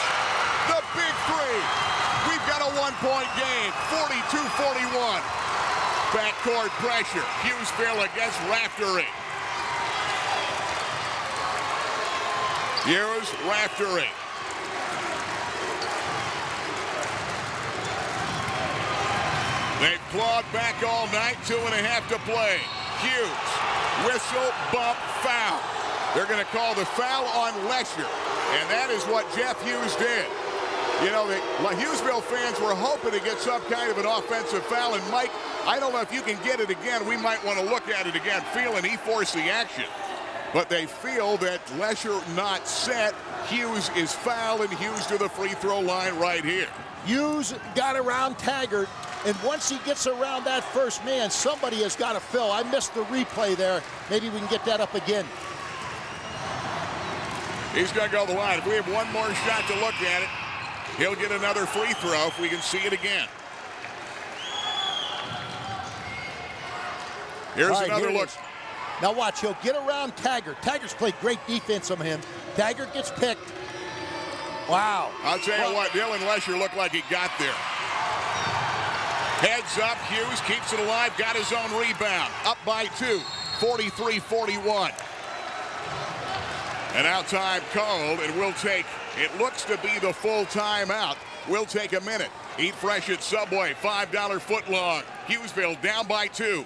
the big three. We've got a 1-point game, 42-41. Backcourt pressure. Hughesville against Raftery. Hughes, Raftery. They've clawed back all night, 2.5 to play. Hughes, whistle, bump, foul. They're going to call the foul on Lesher, and that is what Jeff Hughes did. You know, the Hughesville fans were hoping to get some kind of an offensive foul, and Mike, I don't know if you can get it again. We might want to look at it again, feeling he forced the action. But they feel that Lesher not set. Hughes is fouled, and Hughes to the free throw line right here.
Hughes got around Taggart, and once he gets around that first man, somebody has got to fill. I missed the replay there. Maybe we can get that up again.
He's going to go to the line. If we have one more shot to look at it, he'll get another free throw if we can see it again. Here's
right,
another look.
Now watch, he'll get around Taggart. Taggart's played great defense on him. Taggart gets picked. Wow.
I'll tell you what, Dylan Lesher looked like he got there. Heads up, Hughes keeps it alive, got his own rebound. Up by 2, 43-41. And out time called, and we'll take, it looks to be the full timeout. We'll take a minute. Eat fresh at Subway, $5 footlong. Hughesville down by 2.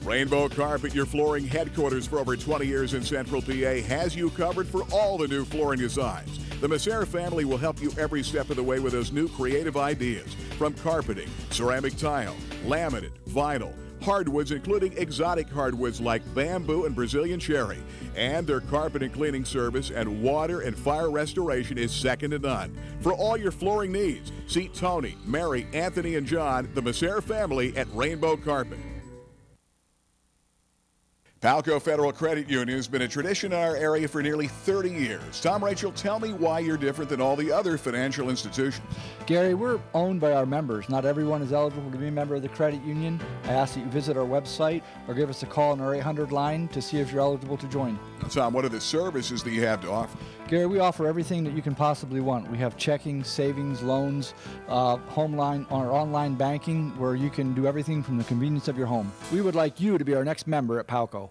Rainbow Carpet, your flooring headquarters for over 20 years in Central PA, has you covered for all the new flooring designs. The Messer family will help you every step of the way with those new creative ideas. From carpeting, ceramic tile, laminate, vinyl, hardwoods, including exotic hardwoods like bamboo and Brazilian cherry. And their carpet and cleaning service and water and fire restoration is second to none. For all your flooring needs, see Tony, Mary, Anthony, and John, the Messer family at Rainbow Carpet. Palco Federal Credit Union has been a tradition in our area for nearly 30 years. Tom, Rachel, tell me why you're different than all the other financial institutions.
Gary, we're owned by our members. Not everyone is eligible to be a member of the credit union. I ask that you visit our website or give us a call on our 800 line to see if you're eligible to join.
Tom, what are the services that you have to offer?
Gary, we offer everything that you can possibly want. We have checking, savings, loans, home line, our online banking, where you can do everything from the convenience of your home. We would like you to be our next member at Palco.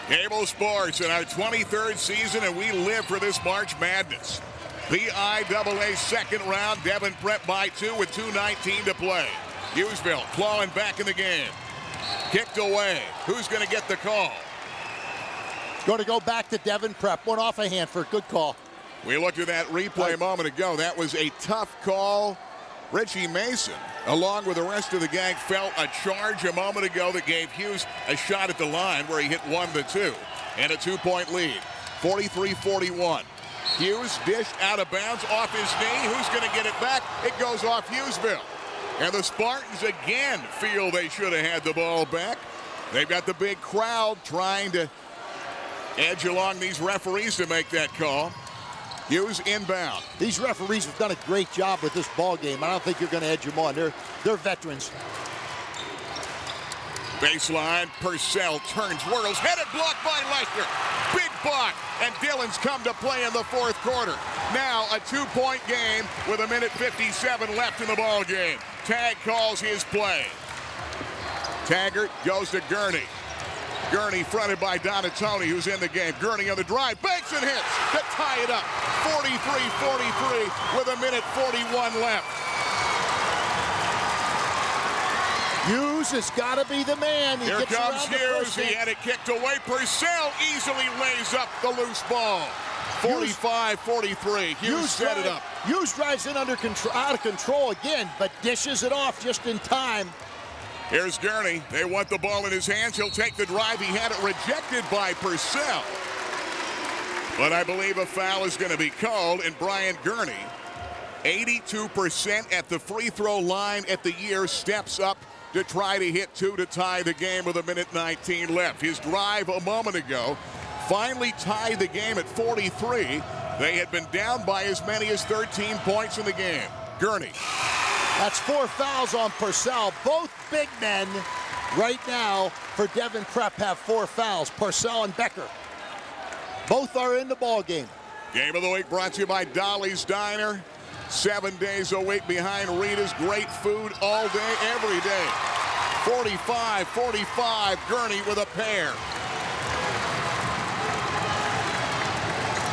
Cable Sports in our 23rd season, and we live for this March Madness. BIAA second round, Devon Prep by 2 with 2:19 to play. Hughesville clawing back in the game. Kicked away. Who's going to get the call?
Going to go back to Devon Prep. One off a Hanford. Good call.
We looked at that replay a moment ago. That was a tough call. Richie Mason, along with the rest of the gang, felt a charge a moment ago that gave Hughes a shot at the line where he hit 1-2 and a 2-point lead. 43-41. Hughes dished out of bounds off his knee. Who's going to get it back? It goes off Hughesville. And the Spartans again feel they should have had the ball back. They've got the big crowd trying to edge along these referees to make that call. Hughes inbound.
These referees have done a great job with this ball game. I don't think you're going to edge them on. They're veterans.
Baseline, Purcell turns, whirls, headed, blocked by Lester. Big block, and Dillon's come to play in the fourth quarter. Now a 2-point game with 1:57 left in the ball game. Tag calls his play. Taggart goes to Gurney. Gurney fronted by Donatoni, who's in the game. Gurney on the drive, banks and hits to tie it up. 43-43 with 1:41 left.
Hughes has got to be the man.
Here comes Hughes. He had it kicked away. Purcell easily lays up the loose ball. 45-43. Hughes set it up.
Hughes drives in out of control again, but dishes it off just in time.
Here's Gurney. They want the ball in his hands. He'll take the drive. He had it rejected by Purcell. But I believe a foul is going to be called, and Brian Gurney, 82% at the free throw line at the year, steps up to try to hit 2 to tie the game with 1:19 left. His drive a moment ago finally tied the game at 43. They had been down by as many as 13 points in the game. Gurney.
That's 4 fouls on Purcell. Both big men right now for Devon Prep have 4 fouls. Purcell and Becker. Both are in the ball game.
Game of the week brought to you by Dolly's Diner. 7 days a week behind Rita's. Great food all day, every day. 45-45, Gurney with a pair.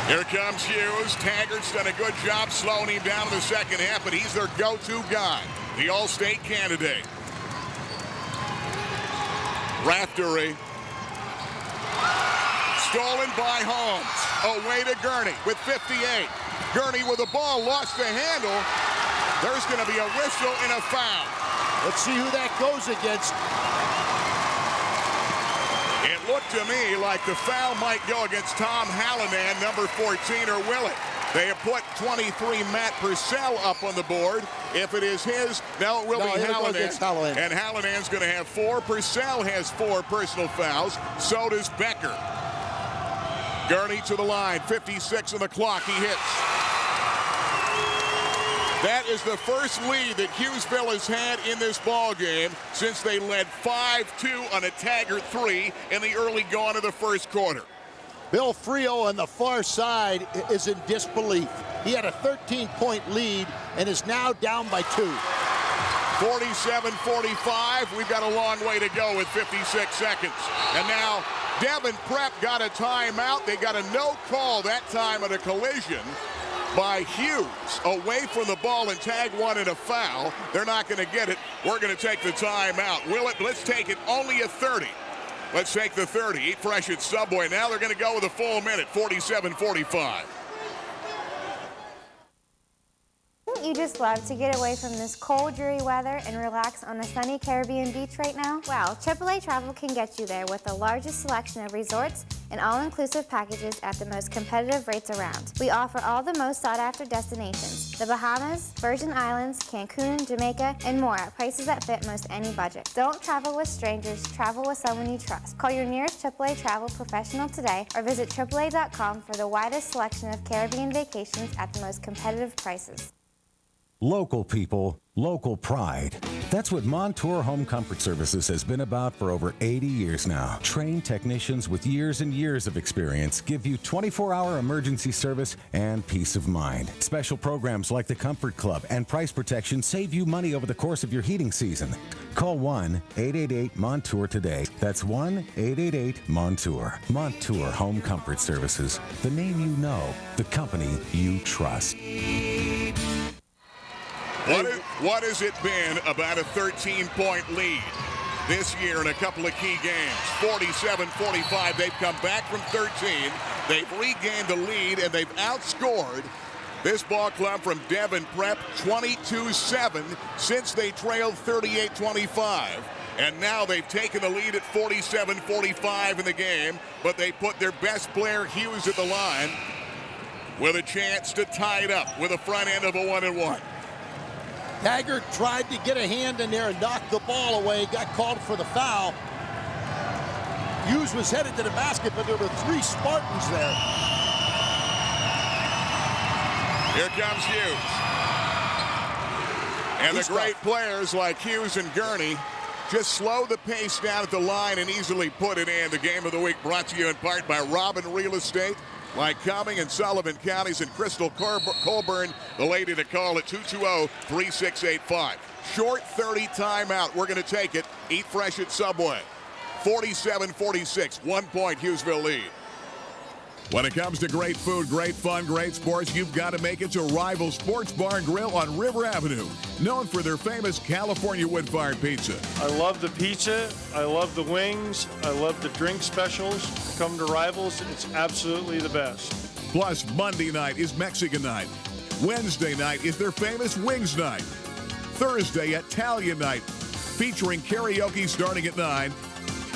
Here comes Hughes. Taggart's done a good job slowing him down in the second half, but he's their go-to guy, the All-State candidate. Raftery. Stolen by Holmes. Away to Gurney with 58. Gurney with the ball, lost the handle. There's going to be a whistle and a foul.
Let's see who that goes against.
It looked to me like the foul might go against Tom Hallinan, number 14, or will it? They have put 23 Matt Purcell up on the board. If it is his, no, it will be Hallinan. And Hallinan's going to have 4. Purcell has 4 personal fouls. So does Becker. Gurney to the line, 56 on the clock. He hits. That is the first lead that Hughesville has had in this ball game since they led 5-2 on a Taggart 3 in the early going of the first quarter.
Bill Frio on the far side is in disbelief. He had a 13-point lead and is now down by 2.
47-45. We've got a long way to go with 56 seconds. And now Devon Prep got a timeout. They got a no call that time at a collision by Hughes away from the ball and tag one in a foul. They're not going to get it. We're going to take the timeout. Will it? Let's take it. Only a 30. Let's take the 30. Eat fresh at Subway. Now they're going to go with a full minute. 47-45.
Wouldn't you just love to get away from this cold, dreary weather and relax on a sunny Caribbean beach right now? Well, AAA Travel can get you there with the largest selection of resorts and all-inclusive packages at the most competitive rates around. We offer all the most sought-after destinations: the Bahamas, Virgin Islands, Cancun, Jamaica, and more at prices that fit most any budget. Don't travel with strangers, travel with someone you trust. Call your nearest AAA Travel professional today or visit AAA.com for the widest selection of Caribbean vacations at the most competitive prices.
Local people, local pride. That's what Montour Home Comfort Services has been about for over 80 years now. Trained technicians with years and years of experience give you 24-hour emergency service and peace of mind. Special programs like the Comfort Club and price protection save you money over the course of your heating season. Call 1-888-MONTOUR today. That's 1-888-MONTOUR. Montour Home Comfort Services. The name you know, the company you trust.
What has it been about a 13-point lead this year in a couple of key games? 47-45. They've come back from 13. They've regained the lead, and they've outscored this ball club from Devon Prep 22-7 since they trailed 38-25. And now they've taken the lead at 47-45 in the game, but they put their best player, Hughes, at the line with a chance to tie it up with a front end of a 1-and-1.
Taggart tried to get a hand in there and knock the ball away, got called for the foul. Hughes was headed to the basket, but there were 3 Spartans there.
Here comes Hughes. And the great players like Hughes and Gurney just slow the pace down at the line and easily put it in. The game of the week brought to you in part by Robin Real Estate, Lycoming and Sullivan Counties, and Crystal Colburn, the lady to call at 220-3685. Short 30 timeout. We're going to take it. Eat fresh at Subway. 47-46. 1 point Hughesville lead. When it comes to great food, great fun, great sports, you've got to make it to Rival Sports Bar and Grill on River Avenue, known for their famous California wood-fired pizza.
I love the pizza. I love the wings. I love the drink specials. Come to Rivals. It's absolutely the best.
Plus, Monday night is Mexican night. Wednesday night is their famous wings night. Thursday, Italian night, featuring karaoke starting at 9.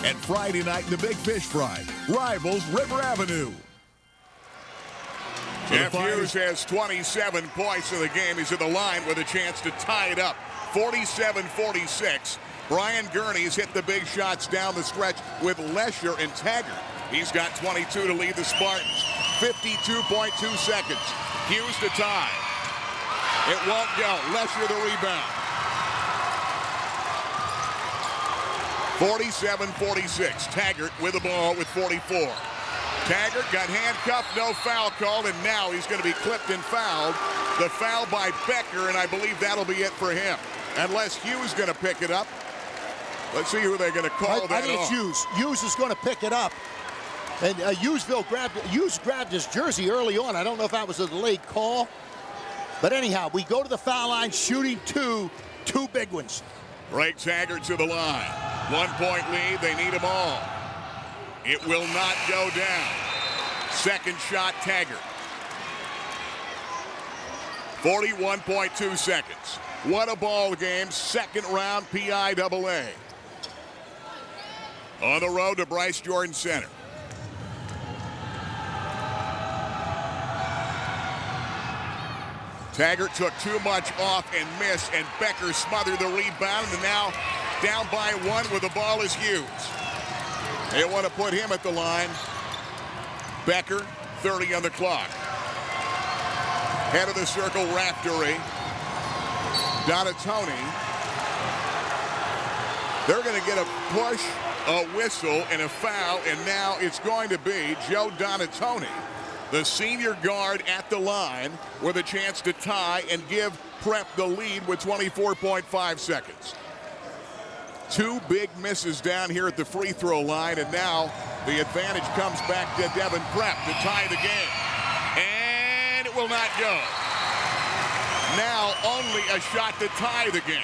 And Friday night, the Big Fish Fry. Rivals, River Avenue. Jeff Hughes has 27 points in the game. He's at the line with a chance to tie it up. 47-46. Brian Gurney's hit the big shots down the stretch with Lesher and Taggart. He's got 22 to lead the Spartans. 52.2 seconds. Hughes to tie. It won't go. Lesher the rebound. 47-46. Taggart with the ball with 44. Taggart got handcuffed, no foul called, and now he's going to be clipped and fouled. The foul by Becker, and I believe that'll be it for him. Unless Hughes is going to pick it up. Let's see who they're going to call that
I think it's Hughes. Hughes is going to pick it up. And Hughes grabbed his jersey early on. I don't know if that was a delayed call. But anyhow, we go to the foul line, shooting two big ones.
Blake Taggart to the line. 1 point lead. They need them all. It will not go down. Second shot, Taggart. 41.2 seconds. What a ball game. Second round PIAA. On the road to Bryce Jordan Center. Taggart took too much off and missed, and Becker smothered the rebound, and now down by 1 with the ball is Hughes. They want to put him at the line. Becker, 30 on the clock. Head of the circle, Raftery. Donatoni. They're going to get a push, a whistle, and a foul, and now it's going to be Joe Donatoni, the senior guard at the line, with a chance to tie and give Prep the lead with 24.5 seconds. Two big misses down here at the free throw line, and now the advantage comes back to Devon Prep to tie the game. And it will not go. Now only a shot to tie the game,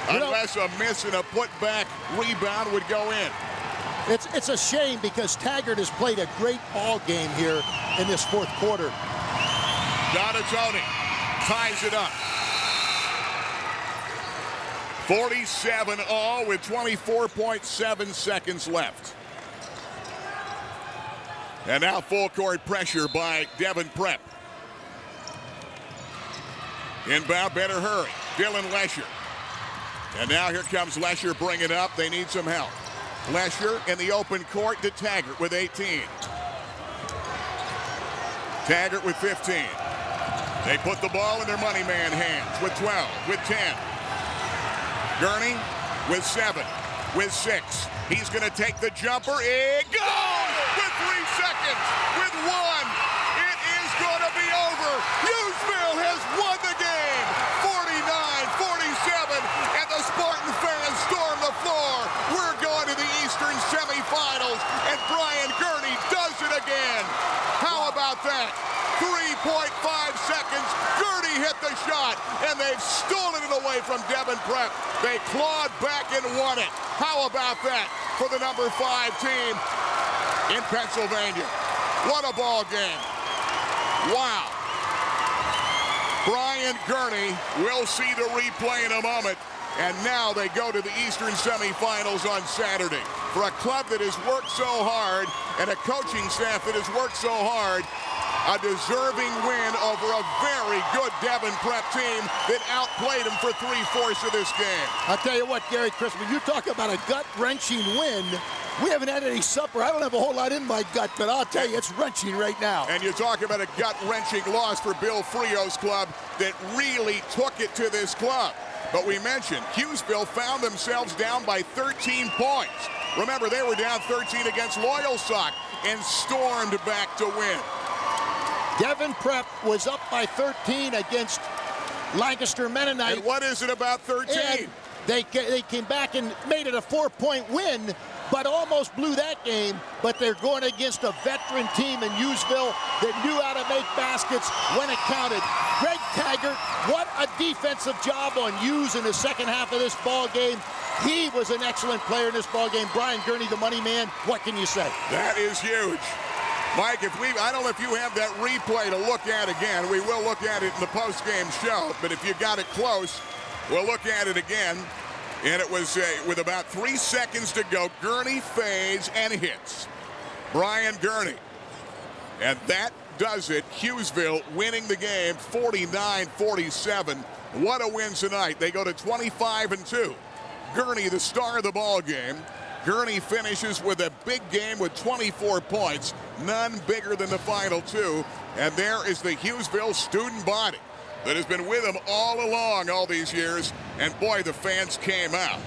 unless a miss and a putback rebound would go in.
It's a shame because Taggart has played a great ball game here in this fourth quarter.
Donatoni ties it up. 47-all with 24.7 seconds left. And now full court pressure by Devon Prep. Inbound, better hurry. Dylan Lesher. And now here comes Lesher bringing it up. They need some help. Lesher in the open court to Taggart with 18. Taggart with 15. They put the ball in their money man hands with 12, with 10. Gurney with 7, with 6. He's going to take the jumper. It goes with 3 seconds, with 1. It is going to be over. Hughesville has won the game, 49-47, and the Spartan fans storm the floor. We're going to the Eastern semifinals, and Brian Gurney does it again. How about that? 3.5 seconds. Gurney hit the shot, and they've stolen it away from Devon Prep. They clawed back and won it. How about that for the number 5 team in Pennsylvania? What a ball game. Wow. Brian Gurney, we'll see the replay in a moment. And now they go to the Eastern semifinals on Saturday. For a club that has worked so hard and a coaching staff that has worked so hard, a deserving win over a very good Devon Prep team that outplayed them for 3/4 of this game.
I'll tell you what, Gary, Chris, when you talk about a gut-wrenching win, we haven't had any supper. I don't have a whole lot in my gut, but I'll tell you, it's wrenching right now.
And you talk about a gut-wrenching loss for Bill Frio's club that really took it to this club. But we mentioned Hughesville found themselves down by 13 points. Remember, they were down 13 against Loyalsock and stormed back to win.
Devon Prep was up by 13 against Lancaster Mennonite.
And what is it about 13?
And they came back and made it a 4-point win, but almost blew that game. But they're going against a veteran team in Hughesville that knew how to make baskets when it counted. Greg Taggart, what a defensive job on Hughes in the second half of this ball game. He was an excellent player in this ball game. Brian Gurney, the money man. What can you say?
That is huge. Mike, I don't know if you have that replay to look at again. We will look at it in the post-game show, but if you got it close, we'll look at it again. And it was with about 3 seconds to go. Gurney fades and hits. Brian Gurney. And that does it. Hughesville winning the game 49-47. What a win tonight. They go to 25-2. Gurney, the star of the ball game. Gurney finishes with a big game with 24 points, none bigger than the final 2. And there is the Hughesville student body that has been with them all along all these years. And boy, the fans came out.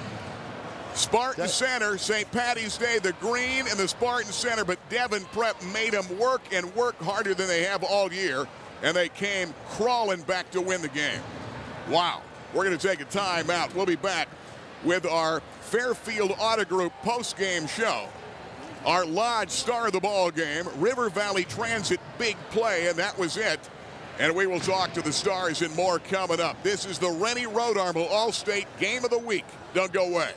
Spartan Center, St. Patty's Day, the green and the Spartan Center, but Devon Prep made them work and work harder than they have all year. And they came crawling back to win the game. Wow. We're going to take a timeout. We'll be back with our Fairfield Auto Group post-game show. Our Lodge star of the ball game, River Valley Transit big play, and that was it. And we will talk to the stars and more coming up. This is the Rennie Road Armor All-State Game of the Week. Don't go away.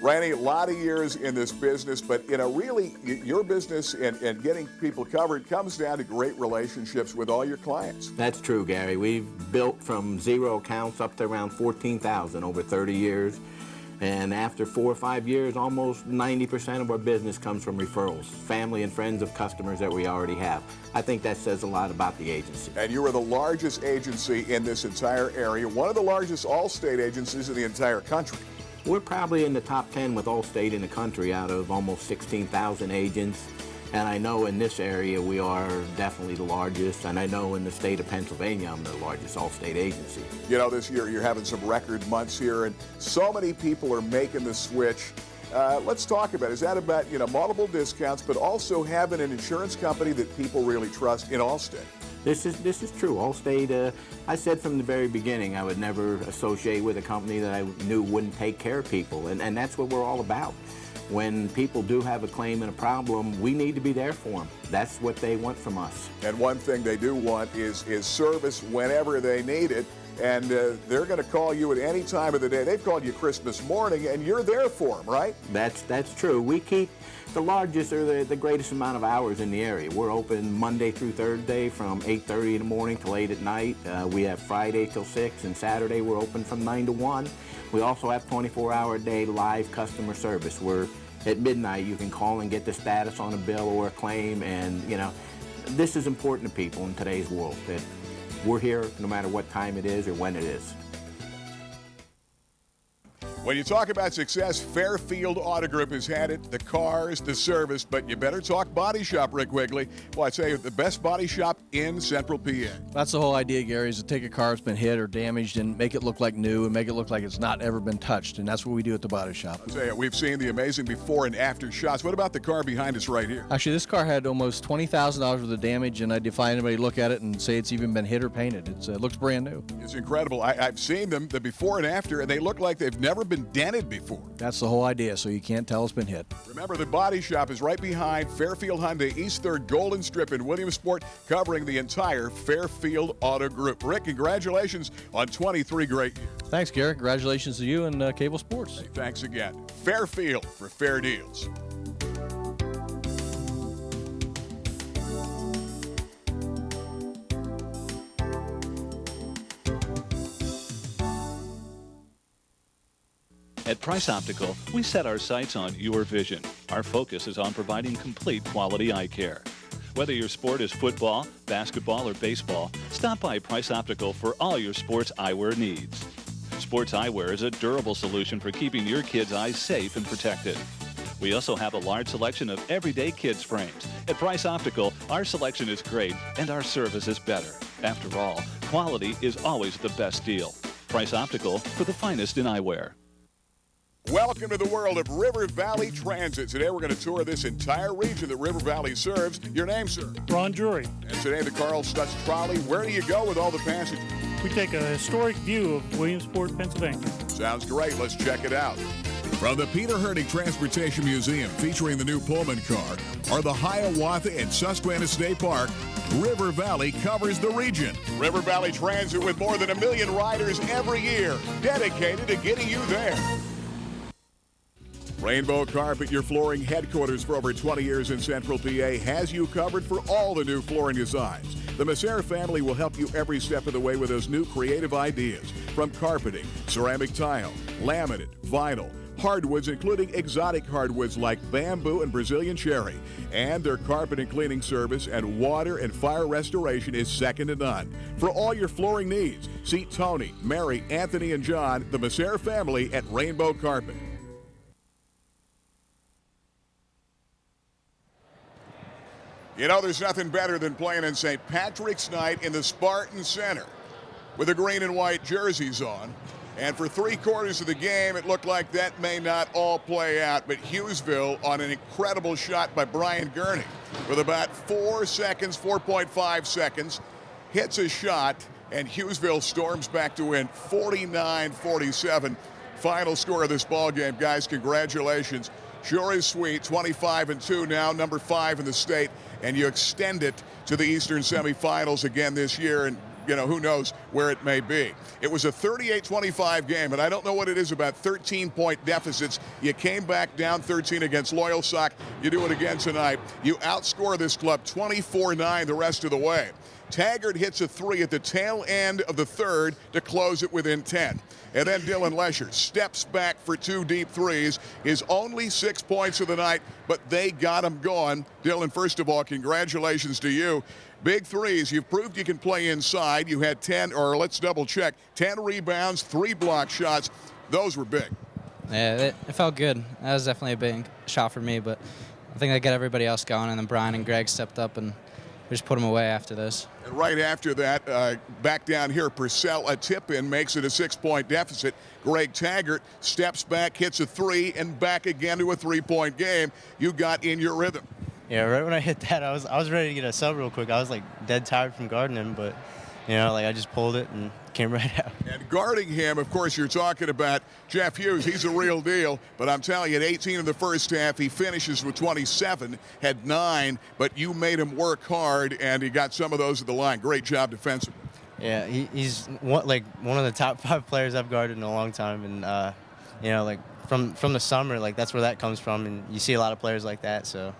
Rennie, a lot of years in this business, but really your business and getting people covered comes down to great relationships with all your clients.
That's true, Gary. We've built from 0 accounts up to around 14,000 over 30 years. And after 4 or 5 years, almost 90% of our business comes from referrals, family and friends of customers that we already have. I think that says a lot about the agency.
And you are the largest agency in this entire area, one of the largest all-state agencies in the entire country.
We're probably in the top 10 with Allstate in the country out of almost 16,000 agents. And I know in this area we are definitely the largest, and I know in the state of Pennsylvania I'm the largest all-state agency.
You know, this year you're having some record months here, and so many people are making the switch. Let's talk about it. Is that about, you know, multiple discounts, but also having an insurance company that people really trust in Allstate?
This is true. Allstate, I said from the very beginning I would never associate with a company that I knew wouldn't take care of people, and that's what we're all about. When people do have a claim and a problem, we need to be there for them. That's what they want from us.
And one thing they do want is service whenever they need it. And they're going to call you at any time of the day. They've called you Christmas morning, and you're there for them, right?
That's true. We keep the largest or the greatest amount of hours in the area. We're open Monday through Thursday from 8:30 in the morning till 8 at night. We have Friday till 6, and Saturday we're open from 9 to 1. We also have 24-hour-a-day live customer service where at midnight you can call and get the status on a bill or a claim. And, you know, this is important to people in today's world, that we're here no matter what time it is or when it is.
When you talk about success, Fairfield Auto Group has had it, the cars, the service, but you better talk body shop, Rick Wigley. Well, I tell you, the best body shop in Central PA.
That's the whole idea, Gary, is to take a car that's been hit or damaged and make it look like new and make it look like it's not ever been touched, and that's what we do at the body shop.
I'll tell you, we've seen the amazing before and after shots. What about the car behind us right here?
Actually, this car had almost $20,000 worth of damage, and I defy anybody to look at it and say it's even been hit or painted. It looks brand new.
It's incredible. I've seen them, the before and after, and they look like they've never been dented before.
That's the whole idea, so you can't tell it's been hit.
Remember, the body shop is right behind Fairfield Hyundai East 3rd Golden Strip in Williamsport, covering the entire Fairfield Auto Group. Rick, congratulations on 23 great years.
Thanks, Gary. Congratulations to you and Cable Sports.
Hey, thanks again. Fairfield for fair deals.
At Price Optical, we set our sights on your vision. Our focus is on providing complete quality eye care. Whether your sport is football, basketball, or baseball, stop by Price Optical for all your sports eyewear needs. Sports eyewear is a durable solution for keeping your kids' eyes safe and protected. We also have a large selection of everyday kids' frames. At Price Optical, our selection is great and our service is better. After all, quality is always the best deal. Price Optical for the finest in eyewear.
Welcome to the world of River Valley Transit. Today we're going to tour this entire region that River Valley serves. Your name, sir?
Ron Drury.
And today the Carl Stutz Trolley. Where do you go with all the passengers?
We take a historic view of Williamsport, Pennsylvania.
Sounds great. Let's check it out. From the Peter Herning Transportation Museum, featuring the new Pullman car, or the Hiawatha and Susquehanna State Park, River Valley covers the region. River Valley Transit with more than 1 million riders every year, dedicated to getting you there. Rainbow Carpet, your flooring headquarters for over 20 years in Central PA, has you covered for all the new flooring designs. The Masser family will help you every step of the way with those new creative ideas. From carpeting, ceramic tile, laminate, vinyl, hardwoods, including exotic hardwoods like bamboo and Brazilian cherry. And their carpet and cleaning service and water and fire restoration is second to none. For all your flooring needs, see Tony, Mary, Anthony, and John, the Masser family at Rainbow Carpet. You know, there's nothing better than playing in St. Patrick's Night in the Spartan Center with the green and white jerseys on. And for 3/4 of the game, it looked like that may not all play out. But Hughesville, on an incredible shot by Brian Gurney, with about 4.5 seconds, hits a shot, and Hughesville storms back to win 49-47. Final score of this ball game, guys. Congratulations. Sure is sweet. 25-2 now, number 5 in the state, and you extend it to the Eastern semifinals again this year, and you know, who knows where it may be. It was a 38-25 game, and I don't know what it is about 13-point deficits. You came back down 13 against Loyalsock. You do it again tonight. You outscore this club 24-9 the rest of the way. Taggart hits a 3 at the tail end of the third to close it within 10. And then Dylan Lesher steps back for 2 deep threes. His only 6 points of the night, but they got him going. Dylan, first of all, congratulations to you. Big threes. You've proved you can play inside. You had 10, or let's double check, 10 rebounds, 3 block shots. Those were big.
Yeah, it felt good. That was definitely a big shot for me, but I think they got everybody else going, and then Brian and Greg stepped up and we just put them away after this.
And right after that, back down here, Purcell, a tip-in, makes it a 6-point deficit. Greg Taggart steps back, hits a 3, and back again to a 3-point game. You got in your rhythm.
Yeah, right when I hit that, I was ready to get a sub real quick. I was like dead tired from guarding him, but I just pulled it and came right out.
And guarding him, of course, you're talking about Jeff Hughes. He's a real deal. But I'm telling you, at 18 in the first half, he finishes with 27, had 9, but you made him work hard, and he got some of those at the line. Great job defensively.
Yeah, he's one of the top 5 players I've guarded in a long time, and from the summer, that's where that comes from, and you see a lot of players like that, so.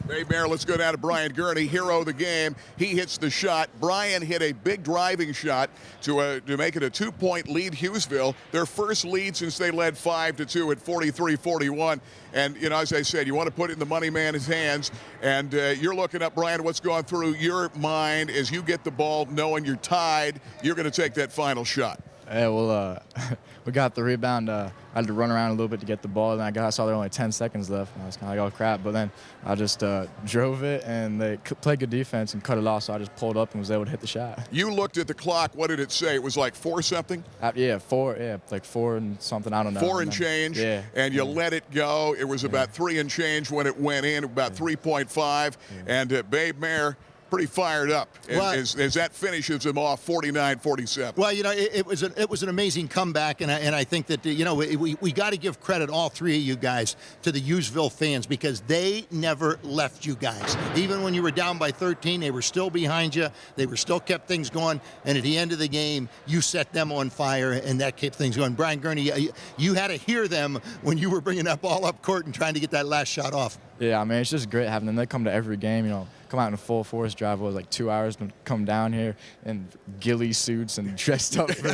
Hey, Mayor, let's go down to Brian Gurney, hero of the game. He hits the shot. Brian hit a big driving shot to make it a 2-point lead, Hughesville. Their first lead since they led 5-2 at 43-41. And, as I said, you want to put it in the money man's hands. And you're looking up, Brian, what's going through your mind as you get the ball, knowing you're tied, you're going to take that final shot.
Yeah, well, we got the rebound. I had to run around a little bit to get the ball, and I saw there were only 10 seconds left. And I was kind of like, oh, crap. But then I just drove it, and they played good defense and cut it off, so I just pulled up and was able to hit the shot.
You looked at the clock. What did it say? It was like 4-something?
Yeah, 4. Yeah, like 4 and something. I don't know.
4 and change.
Yeah.
And you let it go. It was about 3 and change when it went in, about 3.5. And Babe Mayer, pretty fired up as that finishes him off 49-47.
Well, it was an amazing comeback, and I think that we got to give credit, all 3 of you guys, to the Hughesville fans, because they never left you guys. Even when you were down by 13, they were still behind you. They were still kept things going, and at the end of the game, you set them on fire, and that kept things going. Brian Gurney, you had to hear them when you were bringing that ball up court and trying to get that last shot off.
Yeah, I mean, it's just great having them. They come to every game, come out in a full force drive. It was like 2 hours to come down here in ghillie suits and dressed up for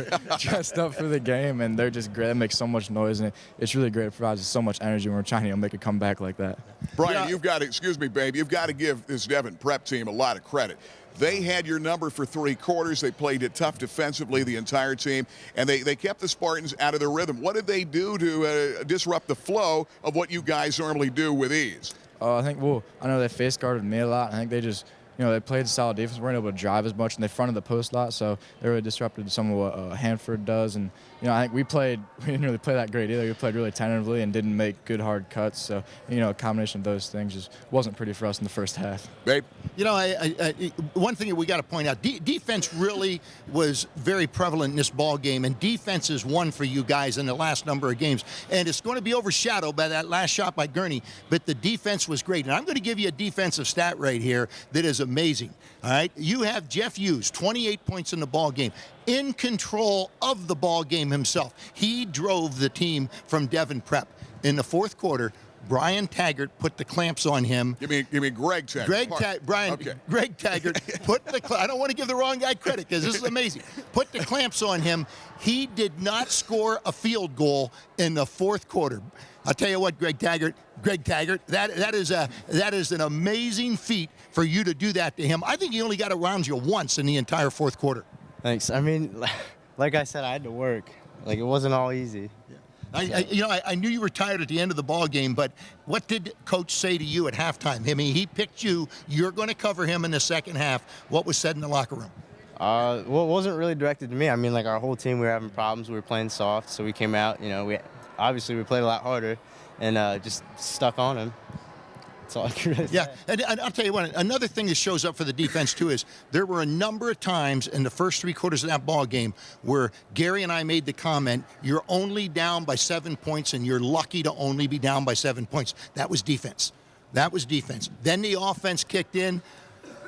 the game, and they're just great. It makes so much noise, and it's really great. It provides us so much energy when we're trying to make a comeback like that.
Brian, you've got to give this Devon Prep team a lot of credit. They had your number for 3 quarters. They played it tough defensively, the entire team, and they kept the Spartans out of their rhythm. What did they do to disrupt the flow of what you guys normally do with ease?
I know they face guarded me a lot. I think they just, they played solid defense. Weren't able to drive as much, and they fronted the post a lot, so they really disrupted some of what Hanford does. And, I think we didn't really play that great either. We played really tentatively and didn't make good hard cuts. So, a combination of those things just wasn't pretty for us in the first half.
Babe?
One thing that we got to point out, defense really was very prevalent in this ball game, and defense is won for you guys in the last number of games. And it's going to be overshadowed by that last shot by Gurney, but the defense was great. And I'm going to give you a defensive stat right here that is amazing. All right, you have Jeff Hughes, 28 points in the ball game, in control of the ball game himself. He drove the team from Devon Prep. In the fourth quarter, Brian Taggart put the clamps on him.
You mean Greg Taggart?
Greg Taggart put the I don't want to give the wrong guy credit because this is amazing. Put the clamps on him. He did not score a field goal in the fourth quarter. I'll tell you what, Greg Taggart, that is an amazing feat for you to do that to him. I think he only got around you once in the entire fourth quarter.
Thanks. I mean, like I said, I had to work. It wasn't all easy.
Yeah. I knew you were tired at the end of the ball game, but what did Coach say to you at halftime? I mean, he picked you. You're going to cover him in the second half. What was said in the locker room?
It wasn't really directed to me. I mean, our whole team, we were having problems. We were playing soft, so we came out. We played a lot harder and just stuck on him. That's all I can really say.
Yeah, and I'll tell you what, another thing that shows up for the defense, too, is there were a number of times in the first 3 quarters of that ball game where Gary and I made the comment, you're only down by 7 points and you're lucky to only be down by 7 points. That was defense. Then the offense kicked in.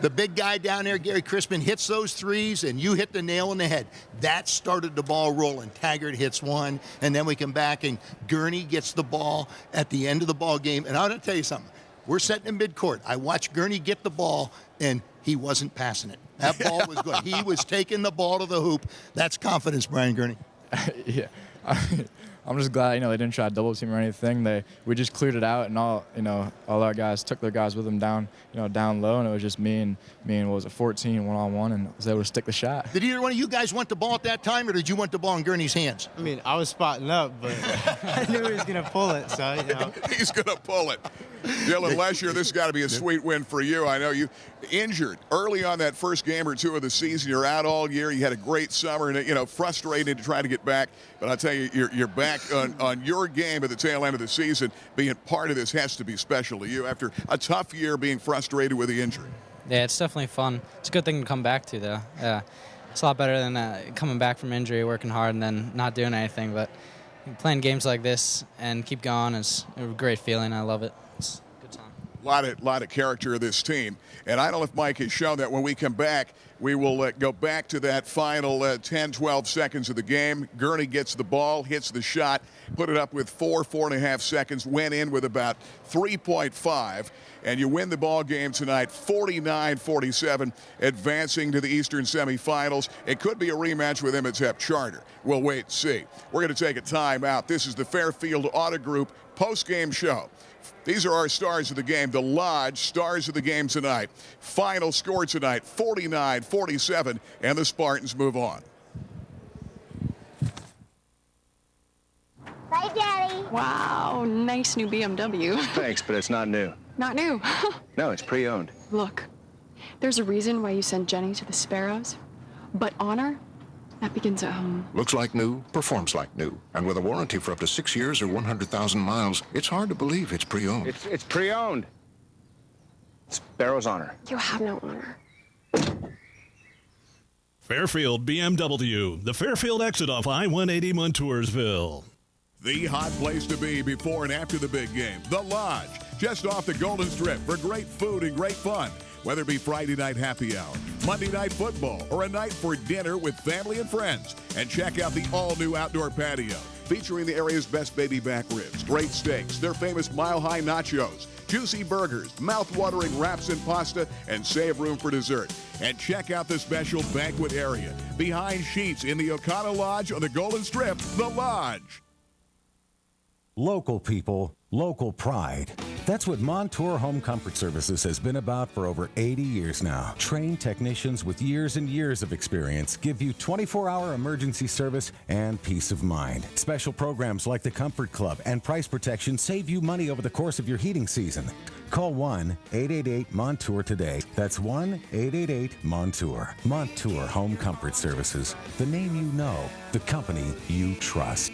The big guy down there, Gary Crispin, hits those threes, and you hit the nail on the head. That started the ball rolling. Taggart hits one, and then we come back, and Gurney gets the ball at the end of the ball game. And I'm going to tell you something. We're sitting in midcourt. I watched Gurney get the ball, and he wasn't passing it. That ball was good. He was taking the ball to the hoop. That's confidence, Brian Gurney.
Yeah. I'm just glad, they didn't try to double team or anything. We just cleared it out, and all our guys took their guys with them down, down low, and it was just me and what was it, 14 one-on-one, and I was able to stick the shot.
Did either one of you guys want the ball at that time, or did you want the ball in Gurney's hands?
I mean, I was spotting up, but I knew he was going to pull it, so,
He's going to pull it. Dylan Lesher, this has got to be a sweet win for you. I know you injured early on that first game or two of the season. You're out all year. You had a great summer, and frustrated to try to get back. But I'll tell you, you're back on your game at the tail end of the season. Being part of this has to be special to you after a tough year being frustrated with the injury.
Yeah, it's definitely fun. It's a good thing to come back to, though. Yeah, it's a lot better than coming back from injury, working hard, and then not doing anything. But playing games like this and keep going is a great feeling. I love it. It's a good time.
Lot of character of this team. And I don't know if Mike has shown that when we come back, we will go back to that final 10, 12 seconds of the game. Gurney gets the ball, hits the shot, put it up with 4.5 seconds, went in with about 3.5. And you win the ball game tonight, 49-47, advancing to the Eastern semifinals. It could be a rematch with Imhotep Charter. We'll wait and see. We're going to take a timeout. This is the Fairfield Auto Group post-game show. These are our stars of the game, the Lodge stars of the game tonight. Final score tonight, 49-47, and the Spartans move on.
Bye, Daddy. Wow, nice new BMW.
Thanks, but it's not new.
Not new.
No, it's pre-owned.
Look, there's a reason why you sent Jenny to the Sparrows, but honor, that begins at home.
Looks like new, performs like new. And with a warranty for up to 6 years or 100,000 miles, it's hard to believe it's pre-owned.
It's pre-owned. Sparrow's honor.
You have no honor.
Fairfield BMW, the Fairfield exit off I-180 Montoursville.
The hot place to be before and after the big game, the Lodge, just off the Golden Strip for great food and great fun. Whether it be Friday night happy hour, Monday night football, or a night for dinner with family and friends. And check out the all-new outdoor patio, featuring the area's best baby back ribs, great steaks, their famous mile-high nachos, juicy burgers, mouth-watering wraps and pasta, and save room for dessert. And check out the special banquet area, behind sheets in the O'Connell Lodge on the Golden Strip, the Lodge.
Local people, local pride. That's what Montour Home Comfort Services has been about for over 80 years now. Trained technicians with years and years of experience give you 24-hour emergency service and peace of mind. Special programs like the Comfort Club and Price Protection save you money over the course of your heating season. Call 1-888-MONTOUR today. That's 1-888-MONTOUR. Montour Home Comfort Services. The name you know, the company you trust.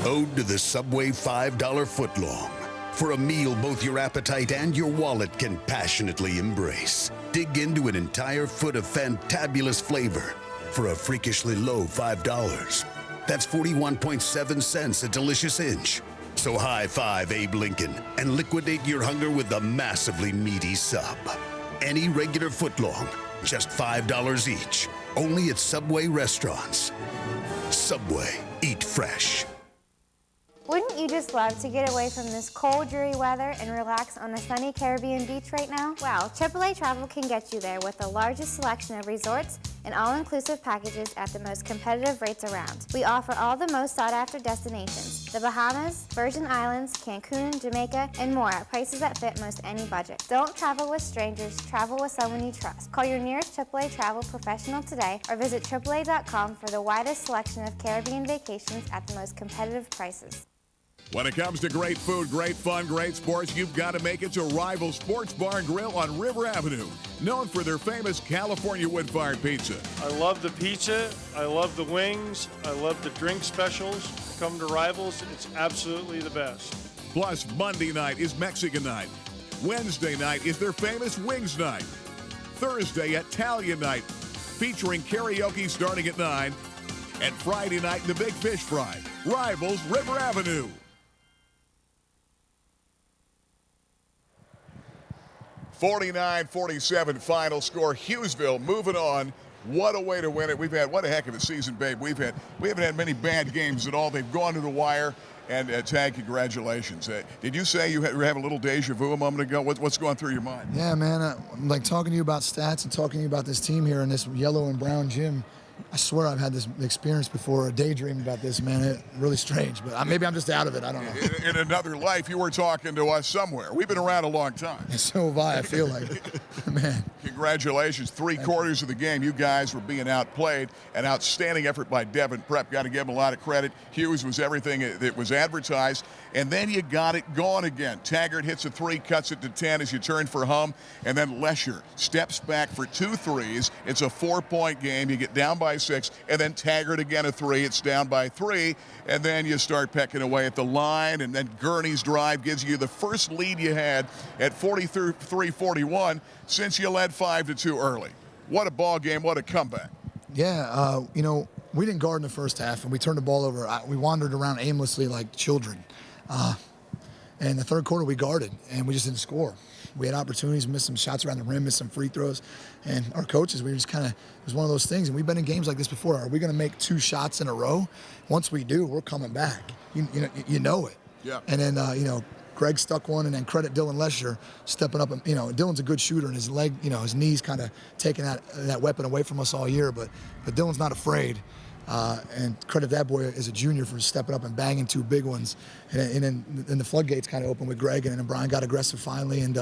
Ode to the Subway $5 footlong. For a meal both your appetite and your wallet can passionately embrace. Dig into an entire foot of fantabulous flavor for a freakishly low $5. That's 41.7 cents a delicious inch. So high five Abe Lincoln and liquidate your hunger with the massively meaty sub. Any regular footlong, just $5 each. Only at Subway restaurants. Subway, eat fresh.
Wouldn't you just love to get away from this cold, dreary weather and relax on a sunny Caribbean beach right now? Well, AAA Travel can get you there with the largest selection of resorts and all-inclusive packages at the most competitive rates around. We offer all the most sought-after destinations: the Bahamas, Virgin Islands, Cancun, Jamaica, and more at prices that fit most any budget. Don't travel with strangers, travel with someone you trust. Call your nearest AAA Travel professional today or visit AAA.com for the widest selection of Caribbean vacations at the most competitive prices.
When it comes to great food, great fun, great sports, you've got to make it to Rival Sports Bar and Grill on River Avenue, known for their famous California wood-fired pizza.
I love the pizza. I love the wings. I love the drink specials. Come to Rivals. It's absolutely the best.
Plus, Monday night is Mexican night. Wednesday night is their famous wings night. Thursday, Italian night, featuring karaoke starting at 9. And Friday night, the Big Fish Fry. Rivals, River Avenue. 49-47 final score. Hughesville moving on. What a way to win it. What a heck of a season, babe. We haven't had many bad games at all. They've gone to the wire. And Tag, congratulations. Did you say you were having a little deja vu a moment ago? What's going through your mind?
Yeah, man. I'm like talking to you about stats and talking to you about this team here in this yellow and brown gym. I swear I've had this experience before, a daydream about this, man. It's really strange, but maybe I'm just out of it. I don't know.
In another life, you were talking to us somewhere. We've been around a long time.
And so have I feel like. Man.
Congratulations. Three quarters of the game, you guys were being outplayed. An outstanding effort by Devon Prep. Got to give him a lot of credit. Hughes was everything that was advertised. And then you got it going again. Taggart hits a three, cuts it to 10 as you turn for home. And then Lesher steps back for 2 threes. It's a 4-point game. You get down by 6. And then Taggart again a 3. It's down by 3. And then you start pecking away at the line. And then Gurney's drive gives you the first lead you had at 43-41 since you led 5-2 early. What a ball game. What a comeback.
Yeah, we didn't guard in the first half, and we turned the ball over. We wandered around aimlessly like children. And the third quarter, we guarded, and we just didn't score. We had opportunities, missed some shots around the rim, missed some free throws. And our coaches, we were just kind of, it was one of those things. And we've been in games like this before. Are we going to make 2 shots in a row? Once we do, we're coming back. You know it.
Yeah.
And then, Greg stuck one, and then credit Dylan Lesher stepping up. And, Dylan's a good shooter, and his leg, his knees kind of taking that weapon away from us all year. But Dylan's not afraid. And credit that boy as a junior for stepping up and banging 2 big ones. And then the floodgates kind of opened with Greg, and then Brian got aggressive finally. And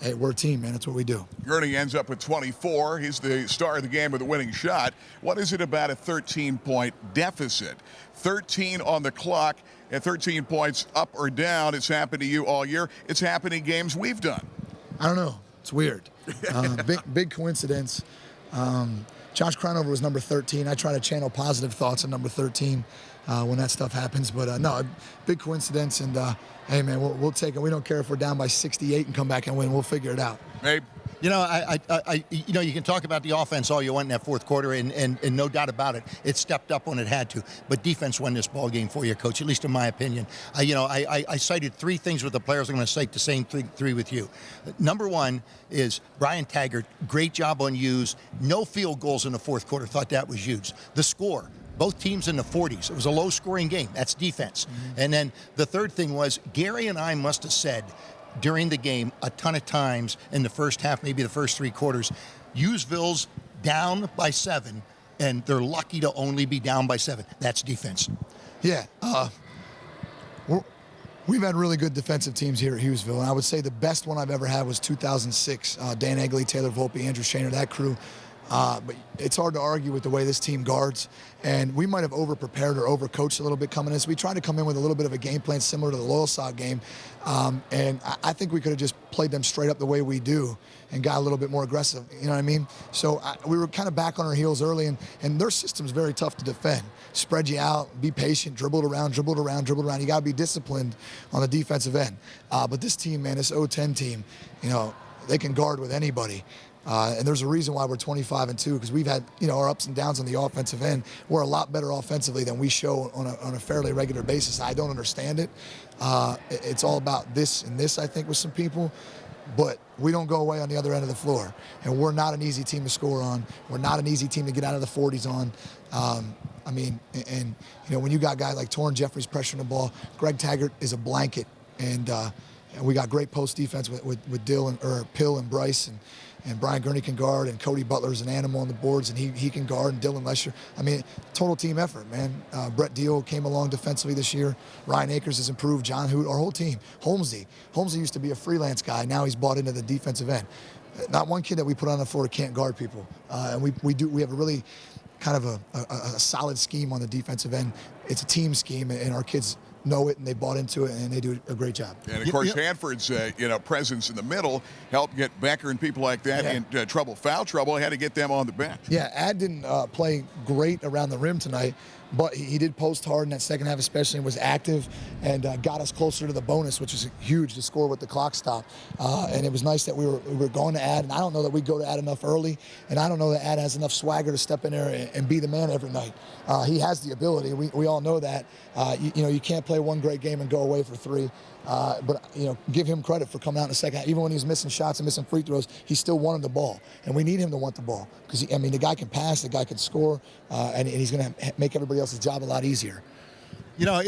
hey, we're a team, man. That's what we do.
Gurney ends up with 24. He's the star of the game with a winning shot. What is it about a 13-point deficit? 13 on the clock and 13 points up or down. It's happened to you all year. It's happened in games we've done.
I don't know. It's weird. Big coincidence. Josh Crownover was number 13. I try to channel positive thoughts on number 13 when that stuff happens. But no, big coincidence. And hey, man, we'll take it. We don't care if we're down by 68 and come back and win. We'll figure it out.
Maybe.
You can talk about the offense all you want in that fourth quarter, and no doubt about it, it stepped up when it had to. But defense won this ball game for you, Coach, at least in my opinion. I cited 3 things with the players. I'm going to cite the same 3 with you. Number 1 is Brian Taggart, great job on Hughes. No field goals in the fourth quarter. Thought that was huge. The score. Both teams in the 40s. It was a low-scoring game. That's defense. Mm-hmm. And then the third thing was Gary and I must have said during the game a ton of times in the first half, maybe the first 3 quarters, Hughesville's down by 7, and they're lucky to only be down by 7. That's defense.
Yeah. We've had really good defensive teams here at Hughesville, and I would say the best one I've ever had was 2006. Dan Egley, Taylor Volpe, Andrew Shaner, that crew. But it's hard to argue with the way this team guards. And we might have over-prepared or over-coached a little bit coming in. So we tried to come in with a little bit of a game plan similar to the Loyalsock game. And I think we could have just played them straight up the way we do and got a little bit more aggressive. You know what I mean? So we were kind of back on our heels early. And their system's very tough to defend. Spread you out, be patient, dribble it around. You got to be disciplined on the defensive end. But this team, man, this 0-10 team, they can guard with anybody. And there's a reason why we're 25-2, because we've had, our ups and downs on the offensive end. We're a lot better offensively than we show on a fairly regular basis. I don't understand it. It's all about this and this, I think, with some people. But we don't go away on the other end of the floor. And we're not an easy team to score on. We're not an easy team to get out of the 40s on. When you got guys like Torrin Jeffries pressuring the ball, Greg Taggart is a blanket. And we got great post defense with Pill and Bryce. And Brian Gurney can guard, and Cody Butler's an animal on the boards, and he can guard, and Dylan Lesher. Total team effort, man. Brett Deal came along defensively this year. Ryan Akers has improved. John Hoot, our whole team. Holmesy used to be a freelance guy. Now he's bought into the defensive end. Not one kid that we put on the floor can't guard people. And we have a really kind of a solid scheme on the defensive end. It's a team scheme, and our kids know it, and they bought into it, and they do a great job.
And of course, Hanford's presence in the middle helped get Becker and people like that in foul trouble. He had to get them on the bench.
Yeah, Ad didn't play great around the rim tonight, but he did post hard in that second half, especially, and was active and got us closer to the bonus, which is huge to score with the clock stop. And it was nice that we were going to Ad, and I don't know that we go to Ad enough early, and I don't know that Ad has enough swagger to step in there and be the man every night. He has the ability. We all know that. You can't play one great game and go away for 3. But give him credit for coming out in the second half. Even when he was missing shots and missing free throws, he still wanted the ball. And we need him to want the ball because, the guy can pass, the guy can score, and he's going to make everybody else's job a lot easier.
You know,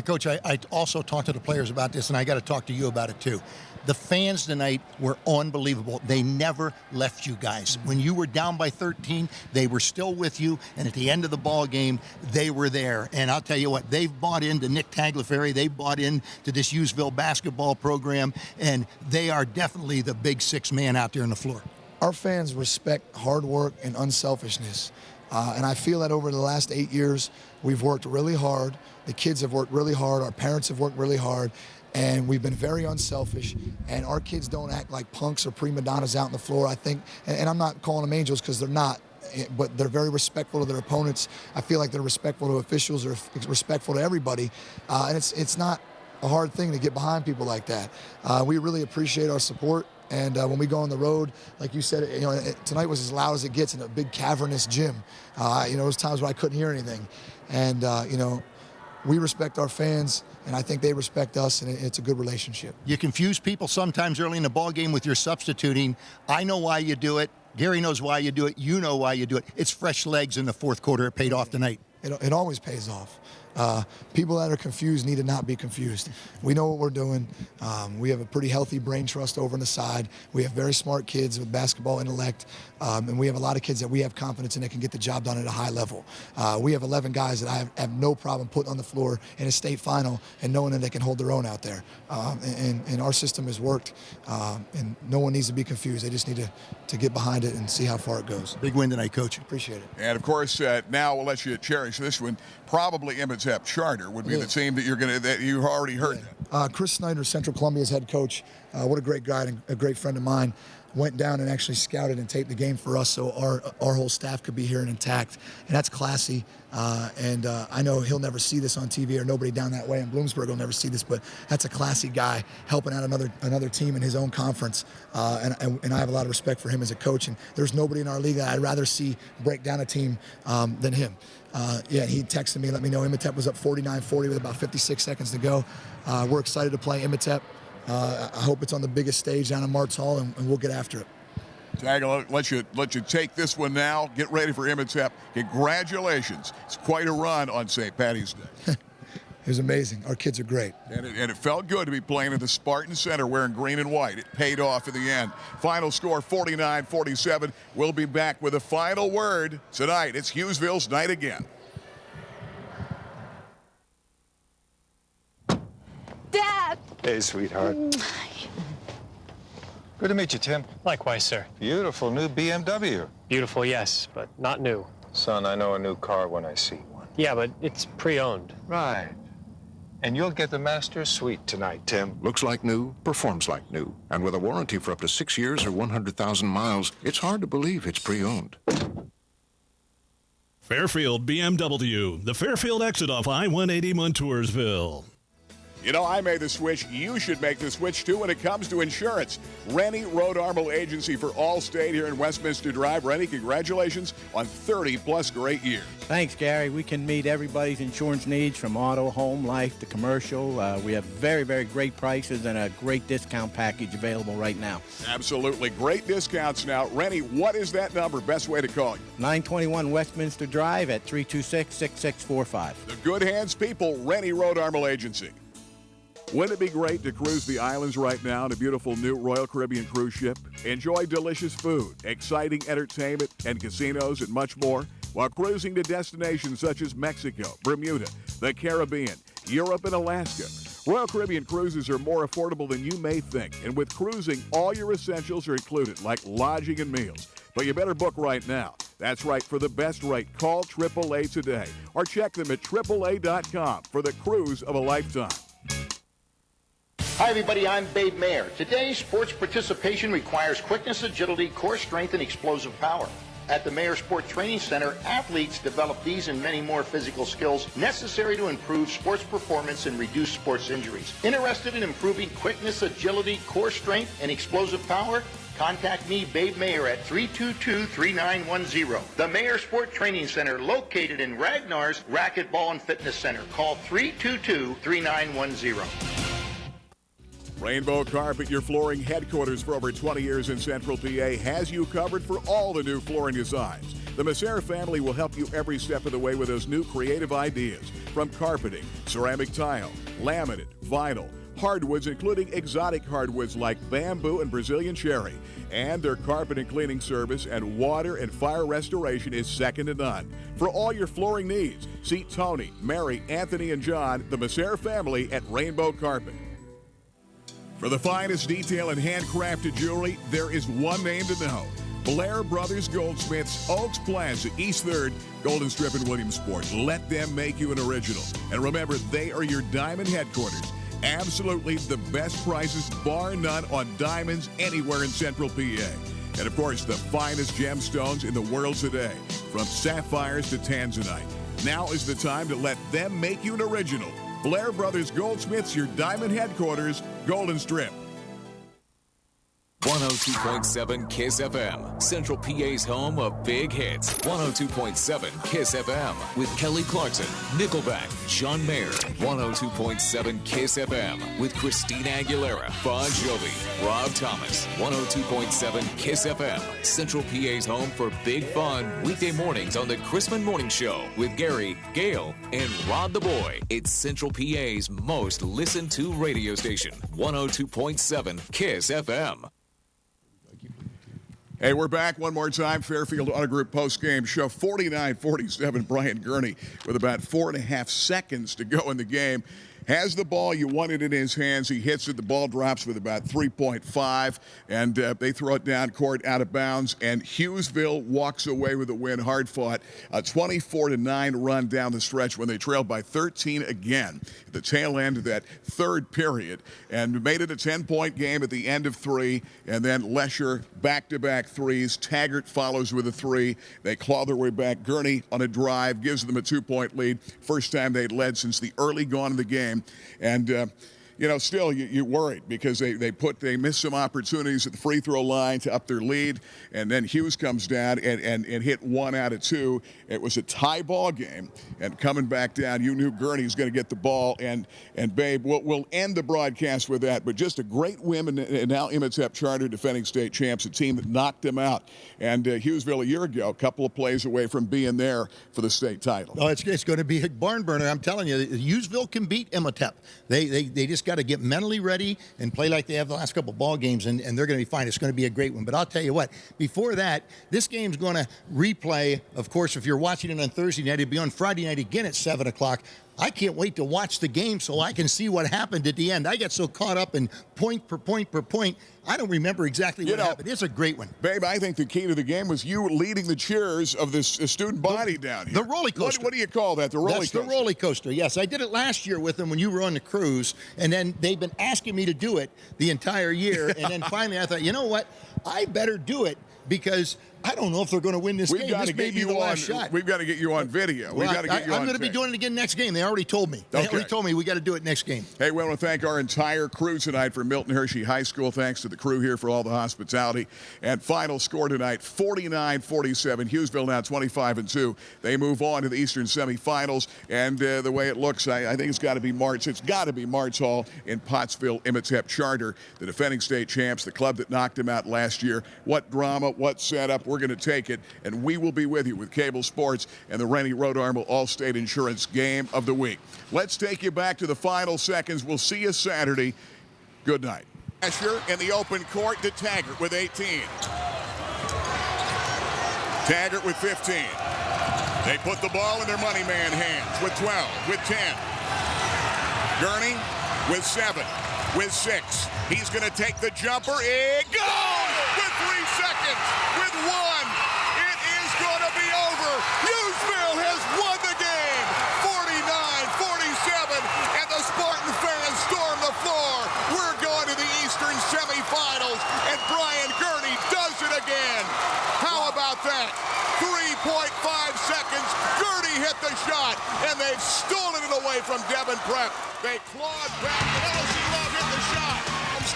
Coach, I also talked to the players about this, and I got to talk to you about it too. The fans tonight were unbelievable. They never left you guys. When you were down by 13, they were still with you, and at the end of the ball game, they were there. And I'll tell you what, they've bought into Nick Tagliaferri. They bought into this Hughesville basketball program, and they are definitely the big six man out there on the floor.
Our fans respect hard work and unselfishness. And I feel that over the last 8 years, we've worked really hard. The kids have worked really hard. Our parents have worked really hard. And we've been very unselfish. And our kids don't act like punks or prima donnas out on the floor, I think. And I'm not calling them angels because they're not. But they're very respectful to their opponents. I feel like they're respectful to officials. They're respectful to everybody. And it's not a hard thing to get behind people like that. We really appreciate our support. And when we go on the road, like you said, tonight was as loud as it gets in a big cavernous gym. There was times where I couldn't hear anything. And, we respect our fans, and I think they respect us, and it's a good relationship.
You confuse people sometimes early in the ball game with your substituting. I know why you do it. Gary knows why you do it. You know why you do it. It's fresh legs in the fourth quarter. It paid off tonight.
It always pays off. People that are confused need to not be confused. We know what we're doing. We have a pretty healthy brain trust over on the side. We have very smart kids with basketball intellect, and we have a lot of kids that we have confidence in that can get the job done at a high level. We have 11 guys that I have no problem putting on the floor in a state final and knowing that they can hold their own out there. And our system has worked, and no one needs to be confused. They just need to get behind it and see how far it goes.
Big win tonight, Coach.
Appreciate it.
And, of course, now we'll let you cherish this one. Probably Imhotep Charter would be the team that you already heard.
Chris Snyder, Central Columbia's head coach. What a great guy and a great friend of mine. Went down and actually scouted and taped the game for us so our whole staff could be here and intact. And that's classy. And I know he'll never see this on TV, or nobody down that way in Bloomsburg will never see this, but that's a classy guy helping out another team in his own conference. And I have a lot of respect for him as a coach. And there's nobody in our league that I'd rather see break down a team than him. He texted me, let me know Imhotep was up 49-40 with about 56 seconds to go. We're excited to play Imhotep. I hope it's on the biggest stage down in Martz Hall, and we'll get after it.
Tag, I'll let you take this one now. Get ready for Imhotep. Congratulations. It's quite a run on St. Paddy's Day.
It was amazing. Our kids are great.
And it felt good to be playing in the Spartan Center wearing green and white. It paid off in the end. Final score 49-47. We'll be back with a final word tonight. It's Hughesville's night again.
Dad!
Hey, sweetheart. Good to meet you, Tim.
Likewise, sir.
Beautiful new BMW.
Beautiful, yes, but not new.
Son, I know a new car when I see one.
Yeah, but it's pre-owned.
Right. And you'll get the master suite tonight, Tim.
Looks like new, performs like new. And with a warranty for up to 6 years or 100,000 miles, it's hard to believe it's pre-owned.
Fairfield BMW, the Fairfield exit off I-180 Montoursville.
You know, I made the switch. You should make the switch, too, when it comes to insurance. Rennie Road Armel Agency for Allstate here in Westminster Drive. Rennie, congratulations on 30-plus great years.
Thanks, Gary. We can meet everybody's insurance needs from auto, home, life to commercial. We have very, very great prices and a great discount package available right now.
Absolutely. Great discounts now. Rennie, what is that number? Best way to call you?
921 Westminster Drive at 326-6645.
The good hands people, Rennie Road Armel Agency. Wouldn't it be great to cruise the islands right now in a beautiful new Royal Caribbean cruise ship? Enjoy delicious food, exciting entertainment, and casinos, and much more while cruising to destinations such as Mexico, Bermuda, the Caribbean, Europe, and Alaska. Royal Caribbean cruises are more affordable than you may think, and with cruising, all your essentials are included, like lodging and meals. But you better book right now. That's right, for the best rate, call AAA today, or check them at AAA.com for the cruise of a lifetime.
Hi, everybody. I'm Babe Mayer. Today, sports participation requires quickness, agility, core strength, and explosive power. At the Mayer Sport Training Center, athletes develop these and many more physical skills necessary to improve sports performance and reduce sports injuries. Interested in improving quickness, agility, core strength, and explosive power? Contact me, Babe Mayer, at 322-3910. The Mayer Sport Training Center, located in Ragnar's Racquetball and Fitness Center. Call 322-3910.
Rainbow Carpet, your flooring headquarters for over 20 years in Central PA, has you covered for all the new flooring designs.
The Massera family will help you every step of the way with those new creative ideas. From carpeting, ceramic tile, laminate, vinyl, hardwoods including exotic hardwoods like bamboo and Brazilian cherry. And their carpet and cleaning service and water and fire restoration is second to none. For all your flooring needs, see Tony, Mary, Anthony, and John, the Massera family at Rainbow Carpet. For the finest detail and handcrafted jewelry, there is one name to know. Blair Brothers Goldsmiths, Oaks Plaza, East 3rd, Golden Strip in Williamsport. Let them make you an original. And remember, they are your diamond headquarters. Absolutely the best prices, bar none, on diamonds anywhere in Central PA. And of course, the finest gemstones in the world today, from sapphires to tanzanite. Now is the time to let them make you an original. Blair Brothers Goldsmiths, your diamond headquarters, Golden Strip.
102.7 KISS FM, Central PA's home of big hits. 102.7 KISS FM with Kelly Clarkson, Nickelback, John Mayer. 102.7 KISS FM with Christina Aguilera, Bon Jovi, Rob Thomas. 102.7 KISS FM, Central PA's home for big fun weekday mornings on the Chrisman Morning Show with Gary, Gail, and Rod the Boy. It's Central PA's most listened to radio station. 102.7 KISS FM.
Hey, we're back one more time. Fairfield Auto Group post-game show. 49-47, Brian Gurney with about 4.5 seconds to go in the game. Has the ball, you want it in his hands. He hits it. The ball drops with about 3.5, and they throw it down court out of bounds, and Hughesville walks away with a win. Hard fought. A 24-9 run down the stretch when they trailed by 13 again at the tail end of that third period, and made it a 10-point game at the end of 3, and then Lesher back-to-back threes. Taggart follows with a 3. They claw their way back. Gurney on a drive gives them a 2-point lead. First time they'd led since the early gone of the game. And, still you're worried because they missed some opportunities at the free throw line to up their lead. And then Hughes comes down and hit 1 out of 2. It was a tie ball game. And coming back down, you knew Gurney was going to get the ball. And Babe, we'll end the broadcast with that. But just a great win, and now Imhotep Charter, defending state champs, a team that knocked them out. And Hughesville a year ago, a couple of plays away from being there for the state title.
Oh, it's going to be a barn burner. I'm telling you, Hughesville can beat Imhotep. They just got to get mentally ready and play like they have the last couple ball games, and they're going to be fine. It's going to be a great one. But I'll tell you what, before that, this game's going to replay. Of course, if you're watching it on Thursday night, it'll be on Friday night again at 7 o'clock. I can't wait to watch the game so I can see what happened at the end. I got so caught up in point per point per point, I don't remember exactly what happened. It's a great one.
Babe, I think the key to the game was you leading the cheers of this student body down here.
The roller coaster.
What do you call that? The roller coaster?
That's the roller coaster, yes. I did it last year with them when you were on the cruise, and then they've been asking me to do it the entire year, and then finally I thought, you know what? I better do it because I don't know if they're going to win this game. This may be the last shot.
We've got to get you on video.
Well, I'm going to be doing it again next game. They already told me. They already told me we got to do it next game.
Hey, we want to thank our entire crew tonight from Milton Hershey High School. Thanks to the crew here for all the hospitality. And final score tonight, 49-47. Hughesville now 25-2. They move on to the Eastern semifinals. And the way it looks, I think it's got to be Martz. It's got to be Martz Hall in Pottsville, Imhotep Charter, the defending state champs, the club that knocked them out last year. What drama, what setup. We're going to take it, and we will be with you with Cable Sports and the Rennie Rhode Armour All-State Insurance Game of the Week. Let's take you back to the final seconds. We'll see you Saturday. Good night. Asher in the open court to Taggart with 18. Taggart with 15. They put the ball in their money man hands with 12, with 10. Gurney with 7, with 6. He's going to take the jumper. It goes with 3 seconds, with 1. It is going to be over. Hughesville has won the game, 49-47, and the Spartan fans storm the floor. We're going to the Eastern semifinals, and Brian Gurney does it again. How about that? 3.5 seconds. Gurney hit the shot, and they've stolen it away from Devon Prep. They clawed back, and LC Love hit the shot.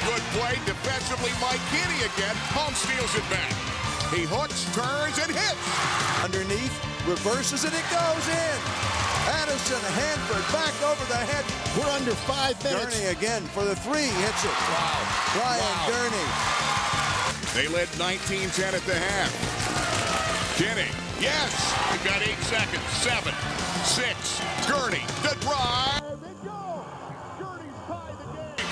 Good play defensively. Mike Kinney again. Holmes steals it back. He hooks, turns, and hits.
Underneath, reverses, and it goes in. Addison, Hanford, back over the head.
We're under 5 minutes.
Gurney again for the 3. Hits it. Wow. Brian Gurney.
They led 19-10 at the half. Kinney Yes. You've got 8 seconds. 7, 6. Gurney, the drive. It goes. Gurney's tied the game.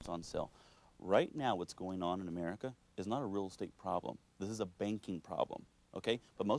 On sale. Right now, what's going on in America is not a real estate problem. This is a banking problem, okay? But most